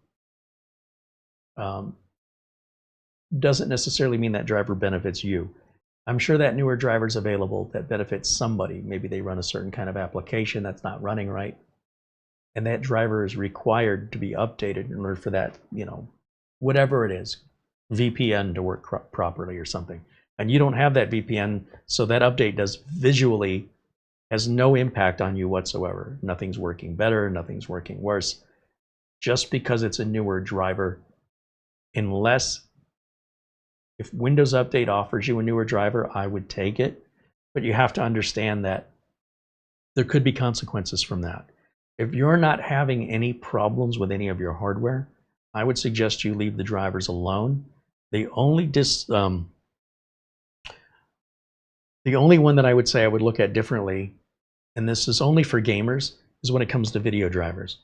doesn't necessarily mean that driver benefits you. I'm sure that newer driver is available that benefits somebody. Maybe they run a certain kind of application that's not running right, and that driver is required to be updated in order for that, whatever it is, VPN to work properly or something. And you don't have that VPN, so that update has no impact on you whatsoever. Nothing's working better, nothing's working worse. Just because it's a newer driver, unless if Windows Update offers you a newer driver, I would take it. But you have to understand that there could be consequences from that. If you're not having any problems with any of your hardware, I would suggest you leave the drivers alone. The only one that I would say I would look at differently, and this is only for gamers, is when it comes to video drivers.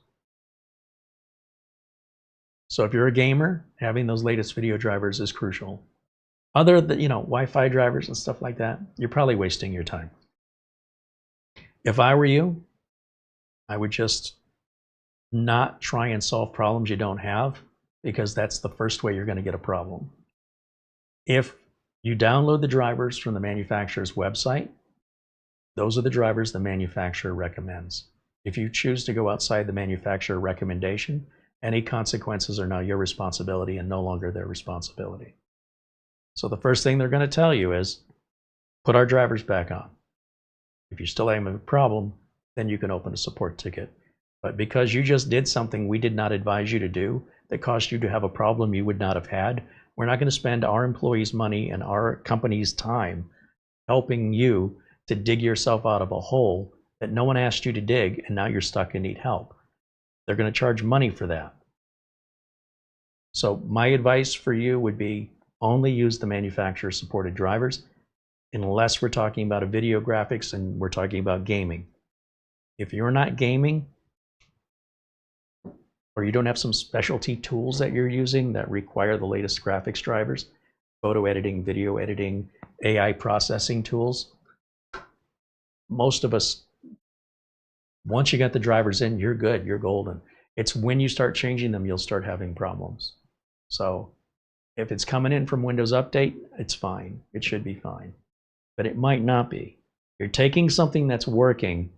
So if you're a gamer, having those latest video drivers is crucial. Other than, Wi-Fi drivers and stuff like that, you're probably wasting your time. If I were you, I would just not try and solve problems you don't have, because that's the first way you're going to get a problem. If you download the drivers from the manufacturer's website, those are the drivers the manufacturer recommends. If you choose to go outside the manufacturer recommendation, any consequences are now your responsibility and no longer their responsibility. So the first thing they're going to tell you is, put our drivers back on. If you're still having a problem, then you can open a support ticket. But because you just did something we did not advise you to do that caused you to have a problem you would not have had, we're not going to spend our employees' money and our company's time helping you to dig yourself out of a hole that no one asked you to dig, and now you're stuck and need help. They're going to charge money for that. So my advice for you would be, only use the manufacturer-supported drivers unless we're talking about a video graphics and we're talking about gaming. If you're not gaming, or you don't have some specialty tools that you're using that require the latest graphics drivers, photo editing, video editing, AI processing tools, most of us, once you got the drivers in, you're good, you're golden. It's when you start changing them, you'll start having problems. So if it's coming in from Windows Update, it's fine. It should be fine. But it might not be. You're taking something that's working,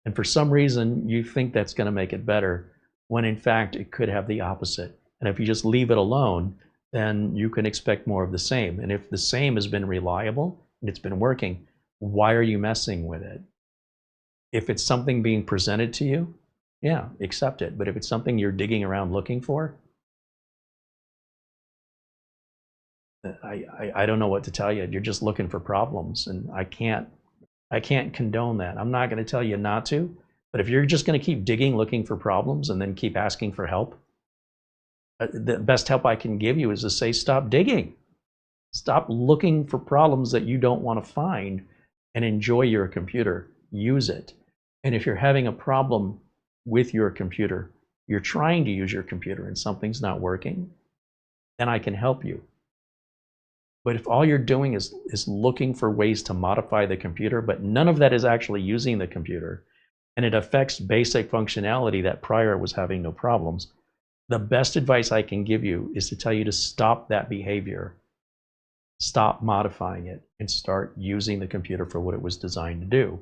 and for some reason you think that's going to make it better, when in fact it could have the opposite. And if you just leave it alone, then you can expect more of the same. And if the same has been reliable and it's been working, why are you messing with it? If it's something being presented to you, yeah, accept it. But if it's something you're digging around looking for, I don't know what to tell you. You're just looking for problems, and I can't condone that. I'm not going to tell you not to, but if you're just going to keep digging, looking for problems, and then keep asking for help, the best help I can give you is to say, stop digging. Stop looking for problems that you don't want to find, and enjoy your computer. Use it. And if you're having a problem with your computer, you're trying to use your computer and something's not working, then I can help you. But if all you're doing is looking for ways to modify the computer, but none of that is actually using the computer, and it affects basic functionality that prior was having no problems, the best advice I can give you is to tell you to stop that behavior, stop modifying it, and start using the computer for what it was designed to do.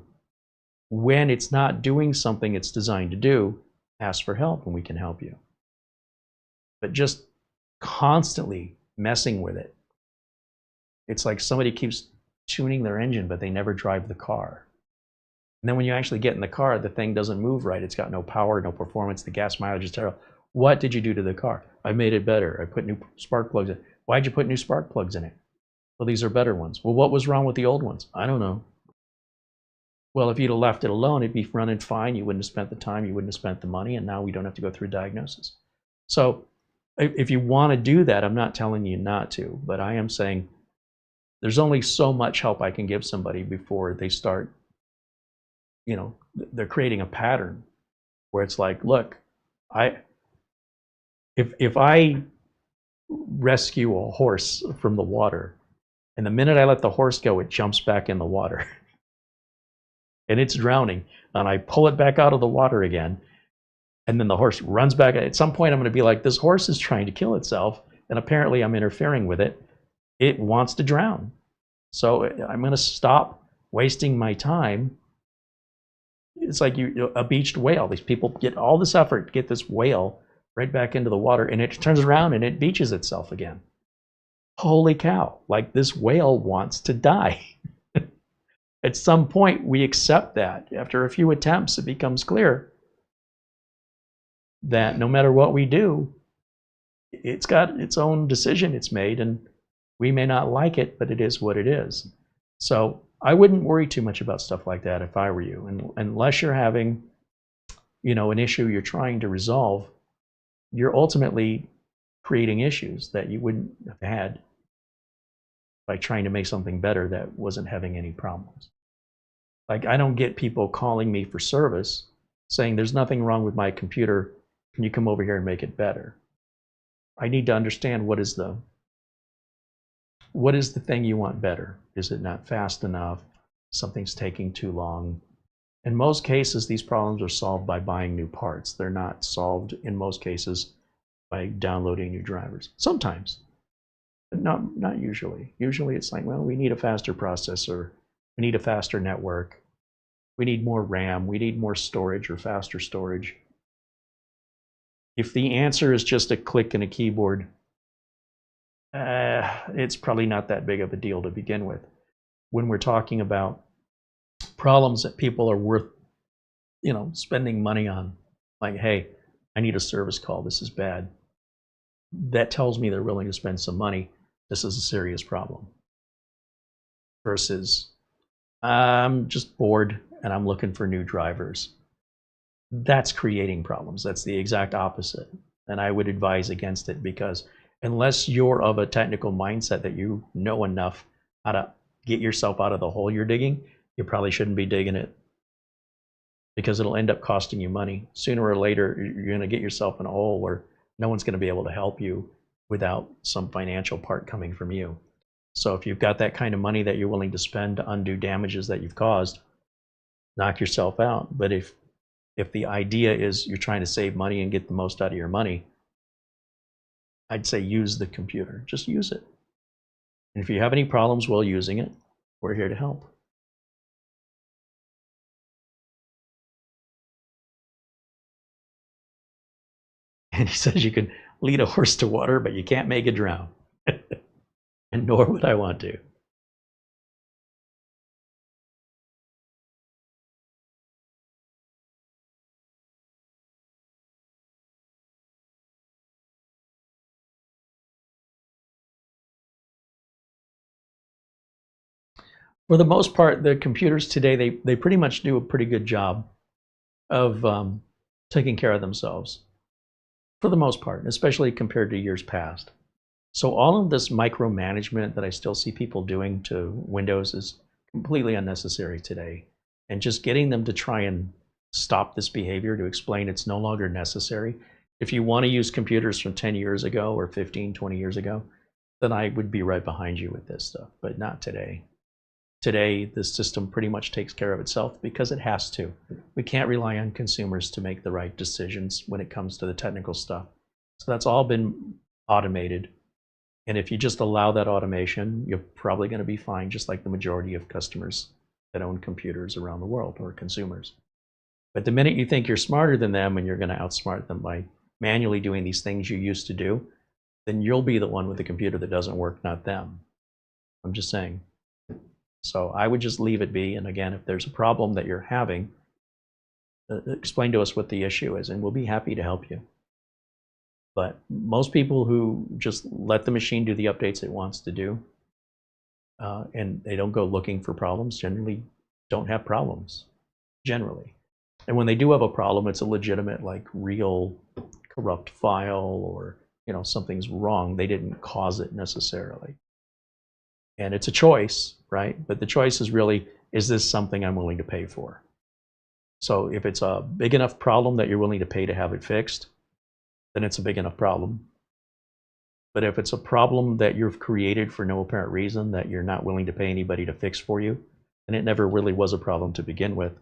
When it's not doing something it's designed to do, ask for help and we can help you. But just constantly messing with it, it's like somebody keeps tuning their engine, but they never drive the car. And then when you actually get in the car, the thing doesn't move right. It's got no power, no performance. The gas mileage is terrible. What did you do to the car? I made it better. I put new spark plugs in. Why'd you put new spark plugs in it? Well, these are better ones. Well, what was wrong with the old ones? I don't know. Well, if you'd have left it alone, it'd be running fine. You wouldn't have spent the time. You wouldn't have spent the money. And now we don't have to go through diagnosis. So if you want to do that, I'm not telling you not to, but I am saying there's only so much help I can give somebody before they start, they're creating a pattern where it's like, look, if I rescue a horse from the water, and the minute I let the horse go, it jumps back in the water and it's drowning, and I pull it back out of the water again, and then the horse runs back. At some point I'm going to be like, this horse is trying to kill itself, and apparently I'm interfering with it. It wants to drown. So I'm going to stop wasting my time. It's like a beached whale. These people get all this effort to get this whale right back into the water, and it turns around and it beaches itself again. Holy cow, like this whale wants to die. At some point, we accept that. After a few attempts, it becomes clear that no matter what we do, it's got its own decision it's made, and we may not like it, but it is what it is. So I wouldn't worry too much about stuff like that if I were you. And unless you're having, an issue you're trying to resolve, you're ultimately creating issues that you wouldn't have had by trying to make something better that wasn't having any problems. Like, I don't get people calling me for service saying, there's nothing wrong with my computer. Can you come over here and make it better? I need to understand what is the thing you want better. Is it not fast enough? Something's taking too long. In most cases, these problems are solved by buying new parts. They're not solved, in most cases, by downloading new drivers. Sometimes, but not usually. Usually it's like, well, we need a faster processor. We need a faster network. We need more RAM. We need more storage or faster storage. If the answer is just a click and a keyboard, it's probably not that big of a deal to begin with. When we're talking about problems that people are worth, spending money on, like, hey, I need a service call, this is bad. That tells me they're willing to spend some money. This is a serious problem. Versus, I'm just bored and I'm looking for new drivers. That's creating problems. That's the exact opposite. And I would advise against it, because unless you're of a technical mindset that you know enough how to get yourself out of the hole you're digging, you probably shouldn't be digging it, because it'll end up costing you money. Sooner or later, you're going to get yourself in a hole where no one's going to be able to help you without some financial part coming from you. So if you've got that kind of money that you're willing to spend to undo damages that you've caused, knock yourself out. But if the idea is you're trying to save money and get the most out of your money, I'd say use the computer. Just use it. And if you have any problems while using it, we're here to help. And he says you can lead a horse to water, but you can't make it drown. And nor would I want to. For the most part, the computers today, they pretty much do a pretty good job of taking care of themselves. For the most part, especially compared to years past. So all of this micromanagement that I still see people doing to Windows is completely unnecessary today. And just getting them to try and stop this behavior, to explain it's no longer necessary. If you want to use computers from 10 years ago or 15, 20 years ago, then I would be right behind you with this stuff, but not today. Today, the system pretty much takes care of itself because it has to. We can't rely on consumers to make the right decisions when it comes to the technical stuff. So that's all been automated. And if you just allow that automation, you're probably going to be fine, just like the majority of customers that own computers around the world, or consumers. But the minute you think you're smarter than them and you're going to outsmart them by manually doing these things you used to do, then you'll be the one with the computer that doesn't work, not them. I'm just saying. So I would just leave it be. And again, if there's a problem that you're having, explain to us what the issue is, and we'll be happy to help you. But most people who just let the machine do the updates it wants to do, and they don't go looking for problems, generally don't have problems, generally. And when they do have a problem, it's a legitimate, like, real corrupt file, or something's wrong. They didn't cause it necessarily. And it's a choice, right? But the choice is really, is this something I'm willing to pay for? So if it's a big enough problem that you're willing to pay to have it fixed, then it's a big enough problem. But if it's a problem that you've created for no apparent reason, that you're not willing to pay anybody to fix for you, then it never really was a problem to begin with.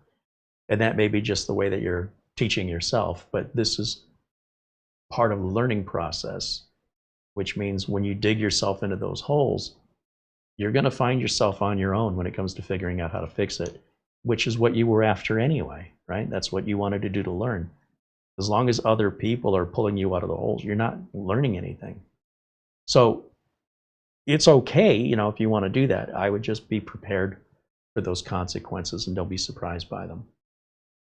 And that may be just the way that you're teaching yourself, but this is part of the learning process, which means when you dig yourself into those holes, you're going to find yourself on your own when it comes to figuring out how to fix it, which is what you were after anyway, right? That's what you wanted to do, to learn. As long as other people are pulling you out of the holes, you're not learning anything. So it's okay, if you want to do that. I would just be prepared for those consequences and don't be surprised by them.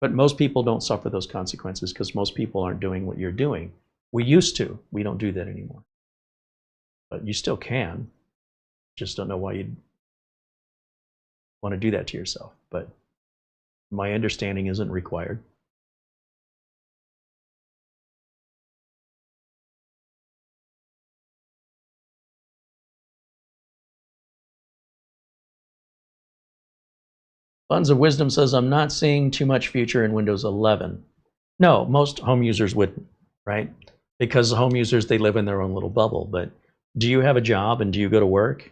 But most people don't suffer those consequences because most people aren't doing what you're doing. We used to. We don't do that anymore. But you still can. Just don't know why you'd want to do that to yourself. But my understanding isn't required. Buns of Wisdom says, I'm not seeing too much future in Windows 11. No, most home users wouldn't, right? because home users, they live in their own little bubble. But do you have a job and do you go to work?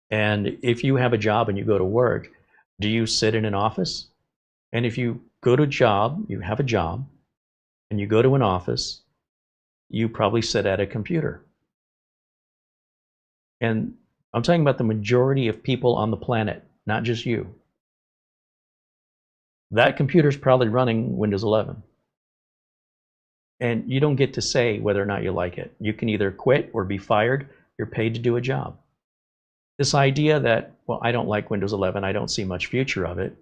And if you have a job and you go to work, do you sit in an office? And if you go to a job, you have a job, and you go to an office, you probably sit at a computer. And I'm talking about the majority of people on the planet, not just you. That computer's probably running Windows 11. And you don't get to say whether or not you like it. You can either quit or be fired. You're paid to do a job. This idea that, well, I don't like Windows 11, I don't see much future of it,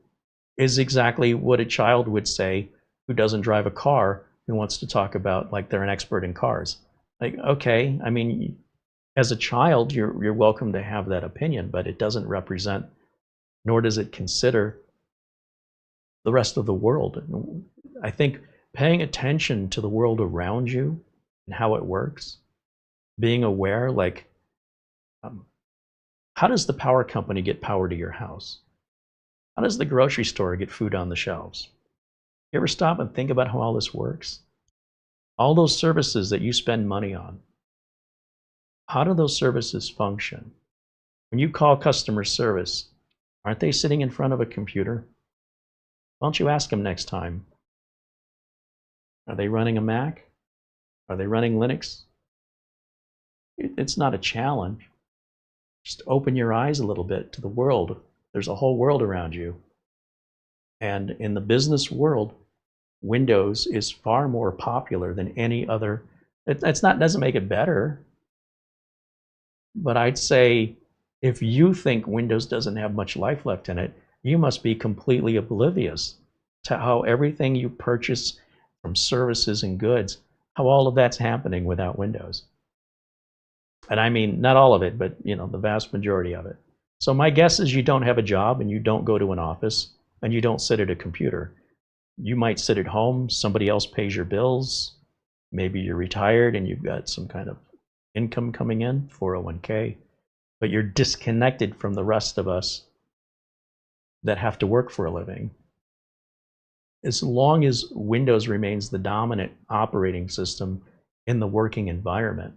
is exactly what a child would say who doesn't drive a car, who wants to talk about like they're an expert in cars. Like, okay, I mean, as a child, you're welcome to have that opinion, but it doesn't represent, nor does it consider the rest of the world. I think paying attention to the world around you and how it works, being aware, like, how does the power company get power to your house? How does the grocery store get food on the shelves? You ever stop and think about how all this works? All those services that you spend money on, how do those services function? When you call customer service, aren't they sitting in front of a computer? Why don't you ask them next time? Are they running a Mac? Are they running Linux? It's not a challenge. Just open your eyes a little bit to the world. There's a whole world around you. And in the business world, Windows is far more popular than any other. Doesn't make it better. But I'd say if you think Windows doesn't have much life left in it, you must be completely oblivious to how everything you purchase from services and goods, how all of that's happening without Windows. And I mean, not all of it, but the vast majority of it. So my guess is you don't have a job and you don't go to an office and you don't sit at a computer. You might sit at home, somebody else pays your bills, maybe you're retired and you've got some kind of income coming in, 401k, but you're disconnected from the rest of us that have to work for a living. As long as Windows remains the dominant operating system in the working environment,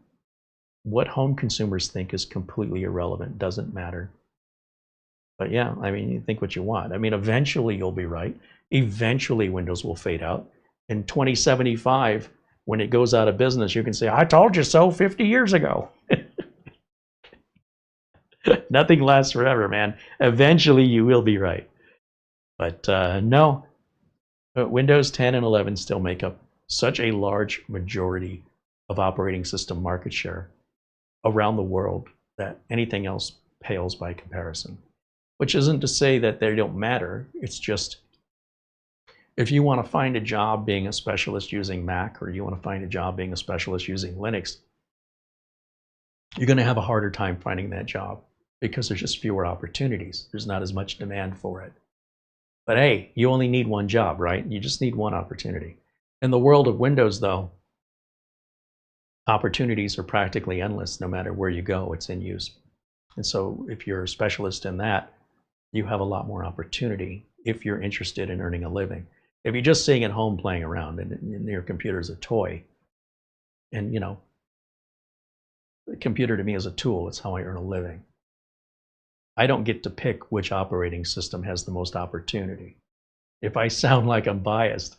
what home consumers think is completely irrelevant, doesn't matter. But yeah, I mean, you think what you want. I mean, eventually you'll be right. Eventually Windows will fade out. In 2075, when it goes out of business, you can say, I told you so 50 years ago. Nothing lasts forever, man. Eventually you will be right. But no, Windows 10 and 11 still make up such a large majority of operating system market share around the world that anything else pales by comparison. Which isn't to say that they don't matter. It's just, if you want to find a job being a specialist using Mac, or you want to find a job being a specialist using Linux, you're going to have a harder time finding that job because there's just fewer opportunities. There's not as much demand for it. But hey, you only need one job, right? You just need one opportunity. In the world of Windows, though, opportunities are practically endless. No matter where you go, it's in use. And so if you're a specialist in that, you have a lot more opportunity if you're interested in earning a living. If you're just sitting at home playing around and your computer is a toy, and the computer to me is a tool, it's how I earn a living. I don't get to pick which operating system has the most opportunity. If I sound like I'm biased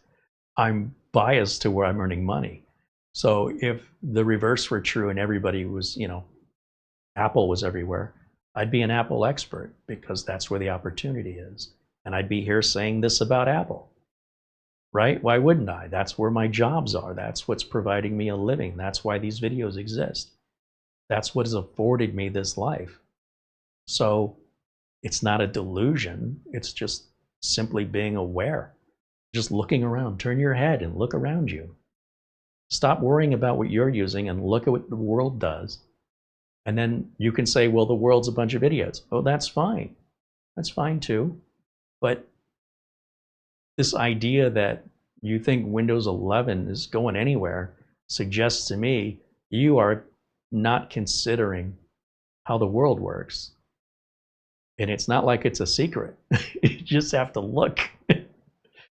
to where I'm earning money. So if the reverse were true and everybody was, Apple was everywhere, I'd be an Apple expert because that's where the opportunity is. And I'd be here saying this about Apple, right? Why wouldn't I? That's where my jobs are. That's what's providing me a living. That's why these videos exist. That's what has afforded me this life. So it's not a delusion. It's just simply being aware. Just looking around. Turn your head and look around you. Stop worrying about what you're using and look at what the world does. And then you can say, well, the world's a bunch of idiots. Oh, that's fine. That's fine too. But this idea that you think Windows 11 is going anywhere suggests to me you are not considering how the world works. And it's not like it's a secret. You just have to look.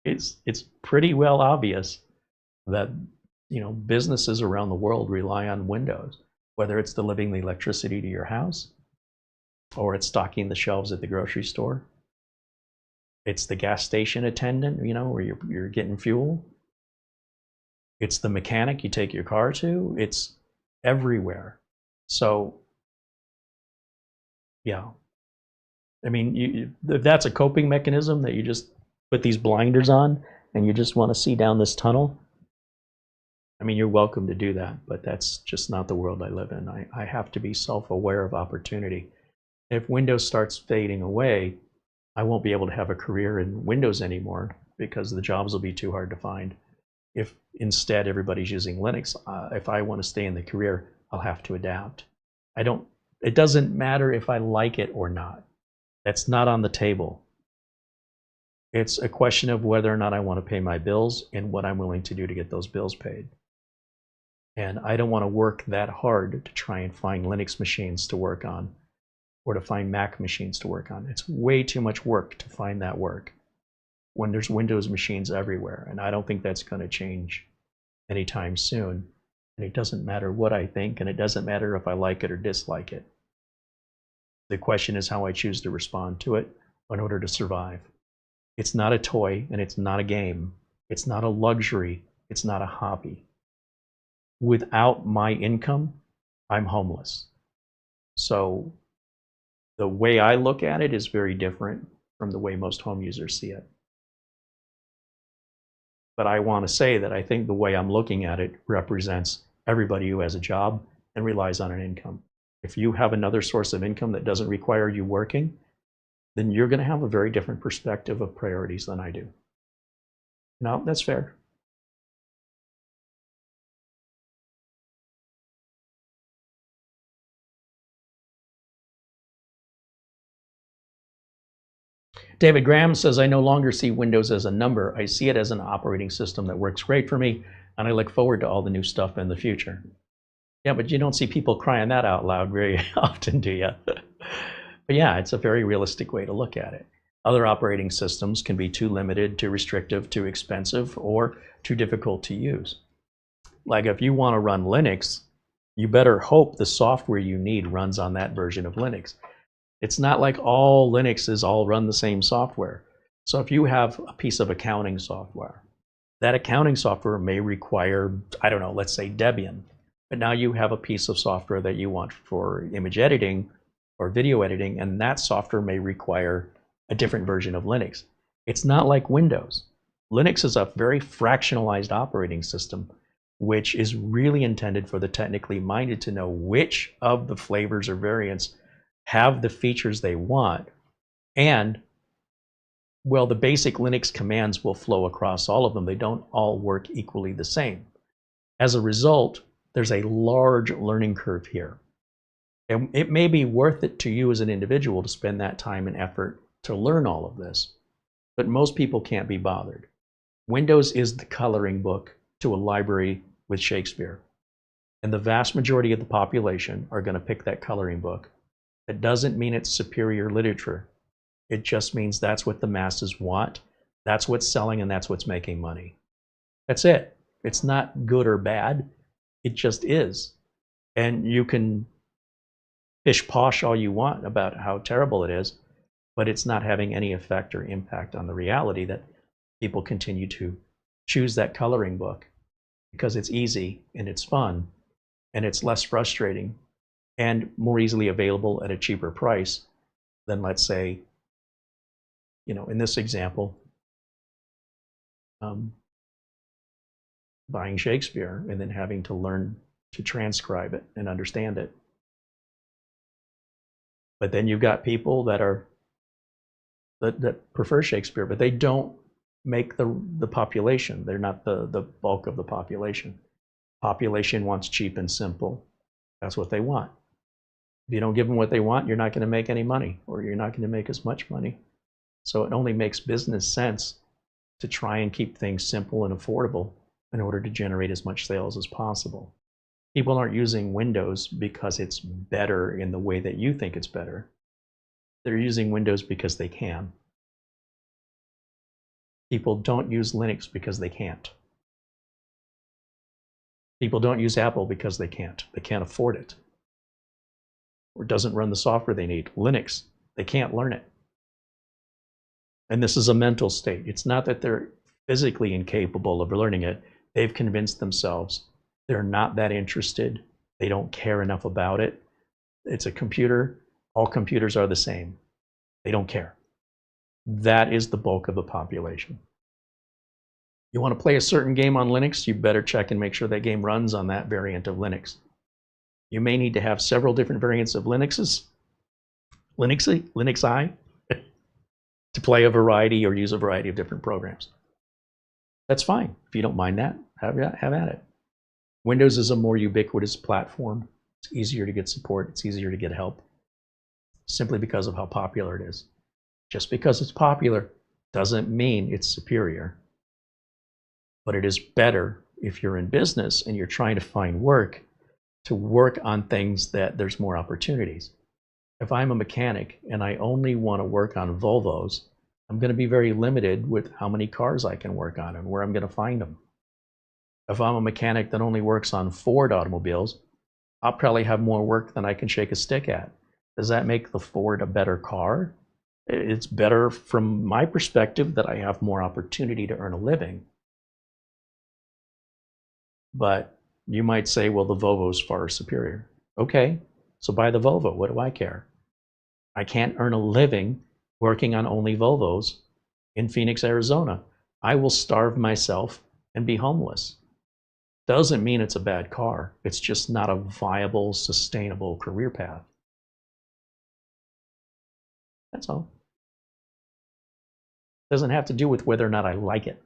It's pretty well obvious that businesses around the world rely on Windows, whether it's delivering the electricity to your house, or it's stocking the shelves at the grocery store. It's the gas station attendant, where you're getting fuel. It's the mechanic you take your car to. It's everywhere. So, yeah. I mean, if that's a coping mechanism, that you just put these blinders on and you just want to see down this tunnel, I mean, you're welcome to do that, but that's just not the world I live in. I have to be self-aware of opportunity. If Windows starts fading away, I won't be able to have a career in Windows anymore because the jobs will be too hard to find. If instead everybody's using Linux, if I want to stay in the career, I'll have to adapt. It doesn't matter if I like it or not. That's not on the table. It's a question of whether or not I want to pay my bills and what I'm willing to do to get those bills paid. And I don't want to work that hard to try and find Linux machines to work on or to find Mac machines to work on. It's way too much work to find that work when there's Windows machines everywhere. And I don't think that's going to change anytime soon. And it doesn't matter what I think, and it doesn't matter if I like it or dislike it. The question is how I choose to respond to it in order to survive. It's not a toy, and it's not a game. It's not a luxury. It's not a hobby. Without my income, I'm homeless. So the way I look at it is very different from the way most home users see it. But I want to say that I think the way I'm looking at it represents everybody who has a job and relies on an income. If you have another source of income that doesn't require you working, then you're going to have a very different perspective of priorities than I do. No, that's fair. David Graham says, I no longer see Windows as a number. I see it as an operating system that works great for me, and I look forward to all the new stuff in the future. Yeah, but you don't see people crying that out loud very often, do you? But yeah, it's a very realistic way to look at it. Other operating systems can be too limited, too restrictive, too expensive, or too difficult to use. Like if you want to run Linux, you better hope the software you need runs on that version of Linux. It's not like all Linuxes all run the same software. So if you have a piece of accounting software, that accounting software may require, I don't know, let's say Debian. But now you have a piece of software that you want for image editing or video editing, and that software may require a different version of Linux. It's not like Windows. Linux is a very fractionalized operating system, which is really intended for the technically minded to know which of the flavors or variants have the features they want. And, well, the basic Linux commands will flow across all of them. They don't all work equally the same. As a result, there's a large learning curve here. And it may be worth it to you as an individual to spend that time and effort to learn all of this, but most people can't be bothered. Windows is the coloring book to a library with Shakespeare. And the vast majority of the population are going to pick that coloring book. It doesn't mean it's superior literature. It just means that's what the masses want, that's what's selling, and that's what's making money. That's it. It's not good or bad. It just is. And you can pish-posh all you want about how terrible it is, but it's not having any effect or impact on the reality that people continue to choose that coloring book because it's easy and it's fun and it's less frustrating and more easily available at a cheaper price than, let's say, in this example, buying Shakespeare and then having to learn to transcribe it and understand it. But then you've got people that prefer Shakespeare, but they don't make the population. They're not the bulk of the population. Population wants cheap and simple. That's what they want. If you don't give them what they want, you're not going to make any money, or you're not going to make as much money. So it only makes business sense to try and keep things simple and affordable in order to generate as much sales as possible. People aren't using Windows because it's better in the way that you think it's better. They're using Windows because they can. People don't use Linux because they can't. People don't use Apple because they can't. They can't afford it. Or it doesn't run the software they need. Linux, they can't learn it. And this is a mental state. It's not that they're physically incapable of learning it. They've convinced themselves they're not that interested. They don't care enough about it. It's a computer. All computers are the same. They don't care. That is the bulk of the population. You want to play a certain game on Linux, you better check and make sure that game runs on that variant of Linux. You may need to have several different variants of Linuxi, to play a variety or use a variety of different programs. That's fine. If you don't mind that, have at it. Windows is a more ubiquitous platform. It's easier to get support. It's easier to get help, simply because of how popular it is. Just because it's popular doesn't mean it's superior. But it is better if you're in business and you're trying to find work, to work on things that there's more opportunities. If I'm a mechanic and I only want to work on Volvos, I'm going to be very limited with how many cars I can work on and where I'm going to find them. If I'm a mechanic that only works on Ford automobiles, I'll probably have more work than I can shake a stick at. Does that make the Ford a better car? It's better from my perspective that I have more opportunity to earn a living. But you might say, well, the Volvo is far superior. Okay, so buy the Volvo. What do I care? I can't earn a living working on only Volvos in Phoenix, Arizona. I will starve myself and be homeless. Doesn't mean it's a bad car. It's just not a viable, sustainable career path. That's all. Doesn't have to do with whether or not I like it.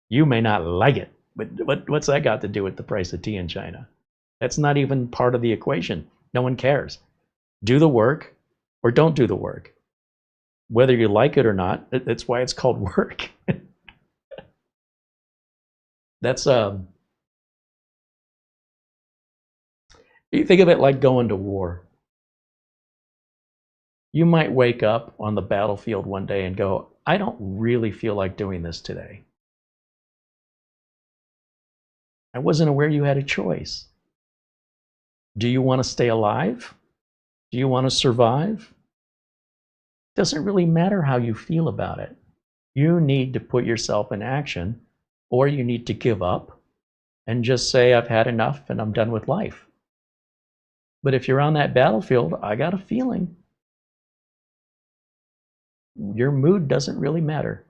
You may not like it, but what's that got to do with the price of tea in China? That's not even part of the equation. No one cares. Do the work or don't do the work. Whether you like it or not, that's why it's called work. That's you think of it like going to war. You might wake up on the battlefield one day and go, I don't really feel like doing this today. I wasn't aware you had a choice. Do you want to stay alive? Do you want to survive? It doesn't really matter how you feel about it. You need to put yourself in action, or you need to give up and just say, I've had enough and I'm done with life. But if you're on that battlefield, I got a feeling your mood doesn't really matter.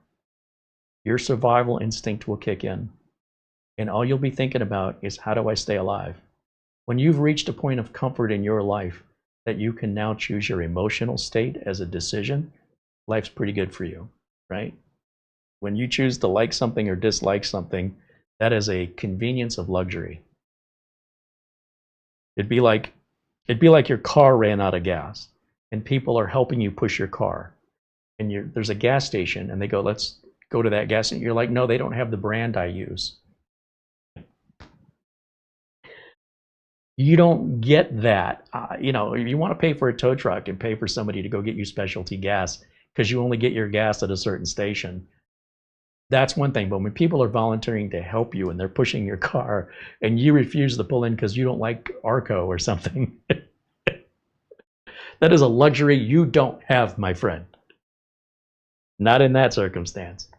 Your survival instinct will kick in. And all you'll be thinking about is, how do I stay alive? When you've reached a point of comfort in your life that you can now choose your emotional state as a decision, life's pretty good for you, right? When you choose to like something or dislike something, that is a convenience of luxury. It'd be like your car ran out of gas and people are helping you push your car. And there's a gas station and they go, let's go to that gas station. You're like, no, they don't have the brand I use. You don't get that. You know, if you want to pay for a tow truck and pay for somebody to go get you specialty gas because you only get your gas at a certain station, that's one thing. But when people are volunteering to help you and they're pushing your car and you refuse to pull in because you don't like Arco or something, that is a luxury you don't have, my friend. Not in that circumstance.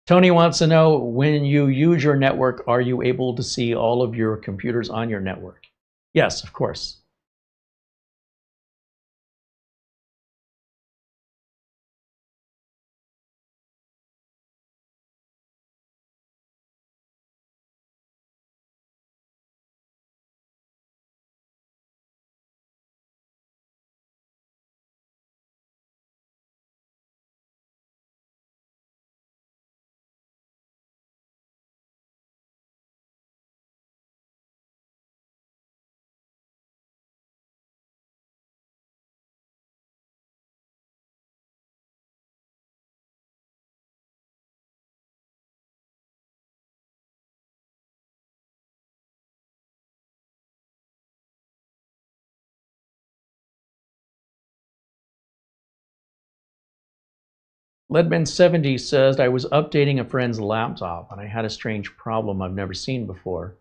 Tony wants to know, when you use your network, are you able to see all of your computers on your network? Yes, of course. Leadman70 says, I was updating a friend's laptop and I had a strange problem I've never seen before.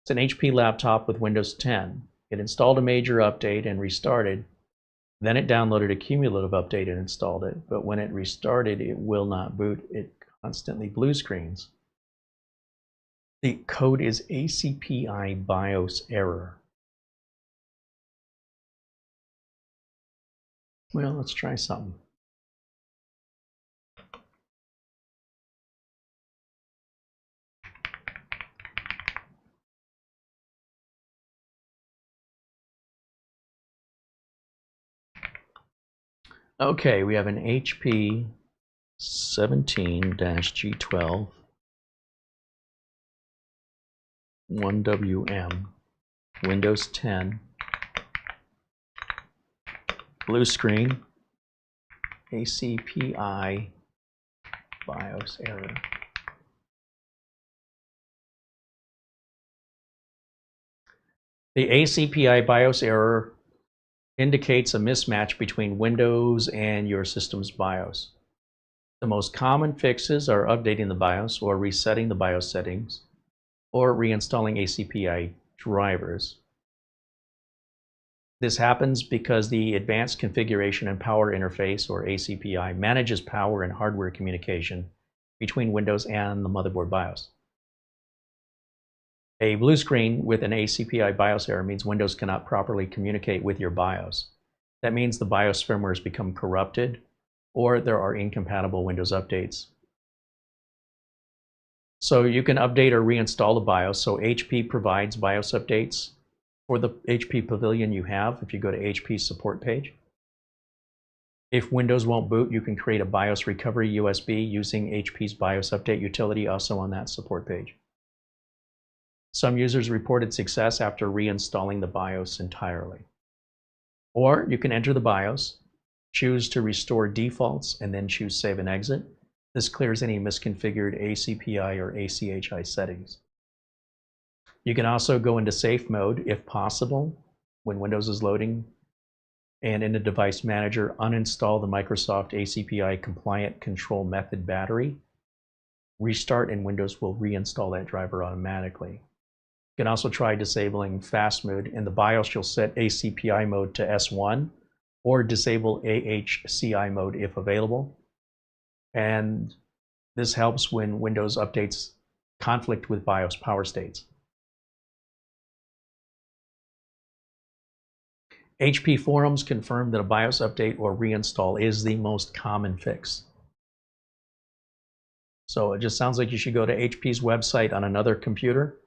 It's an HP laptop with Windows 10. It installed a major update and restarted. Then it downloaded a cumulative update and installed it. But when it restarted, it will not boot. It constantly blue screens. The code is ACPI BIOS error. Well, let's try something. Okay, we have an HP 17-G12 1WM Windows 10 blue screen ACPI BIOS error. The ACPI BIOS error indicates a mismatch between Windows and your system's BIOS. The most common fixes are updating the BIOS or resetting the BIOS settings or reinstalling ACPI drivers. This happens because the Advanced Configuration and Power Interface, or ACPI, manages power and hardware communication between Windows and the motherboard BIOS. A blue screen with an ACPI BIOS error means Windows cannot properly communicate with your BIOS. That means the BIOS firmware has become corrupted or there are incompatible Windows updates. So you can update or reinstall the BIOS. So HP provides BIOS updates for the HP Pavilion you have if you go to HP's support page. If Windows won't boot, you can create a BIOS recovery USB using HP's BIOS update utility, also on that support page. Some users reported success after reinstalling the BIOS entirely. Or you can enter the BIOS, choose to restore defaults, and then choose Save and Exit. This clears any misconfigured ACPI or ACHI settings. You can also go into safe mode if possible when Windows is loading, and in the device manager, uninstall the Microsoft ACPI compliant control method battery, restart, and Windows will reinstall that driver automatically. You can also try disabling fast mode. In the BIOS, you'll set ACPI mode to S1 or disable AHCI mode if available. And this helps when Windows updates conflict with BIOS power states. HP forums confirm that a BIOS update or reinstall is the most common fix. So it just sounds like you should go to HP's website on another computer.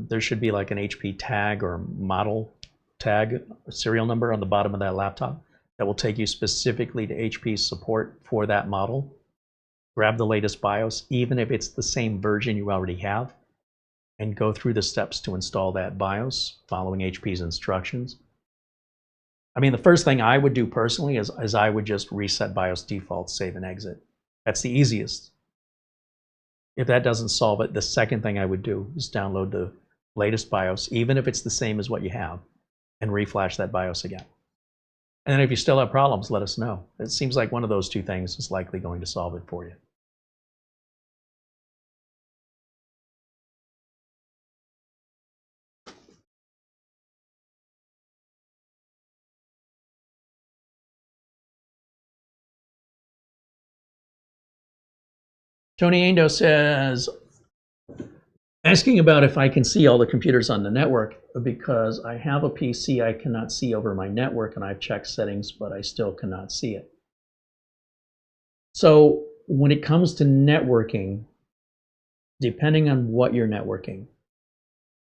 There should be like an HP tag or model tag, serial number on the bottom of that laptop that will take you specifically to HP's support for that model. Grab the latest BIOS, even if it's the same version you already have, and go through the steps to install that BIOS following HP's instructions. I mean, the first thing I would do personally is I would just reset BIOS defaults, save and exit. That's the easiest. If that doesn't solve it, the second thing I would do is download the latest BIOS, even if it's the same as what you have, and reflash that BIOS again. And then if you still have problems, let us know. It seems like one of those two things is likely going to solve it for you. Tony Ando says, asking about if I can see all the computers on the network because I have a PC I cannot see over my network and I've checked settings, but I still cannot see it. So when it comes to networking, depending on what you're networking,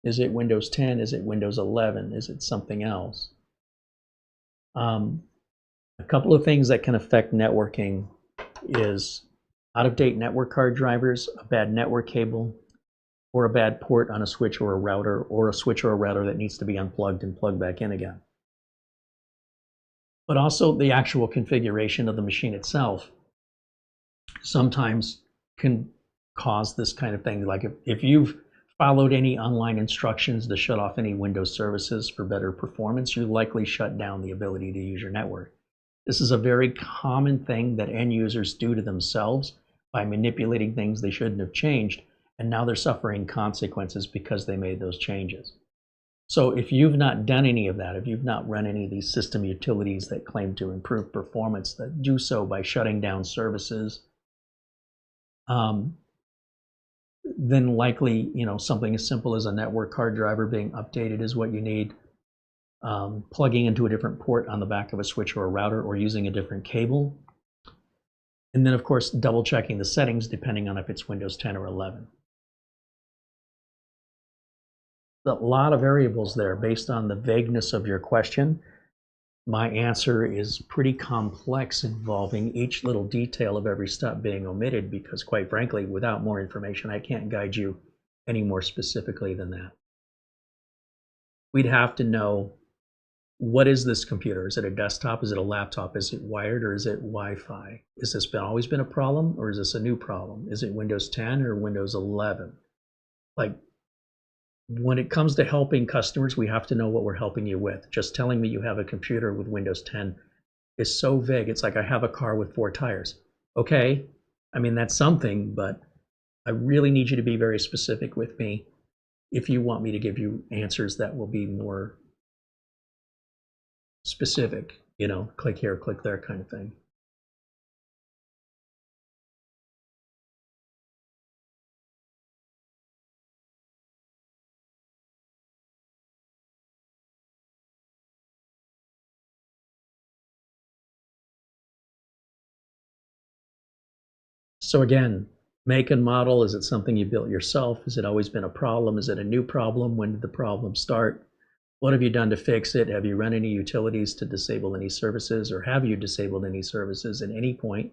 is it Windows 10? Is it Windows 11? Is it something else? A couple of things that can affect networking is out-of-date network card drivers, a bad network cable, or a bad port on a switch or a router, or a switch or a router that needs to be unplugged and plugged back in again. But also the actual configuration of the machine itself sometimes can cause this kind of thing. Like if you've followed any online instructions to shut off any Windows services for better performance, you likely shut down the ability to use your network. This is a very common thing that end users do to themselves by manipulating things they shouldn't have changed, and now they're suffering consequences because they made those changes. So if you've not done any of that, if you've not run any of these system utilities that claim to improve performance, that do so by shutting down services, then likely, something as simple as a network card driver being updated is what you need. Plugging into a different port on the back of a switch or a router, or using a different cable. And then, of course, double checking the settings depending on if it's Windows 10 or 11. A lot of variables there based on the vagueness of your question. My answer is pretty complex, involving each little detail of every step being omitted, because quite frankly, without more information, I can't guide you any more specifically than that. We'd have to know, what is this computer? Is it a desktop? Is it a laptop? Is it wired, or is it Wi-Fi? Has this always been a problem, or is this a new problem? Is it Windows 10 or Windows 11? Like, when it comes to helping customers, we have to know what we're helping you with. Just telling me you have a computer with Windows 10 is so vague. It's like, I have a car with 4 tires. Okay, I mean, that's something, but I really need you to be very specific with me if you want me to give you answers that will be more specific, click here, click there kind of thing. So again, make and model, is it something you built yourself? Has it always been a problem? Is it a new problem? When did the problem start? What have you done to fix it? Have you run any utilities to disable any services, or have you disabled any services at any point?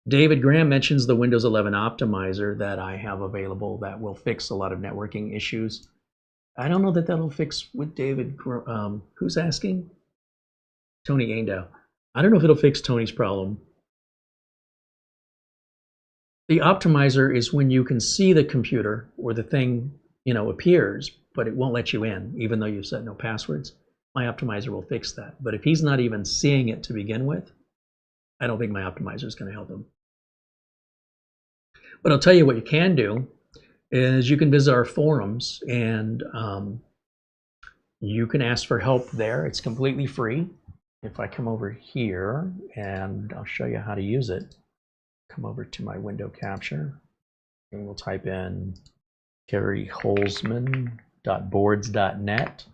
David Graham mentions the Windows 11 optimizer that I have available that will fix a lot of networking issues. I don't know that that'll fix with David. Who's asking? Tony Aindow. I don't know if it'll fix Tony's problem. The optimizer is when you can see the computer or the thing, appears, but it won't let you in, even though you've set no passwords. My optimizer will fix that. But if he's not even seeing it to begin with, I don't think my optimizer is going to help him. But I'll tell you what you can do is you can visit our forums, and you can ask for help there. It's completely free. If I come over here, and I'll show you how to use it. Come over to my window capture, and we'll type in careyholzman.boards.net.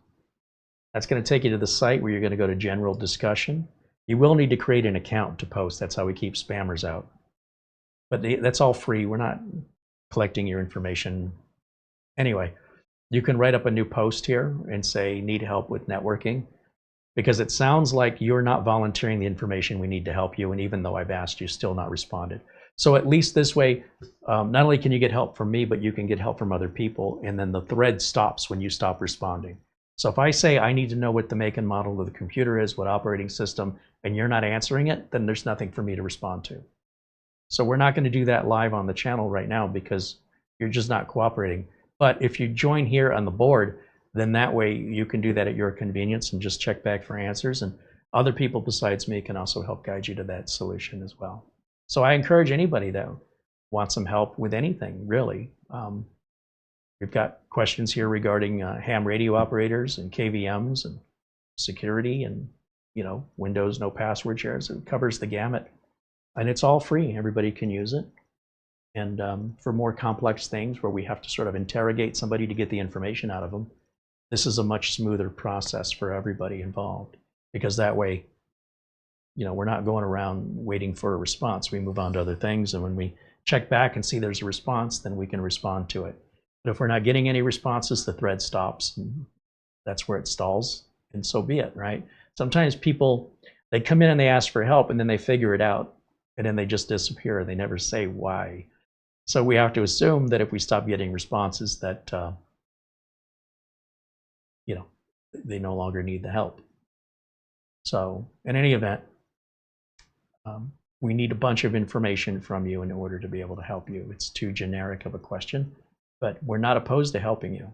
That's going to take you to the site where you're going to go to general discussion. You will need to create an account to post. That's how we keep spammers out. But that's all free. We're not collecting your information. Anyway, you can write up a new post here and say, need help with networking, because it sounds like you're not volunteering the information we need to help you, and even though I've asked, you still not responded. So at least this way, not only can you get help from me, but you can get help from other people, and then the thread stops when you stop responding. So if I say I need to know what the make and model of the computer is, what operating system, and you're not answering it, then there's nothing for me to respond to. So we're not going to do that live on the channel right now because you're just not cooperating. But if you join here on the board, then that way you can do that at your convenience and just check back for answers, and other people besides me can also help guide you to that solution as well. So I encourage anybody that wants some help with anything, really. We've got questions here regarding ham radio operators and KVMs and security and Windows no password shares. It covers the gamut, and it's all free. Everybody can use it. And for more complex things where we have to sort of interrogate somebody to get the information out of them, this is a much smoother process for everybody involved, because that way, we're not going around waiting for a response. We move on to other things, and when we check back and see there's a response, then we can respond to it. But if we're not getting any responses, the thread stops, and that's where it stalls, and so be it, right? Sometimes people, they come in and they ask for help, and then they figure it out, and then they just disappear. They never say why. So we have to assume that if we stop getting responses, that they no longer need the help. So in any event, we need a bunch of information from you in order to be able to help you. It's too generic of a question, but we're not opposed to helping you.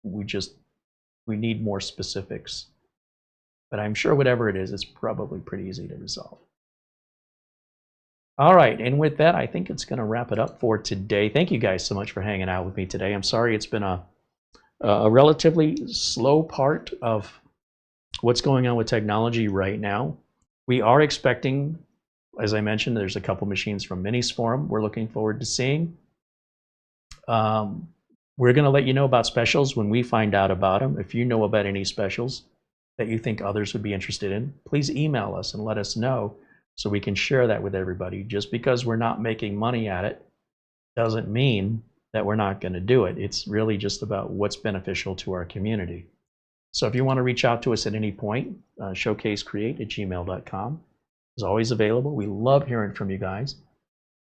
We need more specifics. But I'm sure whatever it is, it's probably pretty easy to resolve. All right, and with that, I think it's going to wrap it up for today. Thank you guys so much for hanging out with me today. I'm sorry it's been a relatively slow part of what's going on with technology right now. We are expecting, as I mentioned, there's a couple machines from Minis Forum we're looking forward to seeing. We're going to let you know about specials when we find out about them. If you know about any specials that you think others would be interested in, please email us and let us know so we can share that with everybody. Just because we're not making money at it doesn't mean that we're not going to do it. It's really just about what's beneficial to our community. So if you want to reach out to us at any point, showcasecreate@gmail.com is always available. We love hearing from you guys.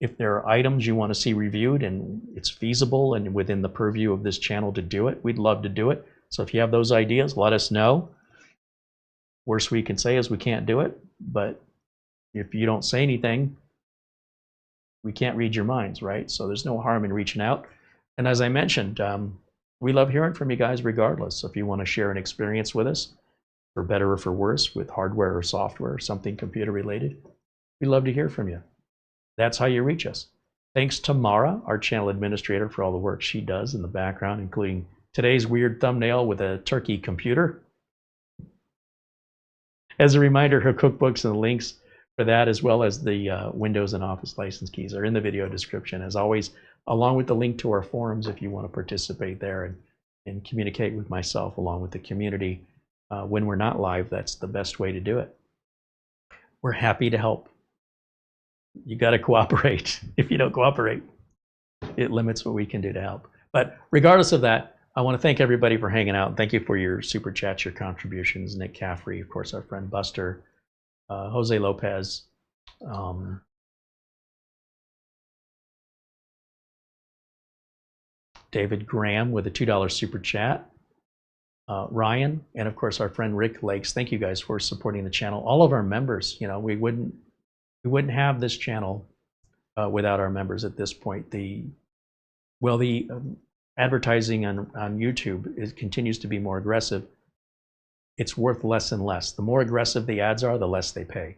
If there are items you want to see reviewed and it's feasible and within the purview of this channel to do it, we'd love to do it. So if you have those ideas, let us know. Worst we can say is we can't do it, but if you don't say anything, we can't read your minds, right? So there's no harm in reaching out. And as I mentioned, we love hearing from you guys regardless. So if you want to share an experience with us, for better or for worse, with hardware or software or something computer related, we'd love to hear from you. That's how you reach us. Thanks to Mara, our channel administrator, for all the work she does in the background, including today's weird thumbnail with a turkey computer. As a reminder, her cookbooks and the links for that, as well as the Windows and Office license keys, are in the video description, as always, along with the link to our forums if you want to participate there and communicate with myself along with the community. When we're not live, that's the best way to do it. We're happy to help. You got to cooperate. If you don't cooperate, it limits what we can do to help. But regardless of that, I want to thank everybody for hanging out. Thank you for your super chats, your contributions. Nick Caffrey, of course, our friend Buster, Jose Lopez, David Graham with a $2 super chat, Ryan, and of course our friend Rick Lakes. Thank you guys for supporting the channel. All of our members, you know, we wouldn't have this channel without our members at this point. The advertising on YouTube continues to be more aggressive. It's worth less and less. The more aggressive the ads are, the less they pay.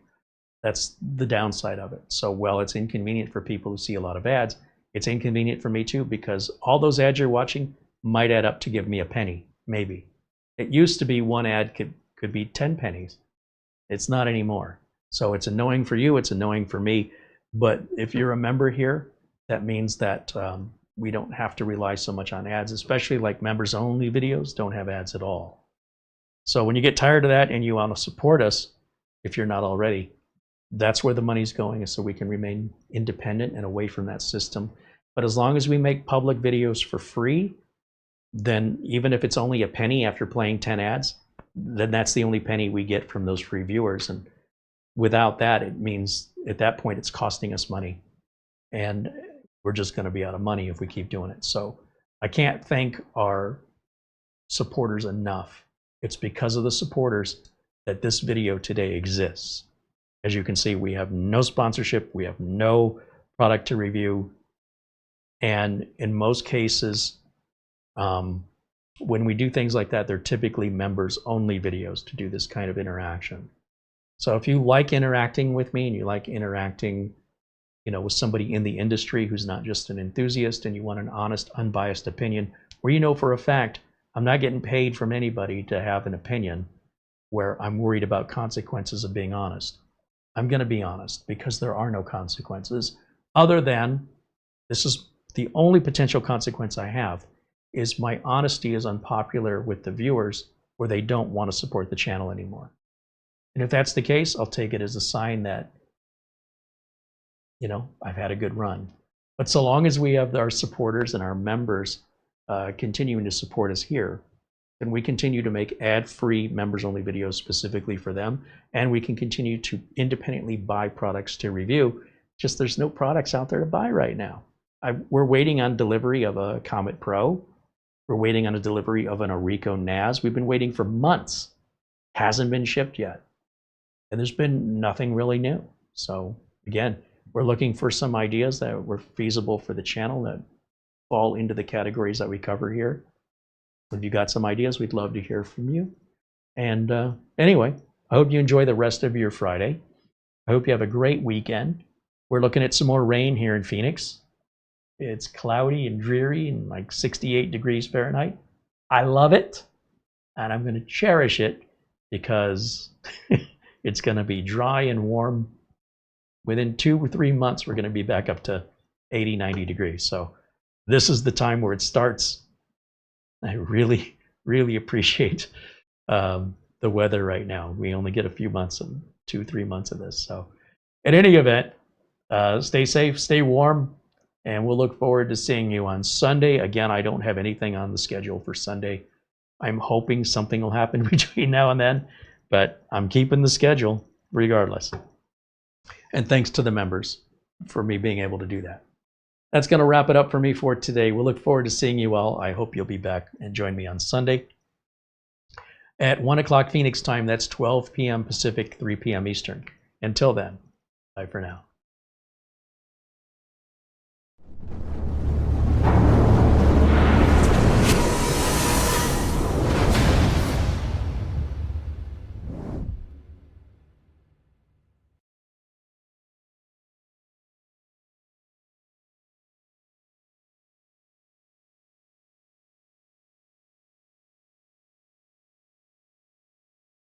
That's the downside of it. So while it's inconvenient for people who see a lot of ads, it's inconvenient for me too, because all those ads you're watching might add up to give me a penny, maybe. It used to be one ad could be 10 pennies. It's not anymore. So it's annoying for you, it's annoying for me. But if you're a member here, that means that we don't have to rely so much on ads, especially like members only videos don't have ads at all. So when you get tired of that and you want to support us, if you're not already, that's where the money's going, is so we can remain independent and away from that system. But as long as we make public videos for free, then even if it's only a penny after playing 10 ads, then that's the only penny we get from those free viewers. And without that, it means at that point it's costing us money. And we're just going to be out of money if we keep doing it. So I can't thank our supporters enough. It's because of the supporters that this video today exists. As you can see, we have no sponsorship, we have no product to review, and in most cases, when we do things like that, they're typically members only videos to do this kind of interaction. So if you like interacting with me and you like interacting, you know, with somebody in the industry who's not just an enthusiast, and you want an honest, unbiased opinion, where you know for a fact I'm not getting paid from anybody to have an opinion where I'm worried about consequences of being honest. I'm going to be honest because there are no consequences other than, this is the only potential consequence I have, is my honesty is unpopular with the viewers where they don't want to support the channel anymore. And if that's the case, I'll take it as a sign that, you know, I've had a good run. But so long as we have our supporters and our members continuing to support us here, then we continue to make ad-free members-only videos specifically for them, and we can continue to independently buy products to review. Just there's no products out there to buy right now. We're waiting on delivery of a Comet Pro. We're waiting on a delivery of an Orico NAS. We've been waiting for months. Hasn't been shipped yet. And there's been nothing really new. So again, we're looking for some ideas that were feasible for the channel that fall into the categories that we cover here. If you got some ideas, we'd love to hear from you. And anyway, I hope you enjoy the rest of your Friday. I hope you have a great weekend. We're looking at some more rain here in Phoenix. It's cloudy and dreary and like 68 degrees Fahrenheit. I love it, and I'm going to cherish it because it's going to be dry and warm. Within 2 or 3 months, we're going to be back up to 80, 90 degrees. So this is the time where it starts. I really, really appreciate the weather right now. We only get a few months, 2, 3 months of this. So in any event, stay safe, stay warm, and we'll look forward to seeing you on Sunday. Again, I don't have anything on the schedule for Sunday. I'm hoping something will happen between now and then, but I'm keeping the schedule regardless. And thanks to the members for me being able to do that. That's going to wrap it up for me for today. We'll look forward to seeing you all. I hope you'll be back and join me on Sunday at 1 o'clock Phoenix time. That's 12 p.m. Pacific, 3 p.m. Eastern. Until then, bye for now.